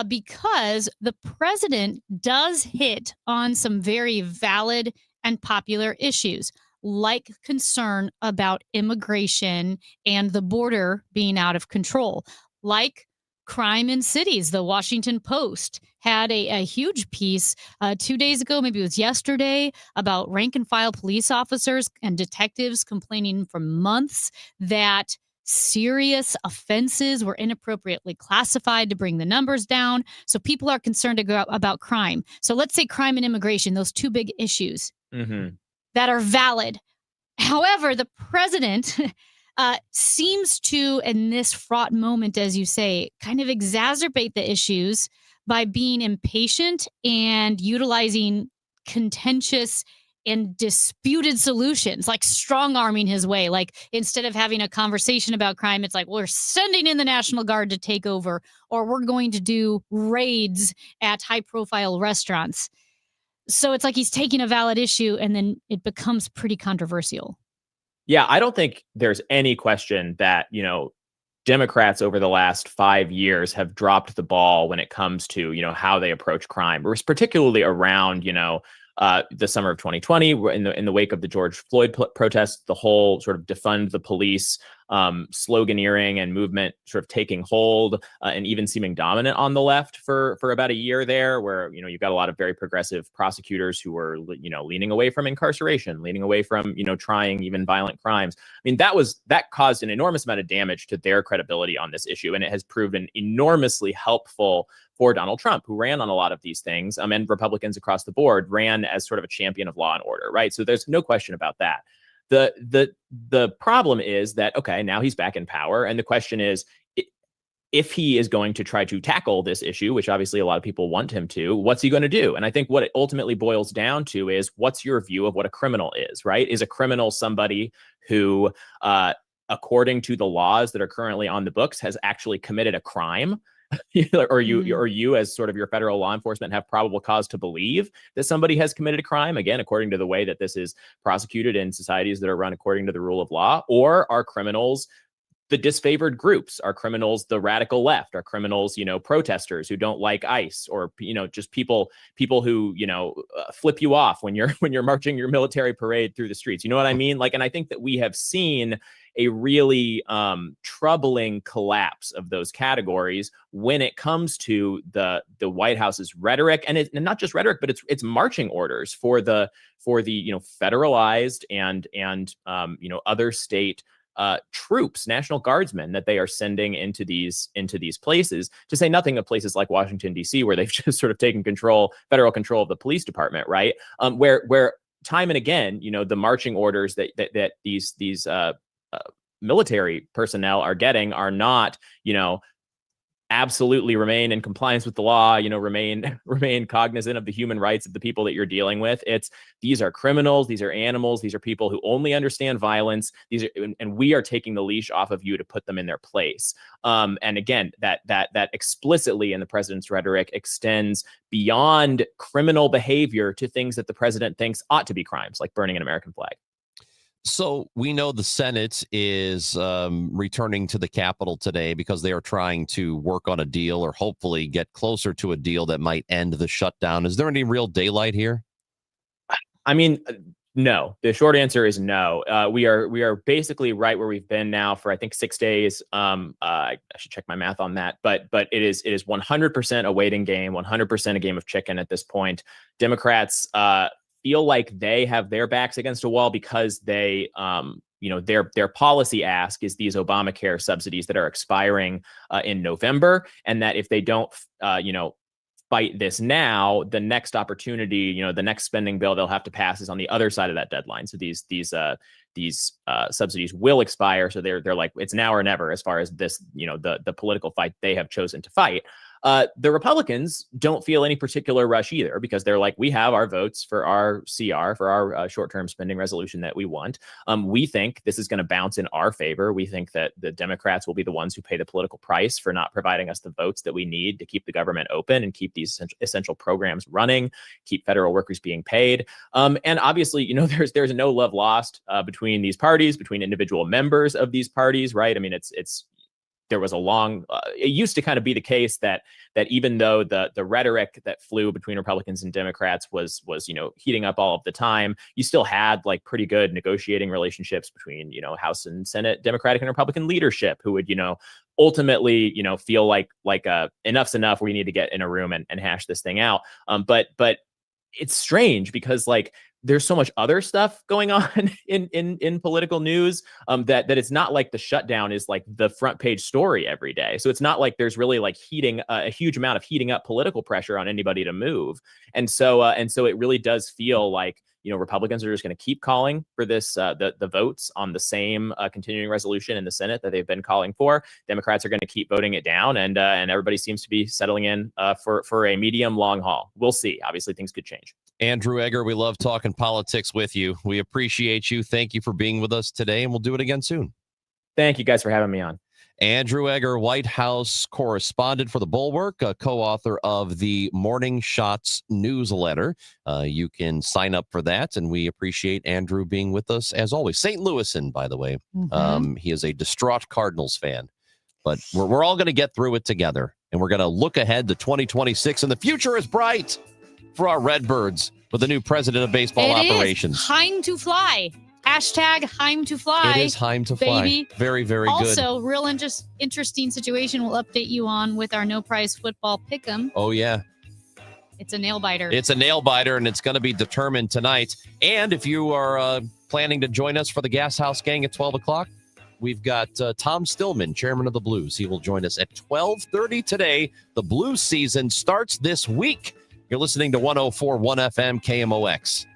because the president does hit on some very valid and popular issues, like concern about immigration and the border being out of control, like crime in cities. The Washington Post had a huge piece 2 days ago, maybe it was yesterday, about rank and file police officers and detectives complaining for months that serious offenses were inappropriately classified to bring the numbers down. So people are concerned about crime. So let's say crime and immigration, those two big issues that are valid. However, the president seems to, in this fraught moment, as you say, kind of exacerbate the issues by being impatient and utilizing contentious and disputed solutions, like strong-arming his way. Like, instead of having a conversation about crime, it's like, we're sending in the National Guard to take over, or we're going to do raids at high-profile restaurants. So it's like he's taking a valid issue and then it becomes pretty controversial. Yeah, I don't think there's any question that, Democrats over the last 5 years have dropped the ball when it comes to, how they approach crime, or particularly around, the summer of 2020, in the wake of the George Floyd protests, the whole sort of defund the police sloganeering and movement sort of taking hold and even seeming dominant on the left for about a year there, where, you've got a lot of very progressive prosecutors who were, leaning away from incarceration, leaning away from, trying even violent crimes. I mean, that caused an enormous amount of damage to their credibility on this issue. And it has proven enormously helpful for Donald Trump, who ran on a lot of these things, and Republicans across the board ran as sort of a champion of law and order, right? So there's no question about that. The problem is that, okay, now he's back in power, and the question is, if he is going to try to tackle this issue, which obviously a lot of people want him to, what's he going to do? And I think what it ultimately boils down to is, what's your view of what a criminal is, right? Is a criminal somebody who, according to the laws that are currently on the books, has actually committed a crime? or you as sort of your federal law enforcement have probable cause to believe that somebody has committed a crime, again, according to the way that this is prosecuted in societies that are run according to the rule of law? Or are criminals the disfavored groups? Are criminals the radical left? Are criminals, protesters who don't like ICE, or, just people who, flip you off when you're marching your military parade through the streets? You know what I mean? And I think that we have seen a really troubling collapse of those categories when it comes to the White House's rhetoric, and not just rhetoric, but it's marching orders for the federalized and other state troops, National Guardsmen, that they are sending into these places, to say nothing of places like Washington, D.C., where they've just sort of taken federal control of the police department, right? Where time and again, the marching orders that these military personnel are getting are not, absolutely remain in compliance with the law, remain cognizant of the human rights of the people that you're dealing with. These are criminals, these are animals, these are people who only understand violence. And we are taking the leash off of you to put them in their place. And again, that explicitly in the president's rhetoric extends beyond criminal behavior to things that the president thinks ought to be crimes, like burning an American flag. So we know the Senate is returning to the Capitol today because they are trying to work on a deal or hopefully get closer to a deal that might end the shutdown. Is there any real daylight here? I mean, no. The short answer is no. We are basically right where we've been now for I think 6 days. I should check my math on that, but it is 100% a waiting game, 100% a game of chicken at this point. Democrats feel like they have their backs against a wall because they, their policy ask is these Obamacare subsidies that are expiring in November, and that if they don't, fight this now, the next opportunity, the next spending bill they'll have to pass is on the other side of that deadline. So these subsidies will expire. So they're like, it's now or never as far as this, the political fight they have chosen to fight. The Republicans don't feel any particular rush either because they're like, we have our votes for our CR, for our short-term spending resolution that we want. We think this is going to bounce in our favor. We think that the Democrats will be the ones who pay the political price for not providing us the votes that we need to keep the government open and keep these essential programs running, keep federal workers being paid. And obviously, there's no love lost between these parties, between individual members of these parties, right? I mean, there was a long, it used to kind of be the case that even though the rhetoric that flew between Republicans and Democrats was heating up all of the time, you still had like pretty good negotiating relationships between, House and Senate Democratic and Republican leadership who would, ultimately, feel like enough's enough. We need to get in a room and hash this thing out. But it's strange because there's so much other stuff going on in political news that it's not like the shutdown is like the front page story every day. So it's not like there's really like a huge amount of heating up political pressure on anybody to move. And so it really does feel like, Republicans are just going to keep calling for this, the votes on the same continuing resolution in the Senate that they've been calling for. Democrats are going to keep voting it down, and everybody seems to be settling in for a medium long haul. We'll see. Obviously, things could change. Andrew Egger, we love talking politics with you. We appreciate you. Thank you for being with us today, and we'll do it again soon. Thank you guys for having me on. Andrew Egger, White House correspondent for The Bulwark, a co-author of the Morning Shots newsletter. You can sign up for that, and we appreciate Andrew being with us as always. St. Louisan, by the way. He is a distraught Cardinals fan, but we're all going to get through it together, and we're going to look ahead to 2026, and the future is bright for our Redbirds with the new president of baseball operations. Is time to fly. Hashtag Heim to fly. It is Heim to fly. Baby. Very, very good. Also, real interesting situation we'll update you on with our No Prize Football Pick'em. Oh, yeah. It's a nail biter. It's a nail biter, and it's going to be determined tonight. And if you are planning to join us for the Gas House Gang at 12 o'clock, we've got Tom Stillman, chairman of the Blues. He will join us at 12:30 today. The Blues season starts this week. You're listening to 104.1 FM KMOX.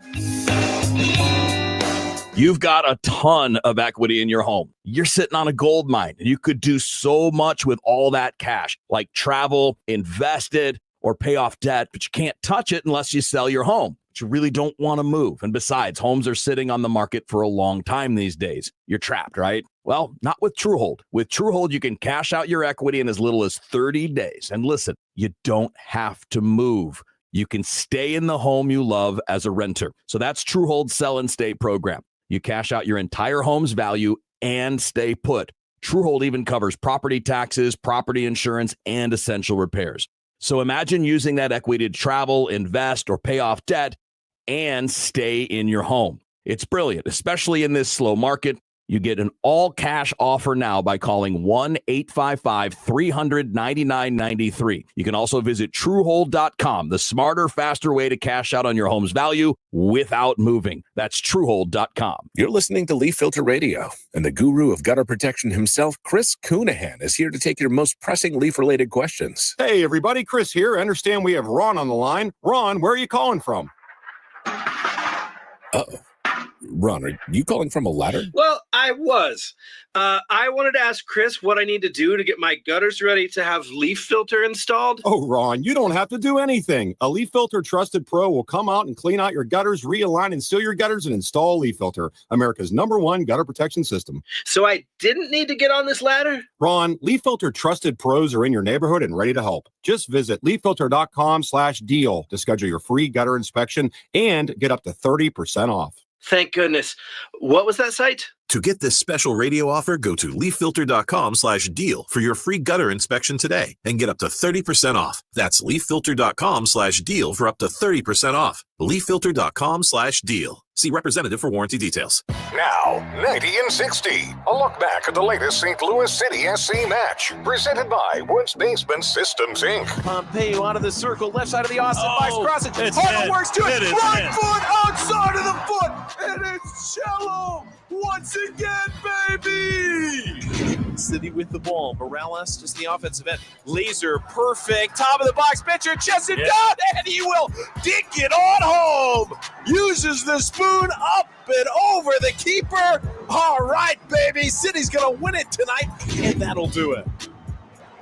You've got a ton of equity in your home. You're sitting on a gold mine, and you could do so much with all that cash, like travel, invest it, or pay off debt, but you can't touch it unless you sell your home. But you really don't want to move. And besides, homes are sitting on the market for a long time these days. You're trapped, right? Well, not with Truehold. With Truehold, you can cash out your equity in as little as 30 days. And listen, you don't have to move. You can stay in the home you love as a renter. So that's Truehold's Sell and Stay program. You cash out your entire home's value and stay put. Truehold even covers property taxes, property insurance, and essential repairs. So imagine using that equity to travel, invest, or pay off debt and stay in your home. It's brilliant, especially in this slow market. You get an all-cash offer now by calling 1-855-300-9993. You can also visit Truehold.com, the smarter, faster way to cash out on your home's value without moving. That's Truehold.com. You're listening to Leaf Filter Radio, and the guru of gutter protection himself, Chris Coonahan, is here to take your most pressing leaf-related questions. Hey, everybody, Chris here. I understand we have Ron on the line. Ron, where are you calling from? Uh-oh. Ron, are you calling from a ladder? Well, I was. I wanted to ask Chris what I need to do to get my gutters ready to have Leaf Filter installed. Oh, Ron, you don't have to do anything. A Leaf Filter Trusted Pro will come out and clean out your gutters, realign and seal your gutters, and install Leaf Filter, America's #1 gutter protection system. So I didn't need to get on this ladder? Ron, Leaf Filter Trusted Pros are in your neighborhood and ready to help. Just visit leaffilter.com/deal to schedule your free gutter inspection and get up to 30% off. Thank goodness. What was that site? To get this special radio offer, go to leaffilter.com/deal for your free gutter inspection today and get up to 30% off. That's leaffilter.com/deal for up to 30% off. leaffilter.com/deal. See representative for warranty details. Now, 90 and 60. A look back at the latest St. Louis City SC match. Presented by Woods Basement Systems, Inc. Pompeo out of the circle, left side of the Austin Vice crossing. it's Harper hit. works to it. It is Right hit. foot outside of the foot. And it's Cello once again, baby. City with the ball. Morales just the offensive end. Laser perfect. Top of the box. Pitcher chest it down. And he will dig it on home. Uses the spoon up and over the keeper. All right, baby. City's going to win it tonight. And that'll do it.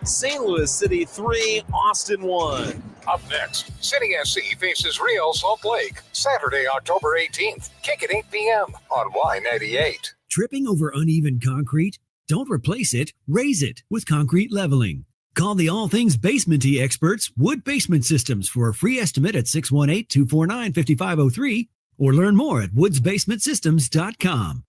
St. Louis City 3, Austin 1. Up next, City SC faces Real Salt Lake. Saturday, October 18th. Kick at 8 p.m. on Y98. Tripping over uneven concrete? Don't replace it, raise it with concrete leveling. Call the all things basementy experts, Wood Basement Systems, for a free estimate at 618-249-5503 or learn more at woodsbasementsystems.com.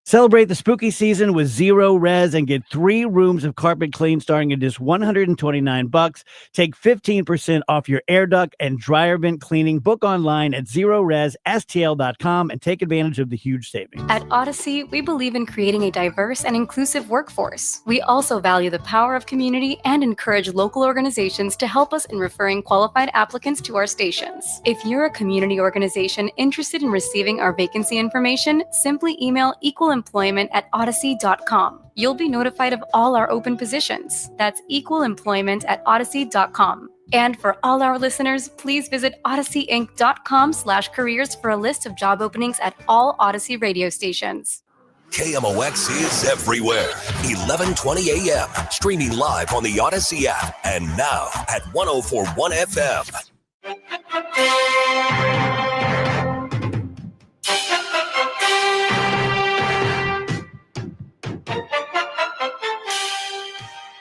Celebrate the spooky season with Zero Res and get 3 rooms of carpet clean starting at just $129. Take 15% off your air duct and dryer vent cleaning. Book online at ZeroResSTL.com and take advantage of the huge savings. At Odyssey, we believe in creating a diverse and inclusive workforce. We also value the power of community and encourage local organizations to help us in referring qualified applicants to our stations. If you're a community organization interested in receiving our vacancy information, simply email equalemployment@odyssey.com. You'll be notified of all our open positions. That's equalemployment@odyssey.com. And for all our listeners, please visit odysseyinc.com/careers for a list of job openings at all Odyssey radio stations. KMOX is everywhere. 1120 a.m. Streaming live on the Odyssey app and now at 104.1 FM.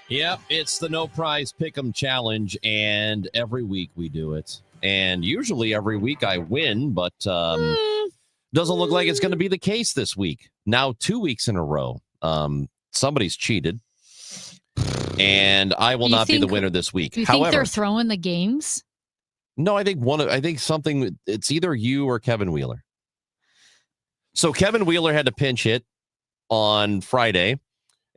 Yep, it's the No Prize Pick'em Challenge, and every week we do it. And usually every week I win, but doesn't look like it's going to be the case this week. Now 2 weeks in a row. Somebody's cheated, and I will not be the winner this week. Do you think they're throwing the games? No, I think something. It's either you or Kevin Wheeler. So Kevin Wheeler had to pinch hit on Friday.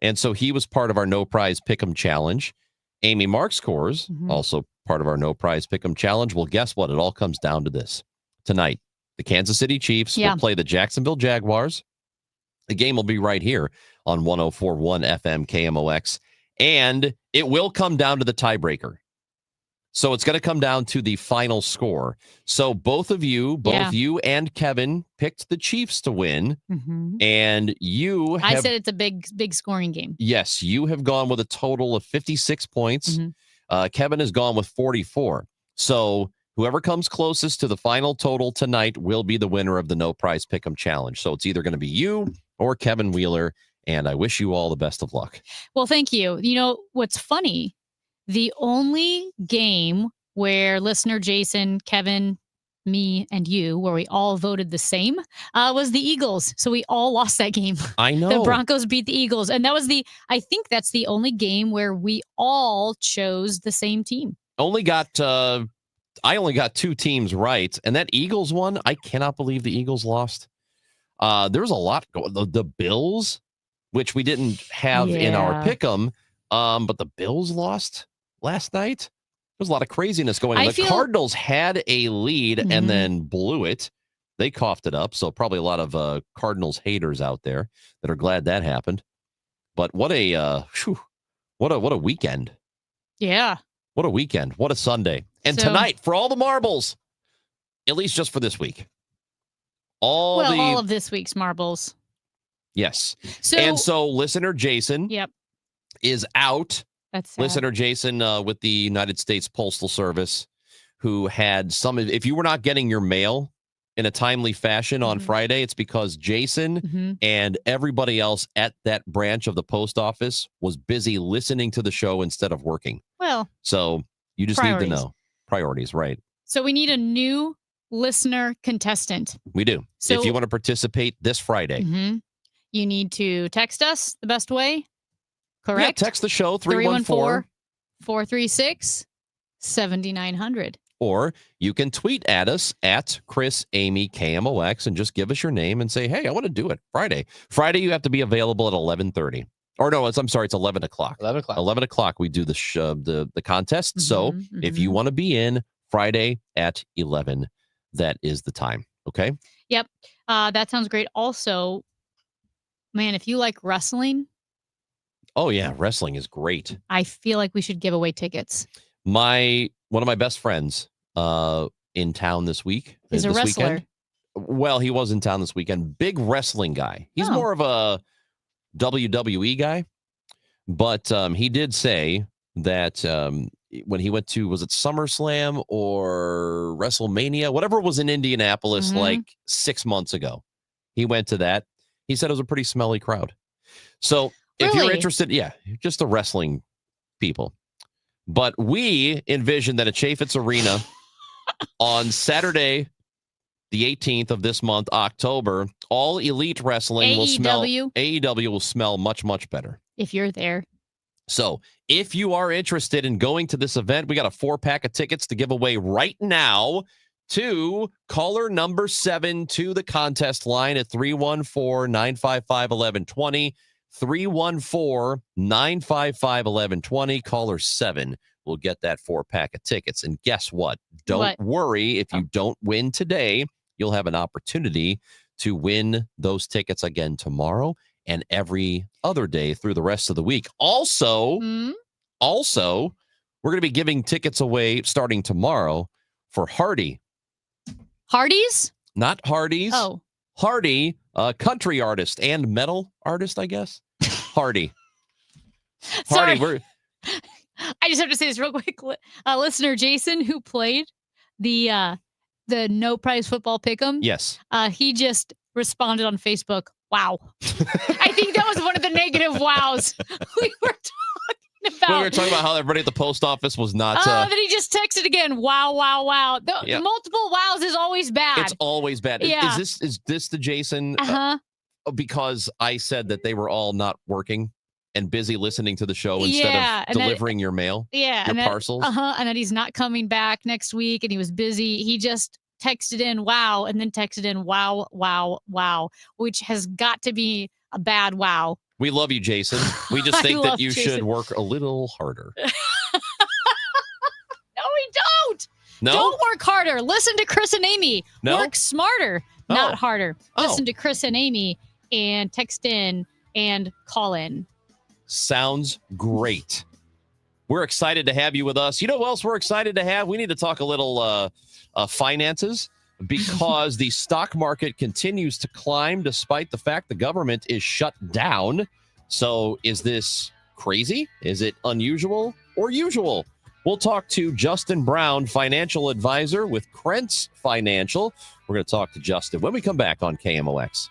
And so he was part of our No Prize Pick'em Challenge. Amy Markscores, also part of our No Prize Pick'em Challenge. Well, guess what? It all comes down to this. Tonight, the Kansas City Chiefs will play the Jacksonville Jaguars. The game will be right here on 104.1 FM KMOX. And it will come down to the tiebreaker. So it's going to come down to the final score. So both you and Kevin picked the Chiefs to win. And I said it's a big scoring game. Yes, you have gone with a total of 56 points. Kevin has gone with 44. So whoever comes closest to the final total tonight will be the winner of the No Prize Pick'em Challenge. So it's either going to be you or Kevin Wheeler. And I wish you all the best of luck. Well, thank you. You know, what's funny, the only game where listener Jason, Kevin, me, and you, where we all voted the same, was the Eagles. So we all lost that game. I know. The Broncos beat the Eagles. And I think that's the only game where we all chose the same team. I only got 2 teams right. And that Eagles one, I cannot believe the Eagles lost. There was a lot going. The Bills, which we didn't have in our pick'em, but the Bills lost last night. There's a lot of craziness going on. The Cardinals had a lead and then blew it. They coughed it up. So probably a lot of Cardinals haters out there that are glad that happened. But what a weekend. Yeah. What a weekend. What a Sunday. And tonight, for all the marbles, at least just for this week. All of this week's marbles. Yes. So listener Jason is out. That's sad. Listener Jason with the United States Postal Service, who had if you were not getting your mail in a timely fashion on Friday, it's because Jason and everybody else at that branch of the post office was busy listening to the show instead of working. Well, so you just need to know. Priorities, right. So we need a new listener contestant. We do. So- if you want to participate this Friday, You need to text us the best way. Correct? Yeah, text the show 314-436-7900. or you can tweet at us at Chris Amy KMOX and just give us your name and say, hey, I want to do it Friday. Friday, you have to be available at 11:30. Or no, I'm sorry, it's 11 o'clock. 11 o'clock. 11 o'clock, we do the contest. So if you want to be in Friday at 11, that is the time. Okay? Yep. That sounds great. Also, man, if you like wrestling, Oh, yeah. Wrestling is great. I feel like we should give away tickets. One of my best friends in town this week. He's a this wrestler. Weekend. Well, he was in town this weekend. Big wrestling guy. He's more of a WWE guy, but he did say that when he went to, was it SummerSlam or WrestleMania, whatever was in Indianapolis like 6 months ago, he went to that. He said it was a pretty smelly crowd. So if you're interested, just the wrestling people. But we envision that at Chaffetz Arena on Saturday, the 18th of this month, October, all Elite Wrestling will smell. AEW will smell much, much better. If you're there. So if you are interested in going to this event, we got a 4-pack of tickets to give away right now to caller number 7 to the contest line at 314-955-1120. 314-955-1120. Caller 7 will get that 4-pack of tickets. And guess what? Don't worry. If you don't win today, you'll have an opportunity to win those tickets again tomorrow and every other day through the rest of the week. Also, we're going to be giving tickets away starting tomorrow for Hardy. Hardy's? Not Hardy's. Oh. Hardy, country artist and metal artist, I guess. Hardy. Sorry. Hardy, I just have to say this real quick. Listener Jason, who played the No Prize Football Pick'em. Yes. He just responded on Facebook. Wow. I think that was one of the negative wows we were talking about. We were talking about how everybody at the post office was not. Then he just texted again. Wow, wow, wow. The multiple wows is always bad. It's always bad. Yeah. Is this the Jason? Because I said that they were all not working and busy listening to the show instead of delivering your mail. Yeah. Your parcels. And that he's not coming back next week and he was busy. He just texted in wow and then texted in wow, wow, wow, which has got to be a bad wow. We love you, Jason. We just think that you should work a little harder. No, we don't. No? Don't work harder. Listen to Chris and Amy. No? Work smarter, not harder. Listen to Chris and Amy and text in and call in. Sounds great. We're excited to have you with us. You know what else we're excited to have? We need to talk a little finances because the stock market continues to climb despite the fact the government is shut down. So is this crazy? Is it unusual or usual? We'll talk to Justin Brown, financial advisor with Krentz Financial. We're going to talk to Justin when we come back on KMOX.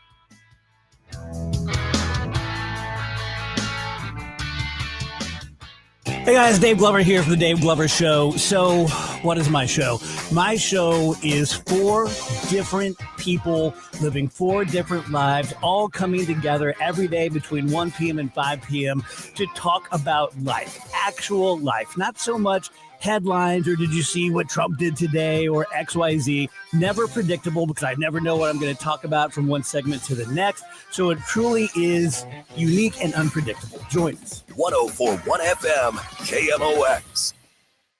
Hey guys, Dave Glover here for the Dave Glover Show. So, what is my show? My show is 4 different people living 4 different lives, all coming together every day between 1 p.m. and 5 p.m. to talk about life, actual life, not so much headlines or did you see what Trump did today or XYZ. Never predictable because I never know what I'm going to talk about from one segment to the next. So it truly is unique and unpredictable. Join us. 104.1 FM, KMOX.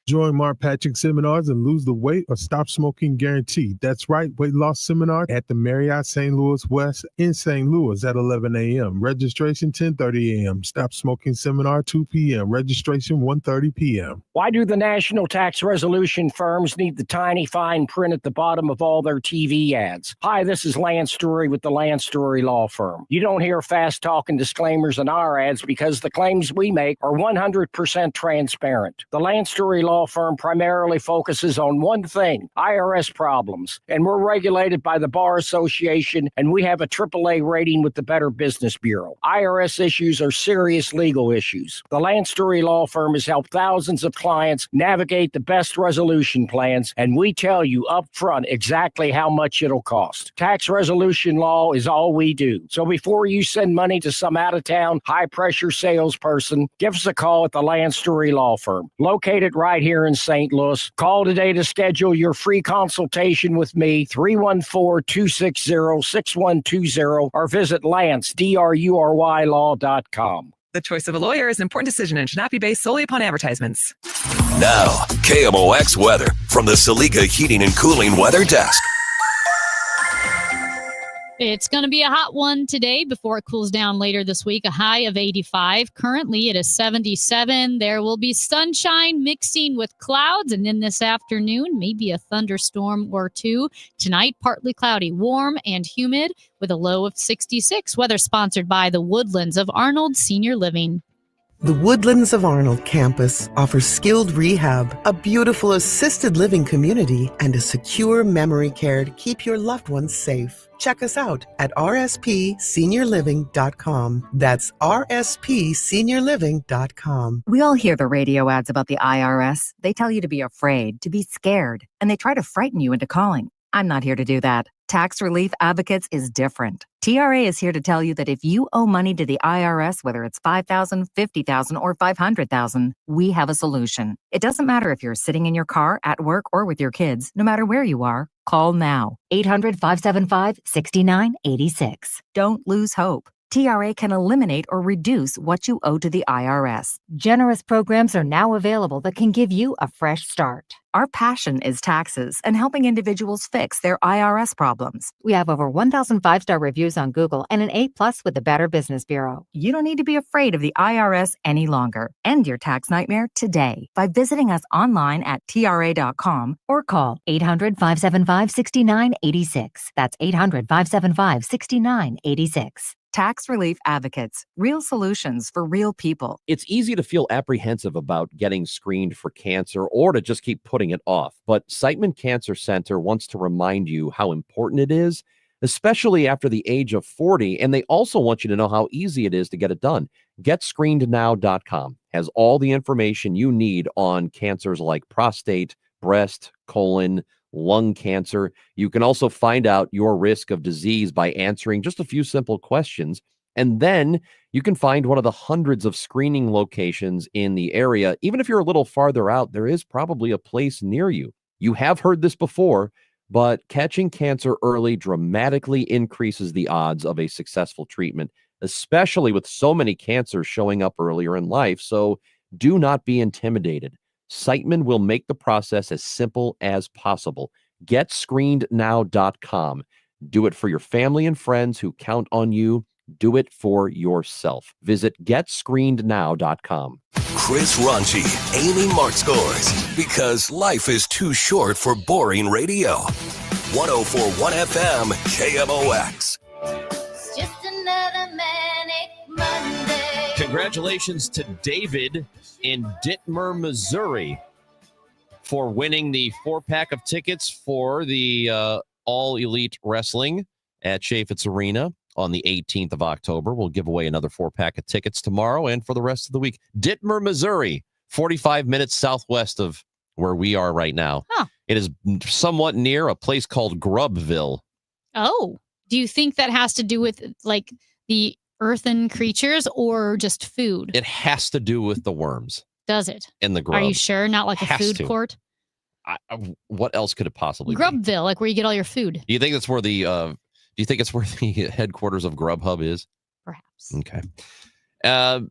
Join Mark Patrick seminars and lose the weight or stop smoking guaranteed. That's right, weight loss seminar at the Marriott St. Louis West in St. Louis at 11 a.m. Registration 10:30 a.m. Stop smoking seminar 2 p.m. Registration 1:30 p.m. Why do the national tax resolution firms need the tiny fine print at the bottom of all their TV ads? Hi, this is Lance Story with the Lance Story Law Firm. You don't hear fast talking disclaimers in our ads because the claims we make are 100% transparent. The Lance Story Law Law Firm primarily focuses on one thing, IRS problems. And we're regulated by the Bar Association, and we have a AAA rating with the Better Business Bureau. IRS issues are serious legal issues. The Lance Story Law Firm has helped thousands of clients navigate the best resolution plans, and we tell you up front exactly how much it'll cost. Tax resolution law is all we do. So before you send money to some out-of-town, high-pressure salesperson, give us a call at the Lance Story Law Firm, located right here in St. Louis. Call today to schedule your free consultation with me, 314-260-6120, or visit Lance, D-R-U-R-Y law.com. The choice of a lawyer is an important decision and should not be based solely upon advertisements. Now, KMOX weather from the Saliga Heating and Cooling Weather Desk. It's going to be a hot one today before it cools down later this week. A high of 85. Currently, it is 77. There will be sunshine mixing with clouds. And then this afternoon, maybe a thunderstorm or two. Tonight, partly cloudy, warm and humid with a low of 66. Weather sponsored by the Woodlands of Arnold Senior Living. The Woodlands of Arnold campus offers skilled rehab, a beautiful assisted living community, and a secure memory care to keep your loved ones safe. Check us out at rspseniorliving.com. That's rspseniorliving.com. We all hear the radio ads about the IRS. They tell you to be afraid, to be scared, and they try to frighten you into calling. I'm not here to do that. Tax Relief Advocates is different. TRA is here to tell you that if you owe money to the IRS, whether it's $5,000, $50,000, or $500,000, we have a solution. It doesn't matter if you're sitting in your car, at work, or with your kids. No matter where you are, call now. 800-575-6986. Don't lose hope. TRA can eliminate or reduce what you owe to the IRS. Generous programs are now available that can give you a fresh start. Our passion is taxes and helping individuals fix their IRS problems. We have over 1,000 5-star reviews on Google and an A+ with the Better Business Bureau. You don't need to be afraid of the IRS any longer. End your tax nightmare today by visiting us online at TRA.com or call 800-575-6986. That's 800-575-6986. Tax Relief Advocates, real solutions for real people. It's easy to feel apprehensive about getting screened for cancer or to just keep putting it off. But Siteman Cancer Center wants to remind you how important it is, especially after the age of 40. And they also want you to know how easy it is to get it done. GetScreenedNow.com has all the information you need on cancers like prostate, breast, colon, lung cancer. You can also find out your risk of disease by answering just a few simple questions. And then you can find one of the hundreds of screening locations in the area. Even if you're a little farther out, there is probably a place near you. You have heard this before, but catching cancer early dramatically increases the odds of a successful treatment, especially with so many cancers showing up earlier in life. So do not be intimidated. Siteman will make the process as simple as possible. GetScreenedNow.com. Do it for your family and friends who count on you. Do it for yourself. Visit GetScreenedNow.com. Chris Raunchy, Amy Markscores, because life is too short for boring radio. 104.1 FM, KMOX. It's just another manic Monday. Congratulations to David in Dittmer, Missouri, for winning the 4-pack of tickets for the All Elite Wrestling at Chaffetz Arena on the 18th of October. We'll give away another 4-pack of tickets tomorrow and for the rest of the week. Dittmer, Missouri, 45 minutes southwest of where we are right now. Huh. It is somewhat near a place called Grubville. Oh, do you think that has to do with like the earthen creatures or just food? It has to do with the worms. Does it? In the grub. Are you sure? Not like a food court? What else could it possibly be? Grubville, like where you get all your food. Do you think it's where the do you think it's where the headquarters of Grubhub is? Perhaps. Okay.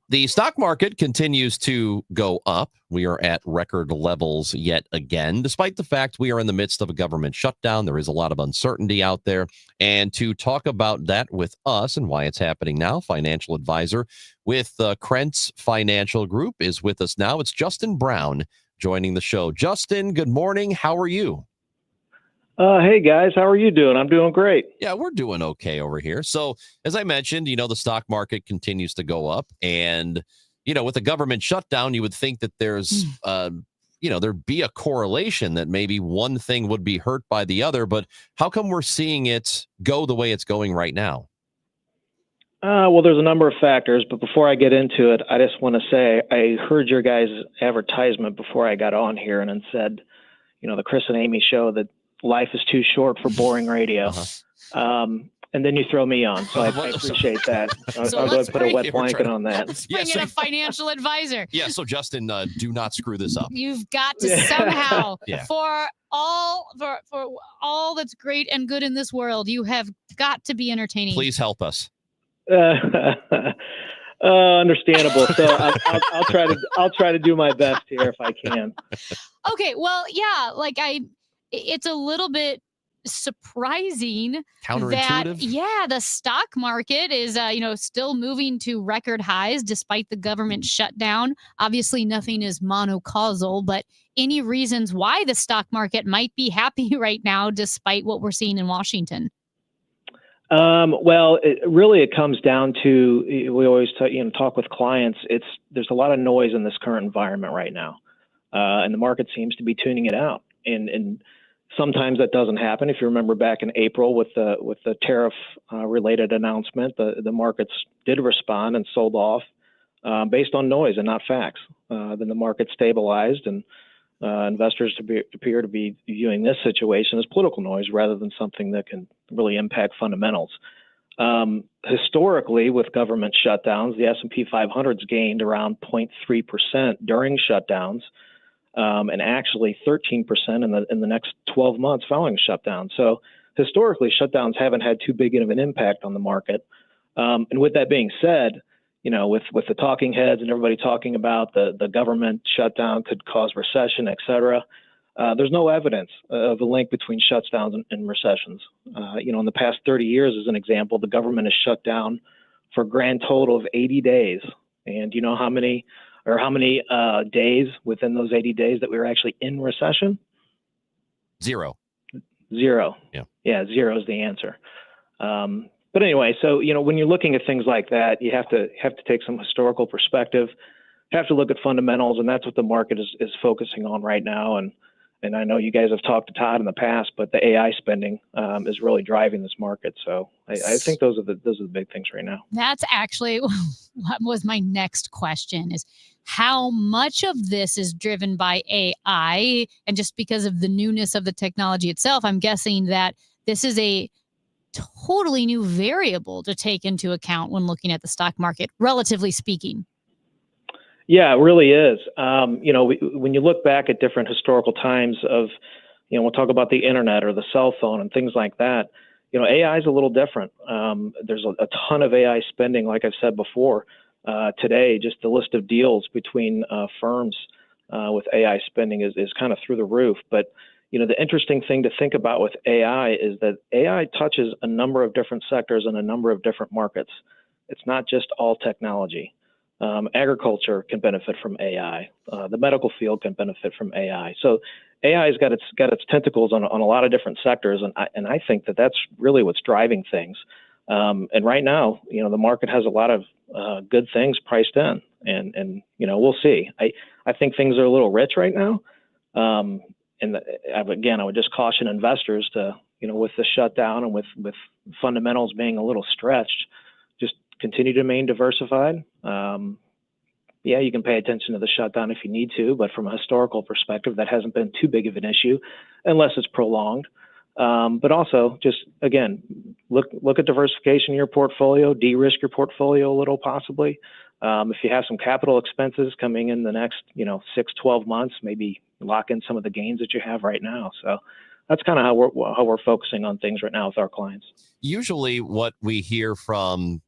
The stock market continues to go up. We are at record levels yet again, despite the fact we are in the midst of a government shutdown. There is a lot of uncertainty out there. And to talk about that with us and why it's happening now, financial advisor with Krentz Financial Group is with us now. It's Justin Brown joining the show. Justin, good morning. How are you? Hey, guys. How are you doing? I'm doing great. Yeah, we're doing okay over here. So, as I mentioned, the stock market continues to go up. And, with the government shutdown, you would think that there's there'd be a correlation that maybe one thing would be hurt by the other, but how come we're seeing it go the way it's going right now? Well, there's a number of factors, but before I get into it, I just want to say I heard your guys' advertisement before I got on here and it said, the Chris and Amy show that life is too short for boring radio. And then you throw me on, so I appreciate that. I'll go and put a wet blanket on that. Let's bring in a financial advisor. Yeah, so Justin, do not screw this up. You've got to somehow, Yeah. for all that's great and good in this world, you have got to be entertaining. Please help us. Understandable. So I'll try to do my best here if I can. Okay, well, yeah, it's a little bit surprising that the stock market is still moving to record highs despite the government shutdown. Obviously nothing is monocausal, but any reasons why the stock market might be happy right now despite what we're seeing in Washington? Well, it comes down to, we always talk with clients. There's a lot of noise in this current environment right now, and the market seems to be tuning it out. And sometimes that doesn't happen. If you remember back in April with the tariff related announcement, the markets did respond and sold off based on noise and not facts. Then the market stabilized, and investors appear to be viewing this situation as political noise rather than something that can really impact fundamentals. Historically, with government shutdowns, the S&P 500's gained around 0.3% during shutdowns, and actually 13% in the next 12 months following a shutdown. So historically, shutdowns haven't had too big of an impact on the market. And with that being said, with the talking heads and everybody talking about the government shutdown could cause recession, et cetera, there's no evidence of a link between shutdowns and recessions. In the past 30 years, as an example, the government has shut down for a grand total of 80 days. And you know how many days within those 80 days that we were actually in recession? Zero. Yeah, zero is the answer. But anyway, so when you're looking at things like that, you have to take some historical perspective, have to look at fundamentals, and that's what the market is focusing on right now. And I know you guys have talked to Todd in the past, but the AI spending is really driving this market. So I think those are the big things right now. That's actually what was my next question: is how much of this is driven by AI, and just because of the newness of the technology itself, I'm guessing that this is a totally new variable to take into account when looking at the stock market, relatively speaking. Yeah, it really is. When you look back at different historical times of, we'll talk about the internet or the cell phone and things like that, AI is a little different. There's a ton of AI spending, like I've said before. Today, just the list of deals between firms with AI spending is kind of through the roof. But the interesting thing to think about with AI is that AI touches a number of different sectors and a number of different markets. It's not just all technology. Agriculture can benefit from AI. The medical field can benefit from AI. So AI has got its tentacles on a lot of different sectors, and I think that's really what's driving things. And right now, the market has a lot of good things priced in, and we'll see. I think things are a little rich right now. I would just caution investors to, with the shutdown and with fundamentals being a little stretched, just continue to remain diversified. You can pay attention to the shutdown if you need to, but from a historical perspective, that hasn't been too big of an issue unless it's prolonged. But also, just again, look at diversification in your portfolio, de-risk your portfolio a little possibly. If you have some capital expenses coming in the next 6-12 months, maybe lock in some of the gains that you have right now. So that's kind of how we're focusing on things right now with our clients. Usually what we hear from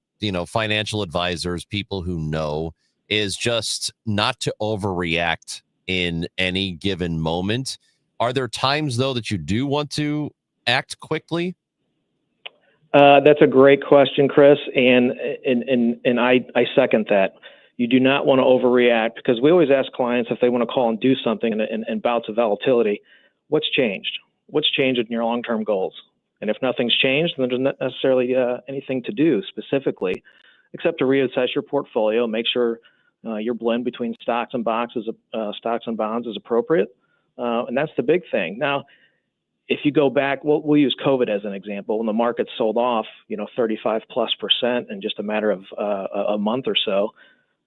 financial advisors, people who know, is just not to overreact in any given moment. Are there times, though, that you do want to act quickly? That's a great question, Chris, and I second that. You do not want to overreact, because we always ask clients if they want to call and do something in bouts of volatility. What's changed? What's changed in your long-term goals? And if nothing's changed, then there's not necessarily anything to do specifically, except to reassess your portfolio, make sure Your blend between stocks and bonds is appropriate, and that's the big thing. Now, if you go back, we'll use COVID as an example. When the market sold off, 35+% in just a matter of a month or so,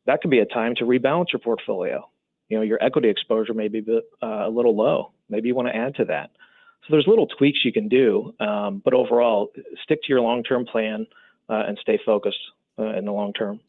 that could be a time to rebalance your portfolio. Your equity exposure may be a little low. Maybe you want to add to that. So there's little tweaks you can do, but overall, stick to your long-term plan and stay focused in the long term.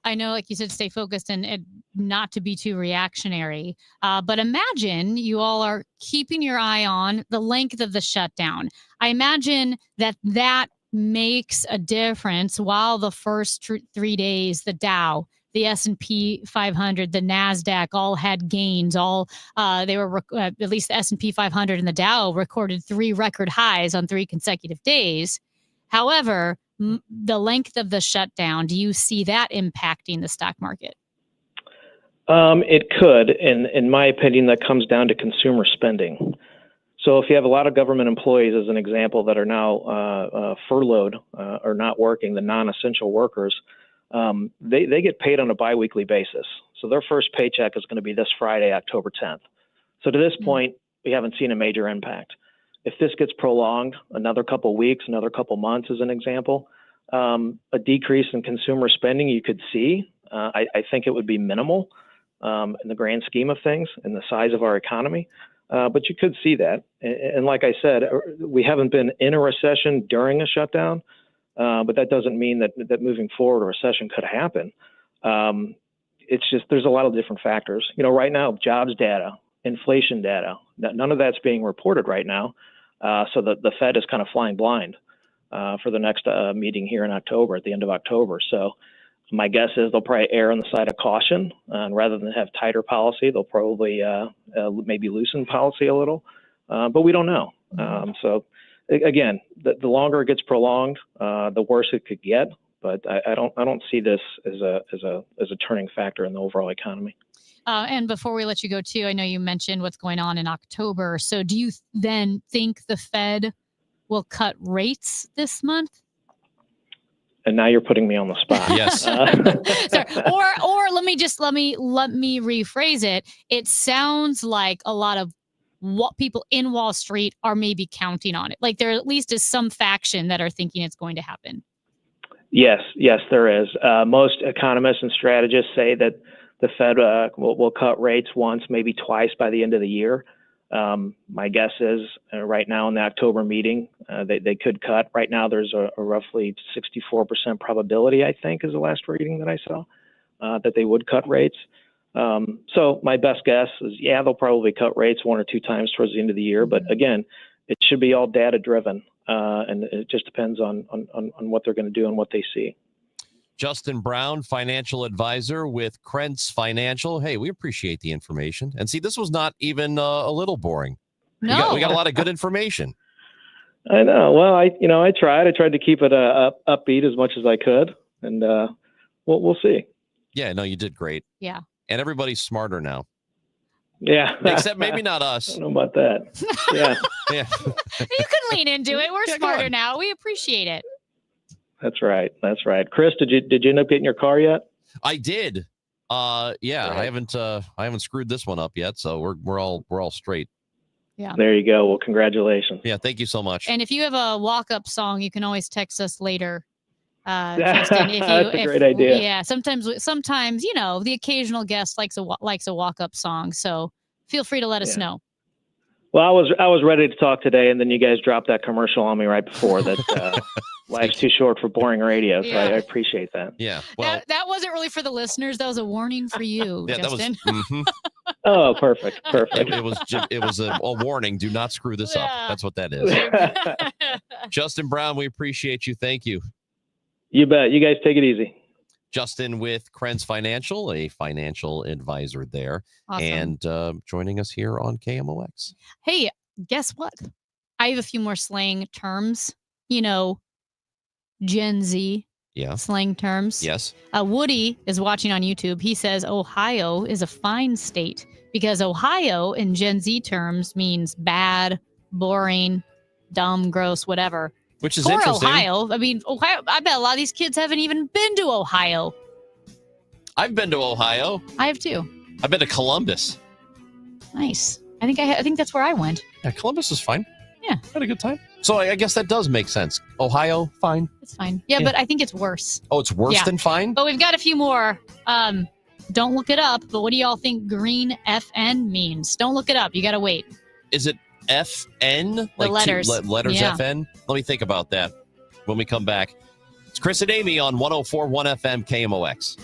I know, like you said, stay focused and not to be too reactionary. But imagine you all are keeping your eye on the length of the shutdown. I imagine that makes a difference while the first 3 days, the Dow, the S&P 500, the NASDAQ all had gains. They were at least the S&P 500 and the Dow recorded 3 record highs on 3 consecutive days. However, the length of the shutdown, do you see that impacting the stock market? It could. In my opinion, that comes down to consumer spending. So if you have a lot of government employees, as an example, that are now furloughed or not working, the non-essential workers, they get paid on a biweekly basis. So their first paycheck is going to be this Friday, October 10th. So to this point, we haven't seen a major impact. If this gets prolonged another couple weeks, another couple months, as an example, a decrease in consumer spending you could see. I think it would be minimal in the grand scheme of things and the size of our economy, but you could see that. And like I said, we haven't been in a recession during a shutdown, but that doesn't mean that moving forward a recession could happen. It's just there's a lot of different factors. Right now, jobs data, inflation data, none of that's being reported right now. So the Fed is kind of flying blind for the next meeting here in October, at the end of October. So my guess is they'll probably err on the side of caution, and rather than have tighter policy, they'll probably maybe loosen policy a little, but we don't know. So again, the longer it gets prolonged, the worse it could get. But I don't see this as a turning factor in the overall economy. And before we let you go, too, I know you mentioned what's going on in October. So do you then think the Fed will cut rates this month? And now you're putting me on the spot. Yes. Sorry. Or let me rephrase it. It sounds like a lot of what people in Wall Street are maybe counting on it. Like there at least is some faction that are thinking it's going to happen. Yes, there is. Most economists and strategists say that the Fed will cut rates once, maybe twice by the end of the year. My guess is right now in the October meeting, they could cut. Right now, there's a roughly 64% probability, I think, is the last reading that I saw, that they would cut rates. So my best guess is, they'll probably cut rates 1 or 2 times towards the end of the year. But again, it should be all data driven, and it just depends on what they're going to do and what they see. Justin Brown, financial advisor with Krentz Financial. Hey, we appreciate the information. And see, this was not even a little boring. No. We got a lot of good information. I know. Well, I tried. I tried to keep it upbeat as much as I could, and we'll see. Yeah, no, you did great. Yeah. And everybody's smarter now. Yeah. Except maybe not us. I don't know about that. Yeah. Yeah. You can lean into it. We're smarter now. We appreciate it. That's right. Chris, did you end up getting your car yet? I did. Right. I haven't screwed this one up yet, so we're all straight. Yeah. There you go. Well, congratulations. Yeah, thank you so much. And if you have a walk-up song, you can always text us later. Justin, That's a great idea. Yeah, sometimes the occasional guest likes a walk-up song, so feel free to let us know. Well, I was ready to talk today, and then you guys dropped that commercial on me right before that. Life's too short for boring radio, so I appreciate that. Yeah, well, that wasn't really for the listeners. That was a warning for you, Justin. That was. Oh, perfect. It was a warning. Do not screw this up. That's what that is. Justin Brown, we appreciate you. Thank you. You bet. You guys take it easy. Justin with Krentz Financial, a financial advisor there, Awesome. and joining us here on KMOX. Hey, guess what? I have a few more slang terms. Gen Z slang terms. Yes. Woody is watching on YouTube. He says Ohio is a fine state because Ohio in Gen Z terms means bad, boring, dumb, gross, whatever. Which is Poor interesting. Ohio. I mean, Ohio. I bet a lot of these kids haven't even been to Ohio. I've been to Ohio. I have too. I've been to Columbus. Nice. I think that's where I went. Yeah, Columbus is fine. Yeah. Had a good time. So I guess that does make sense. Ohio, fine. It's fine. Yeah, but I think it's worse. Oh, it's worse Yeah. than fine? But we've got a few more. Don't look it up, but what do y'all think green FN means? Don't look it up. You got to wait. Is it FN? The letters. Letters Yeah. FN? Let me think about that when we come back. It's Chris and Amy on 104.1 FM KMOX.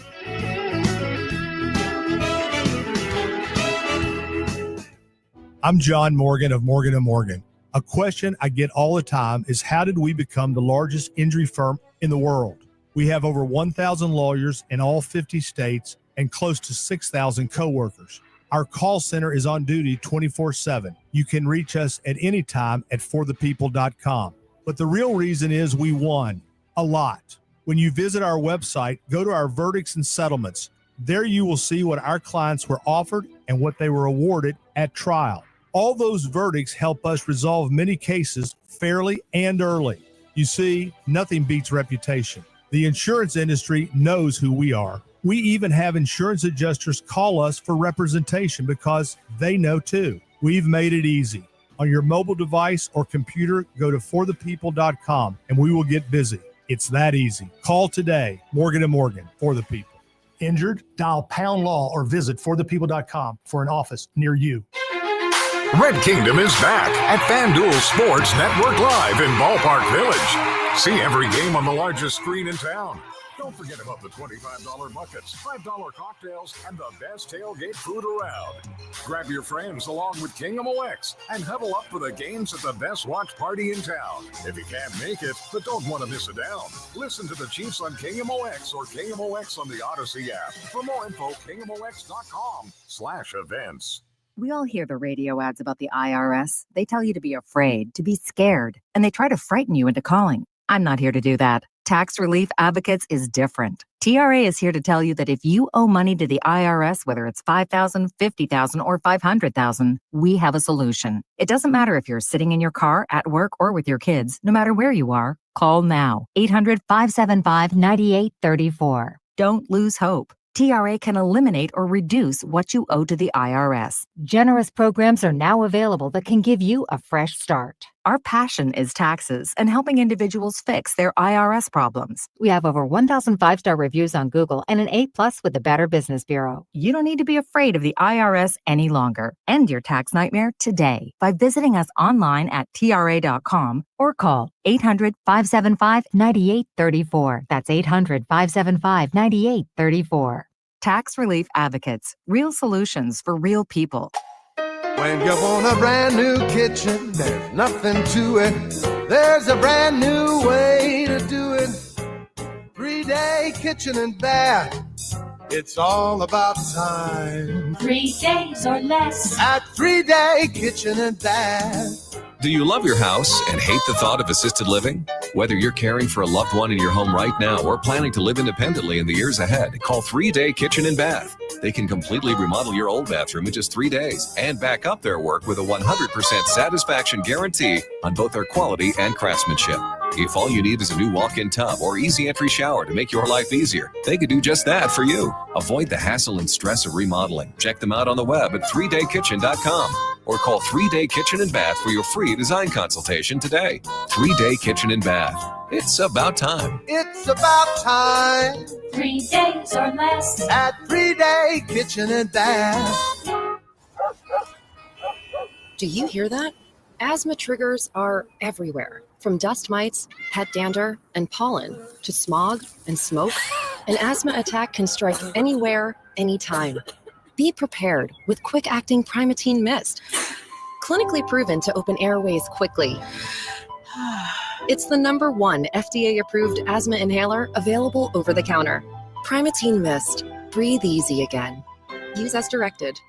I'm John Morgan of Morgan & Morgan. A question I get all the time is how did we become the largest injury firm in the world? We have over 1,000 lawyers in all 50 states and close to 6,000 coworkers. Our call center is on duty 24/7. You can reach us at any time at forthepeople.com. But the real reason is we won a lot. When you visit our website, go to our verdicts and settlements. There you will see what our clients were offered and what they were awarded at trial. All those verdicts help us resolve many cases fairly and early. You see, nothing beats reputation. The insurance industry knows who we are. We even have insurance adjusters call us for representation because they know too. We've made it easy. On your mobile device or computer, go to forthepeople.com and we will get busy. It's that easy. Call today. Morgan & Morgan, for the people. Injured? Dial Pound Law or visit forthepeople.com for an office near you. Red Kingdom is back at FanDuel Sports Network Live in Ballpark Village. See every game on the largest screen in town. Don't forget about the $25 buckets, $5 cocktails, and the best tailgate food around. Grab your friends along with KMOX and huddle up for the games at the best watch party in town. If you can't make it, but don't want to miss a down, listen to the Chiefs on KMOX or KMOX on the Odyssey app. For more info, KMOX.com/events. We all hear the radio ads about the IRS. They tell you to be afraid, to be scared, and they try to frighten you into calling. I'm not here to do that. Tax Relief Advocates is different. TRA is here to tell you that if you owe money to the IRS, whether it's $5,000, $50,000, or $500,000, we have a solution. It doesn't matter if you're sitting in your car, at work, or with your kids. No matter where you are, call now. 800-575-9834. Don't lose hope. TRA can eliminate or reduce what you owe to the IRS. Generous programs are now available that can give you a fresh start. Our passion is taxes and helping individuals fix their IRS problems. We have over 1,000 5-star reviews on Google and an A+ with the Better Business Bureau. You don't need to be afraid of the IRS any longer. End your tax nightmare today by visiting us online at TRA.com or call 800-575-9834. That's 800-575-9834. Tax Relief Advocates. Real solutions for real people. When you want a brand new kitchen, there's nothing to it. There's a brand new way to do it. 3-day kitchen and bath. It's all about time. 3 days or less. At 3-day kitchen and bath. Do you love your house and hate the thought of assisted living? Whether you're caring for a loved one in your home right now or planning to live independently in the years ahead, call 3-Day Kitchen and Bath. They can completely remodel your old bathroom in just 3 days and back up their work with a 100% satisfaction guarantee on both their quality and craftsmanship. If all you need is a new walk-in tub or easy entry shower to make your life easier, they could do just that for you. Avoid the hassle and stress of remodeling. Check them out on the web at 3daykitchen.com or call 3-Day Kitchen and Bath for your free design consultation today. 3-Day Kitchen and Bath. It's about time. It's about time. 3 days or less. At 3-Day Kitchen and Bath. Do you hear that? Asthma triggers are everywhere, from dust mites, pet dander, and pollen, to smog and smoke. An asthma attack can strike anywhere, anytime. Be prepared with quick-acting Primatene Mist. Clinically proven to open airways quickly. It's the #1 FDA-approved asthma inhaler available over the counter. Primatene Mist. Breathe easy again. Use as directed.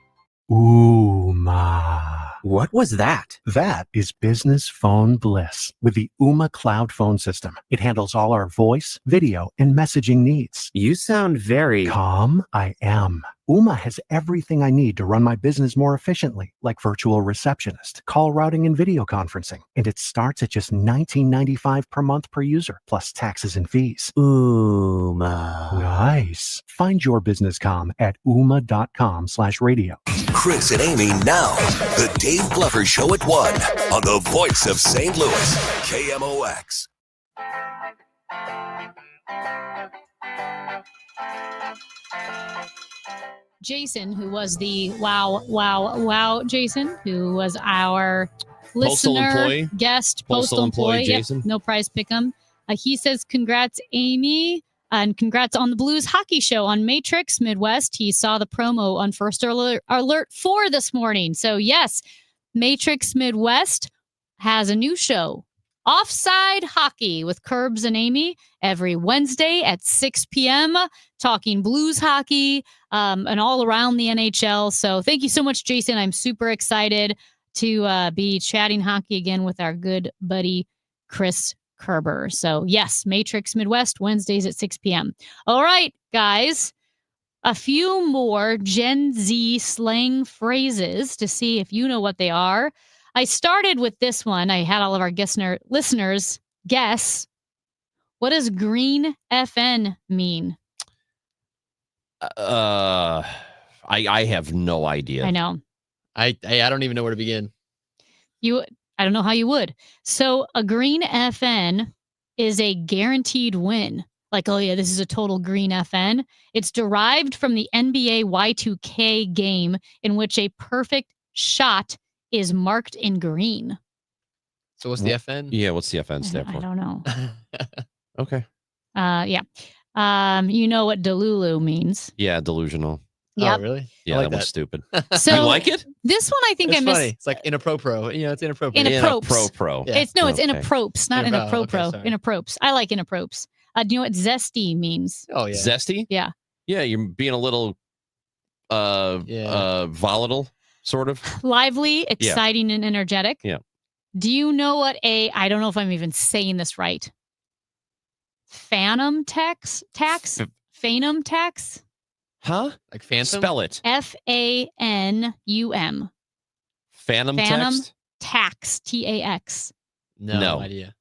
Ooh, ma. What was that? That is business phone bliss with the Ooma Cloud phone system. It handles all our voice, video, and messaging needs. You sound very calm. I am. Ooma has everything I need to run my business more efficiently, like virtual receptionist, call routing, and video conferencing. And it starts at just $19.95 per month per user, plus taxes and fees. Ooma. Nice. Find your business comm at ooma.com/radio. Chris and Amy now. The Dave Glover Show at 1 on the voice of St. Louis, KMOX. Jason, who was the wow Jason, who was our Postal listener, employee? guest, Postal employee, Yep, Jason? no prize pick'em. He says, congrats, Amy, and congrats on the Blues hockey show on Matrix Midwest. He saw the promo on First Alert 4 this morning. So, yes, Matrix Midwest has a new show, Offside Hockey with Curbs and Amy, every Wednesday at 6 p.m., talking Blues hockey and all around the NHL. So thank you so much, Jason. I'm super excited to be chatting hockey again with our good buddy, Chris Kerber. So yes, Matrix Midwest, Wednesdays at 6 p.m. All right, guys, a few more Gen Z slang phrases to see if you know what they are. I started with this one. I had all of our listeners guess. What does green FN mean? I have no idea. I know. I don't even know where to begin. I don't know how you would. So a green FN is a guaranteed win. Like, oh yeah, this is a total green FN. It's derived from the NBA Y2K game in which a perfect shot is marked in green. So what's the FN? Yeah, what's the FN stand for? I don't know. Okay. Yeah. You know what Delulu means. Yeah, delusional. Yep. Oh, really? Yeah, I like that one's stupid. So you like it? This one I think It's I missed. funny. It's like inappropriate. It's inappropriate. Inappropriate. Yeah. It's Okay. inappropriate, not Inappropriate. inapropro. Okay, sorry. Inappropriate. I like inappropriate. Do you know what zesty means? Oh yeah. Zesty? Yeah. Yeah, you're being a little volatile, sort of. Lively, exciting, and energetic. Yeah. Do you know what I don't know if I'm even saying this right. Phantom tax? Phantom tax? Huh? Like phantom? Spell it. FANUM. Phantom text? Tax. TAX. No idea.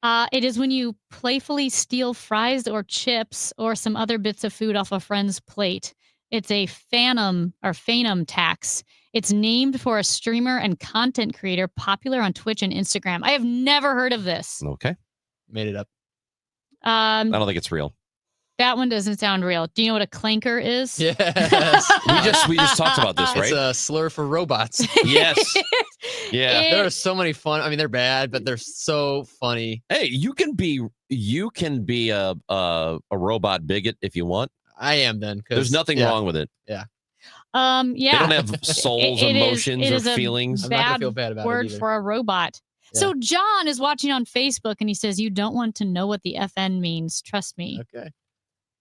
It is when you playfully steal fries or chips or some other bits of food off a friend's plate. It's a phantom tax. It's named for a streamer and content creator popular on Twitch and Instagram. I have never heard of this. Okay. Made it up. I don't think it's real. That one doesn't sound real. Do you know what a clanker is? Yes. we just talked about this, right? It's a slur for robots. Yes. Yeah. There are so many fun. I mean, they're bad, but they're so funny. Hey, you can be a robot bigot if you want. I am then. There's nothing wrong with it. Yeah. Yeah. They don't have souls, emotions, it or is a feelings. I'm not gonna Bad feel bad about it word either. for a robot. Yeah. So John is watching on Facebook and he says, "You don't want to know what the FN means. Trust me." Okay.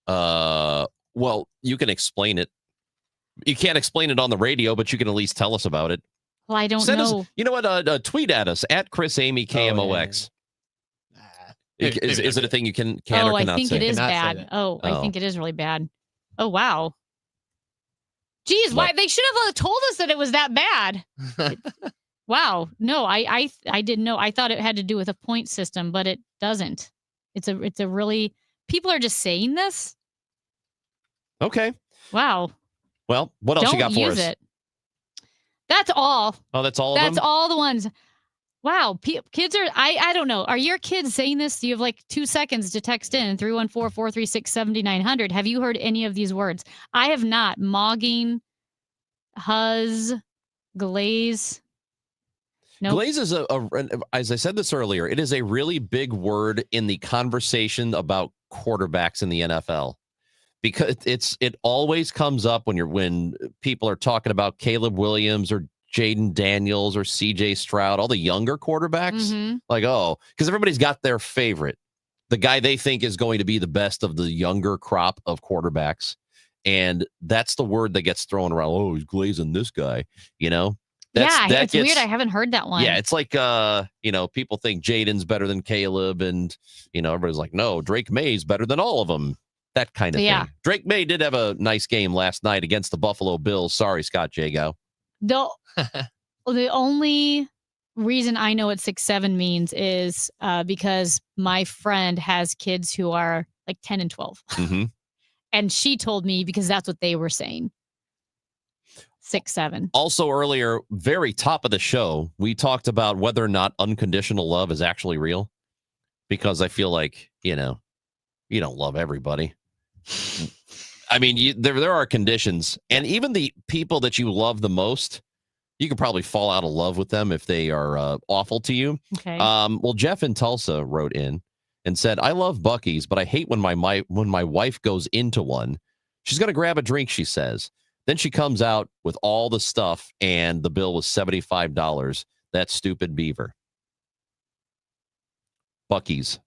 Well, you can explain it. You can't explain it on the radio, but you can at least tell us about it. Well, I don't Send us- know. you know what? Tweet at us at Chris Amy KMOX. Is it a thing you can or I cannot think say? it is Cannot say bad. that. I think it is really bad. Oh wow. Geez, why they should have told us that it was that bad. Wow. No, I didn't know. I thought it had to do with a point system, but it doesn't. It's a really people are just saying this. Okay. Wow. Well, what else Don't you got for use us? it. That's all. Oh, that's all of That's them? all the ones. Wow. Kids are, I don't know. Are your kids saying this? You have like 2 seconds to text in 314-436-7900. Have you heard any of these words? I have not. Mogging, huzz, glaze. Nope. Glaze is as I said this earlier, it is a really big word in the conversation about quarterbacks in the NFL. Because it always comes up when people are talking about Caleb Williams or Jaden Daniels or CJ Stroud, all the younger quarterbacks. Mm-hmm. Like, because everybody's got their favorite, the guy they think is going to be the best of the younger crop of quarterbacks. And that's the word that gets thrown around. Oh, he's glazing this guy, It's weird. I haven't heard that one. Yeah, it's like, people think Jaden's better than Caleb. And, everybody's like, no, Drake May's better than all of them. That kind of Yeah. thing. Drake May did have a nice game last night against the Buffalo Bills. Sorry, Scott Jago. The only reason I know what 6'7" means is because my friend has kids who are like 10 and 12. Mm-hmm. And she told me because that's what they were saying. 6'7". Also earlier, very top of the show, we talked about whether or not unconditional love is actually real. Because I feel like, you don't love everybody. I mean, there are conditions. And even the people that you love the most, you could probably fall out of love with them if they are awful to you. Okay. Well, Jeff in Tulsa wrote in and said, I love Buc-ee's, but I hate when my wife goes into one. She's going to grab a drink, she says. Then she comes out with all the stuff, and the bill was $75. That stupid beaver. Buc-ee's.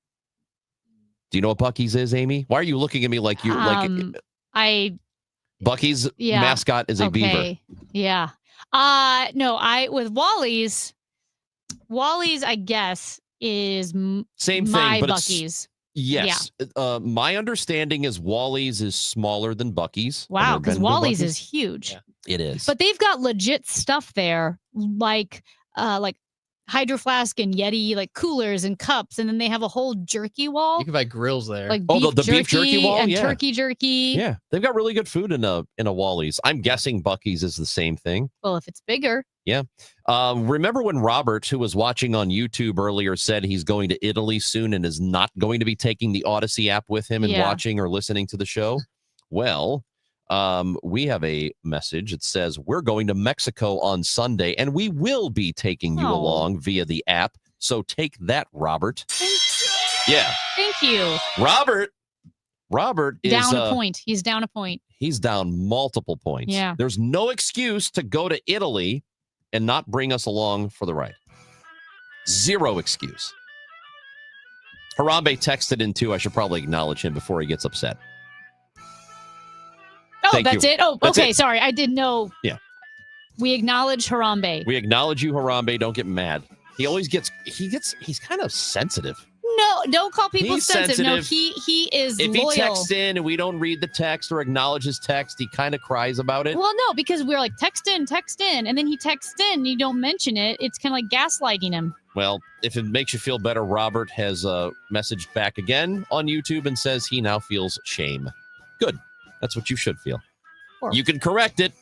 Do you know what Buc-ee's is, Amy? Why are you looking at me like you're Buc-ee's mascot is a beaver. Yeah. No, with Wally's, I guess, is same my thing, but Buc-ee's. Yes. Yeah. My understanding is Wally's is smaller than Buc-ee's. Wow, because Wally's is huge. Yeah, it is. But they've got legit stuff there, like Hydro Flask and Yeti, like coolers and cups, and then they have a whole jerky wall. You can buy grills there. Like the beef jerky wall and turkey jerky. Yeah, they've got really good food in a Wally's. I'm guessing Buc-ee's is the same thing. Well, if it's bigger. Yeah. Remember when Robert, who was watching on YouTube earlier, said he's going to Italy soon and is not going to be taking the Odyssey app with him and watching or listening to the show? Well, we have a message that says we're going to Mexico on Sunday and we will be taking you along via the app. So take that, Robert. Yeah. Thank you. Robert is down a point. He's down a point. He's down multiple points. Yeah. There's no excuse to go to Italy and not bring us along for the ride. Zero excuse. Harambe texted in too. I should probably acknowledge him before he gets upset. Oh, Thank that's you. it? Oh, That's okay. it. Sorry. I didn't know. Yeah. We acknowledge Harambe. We acknowledge you, Harambe. Don't get mad. He's kind of sensitive. No, don't call people He's sensitive. No, sensitive. he is If loyal. he texts in and we don't read the text or acknowledge his text, he kind of cries about it. Well, no, because we're like, text in, and then he texts in, and you don't mention it. It's kind of like gaslighting him. Well, if it makes you feel better, Robert has messaged back again on YouTube and says he now feels shame. Good. That's what you should feel. You can correct it.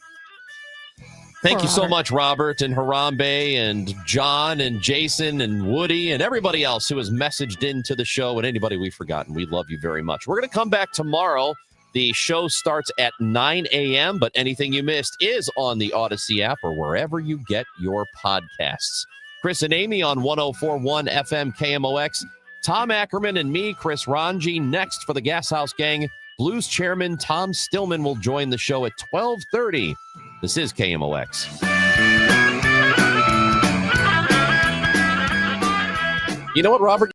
Thank you so much, Robert and Harambe and John and Jason and Woody and everybody else who has messaged into the show and anybody we've forgotten. We love you very much. We're going to come back tomorrow. The show starts at 9 a.m., but anything you missed is on the Odyssey app or wherever you get your podcasts. Chris and Amy on 104.1 FM KMOX. Tom Ackerman and me, Chris Ranji, next for the Gas House Gang. Blues chairman Tom Stillman will join the show at 12:30. This is KMOX. You know what, Robert?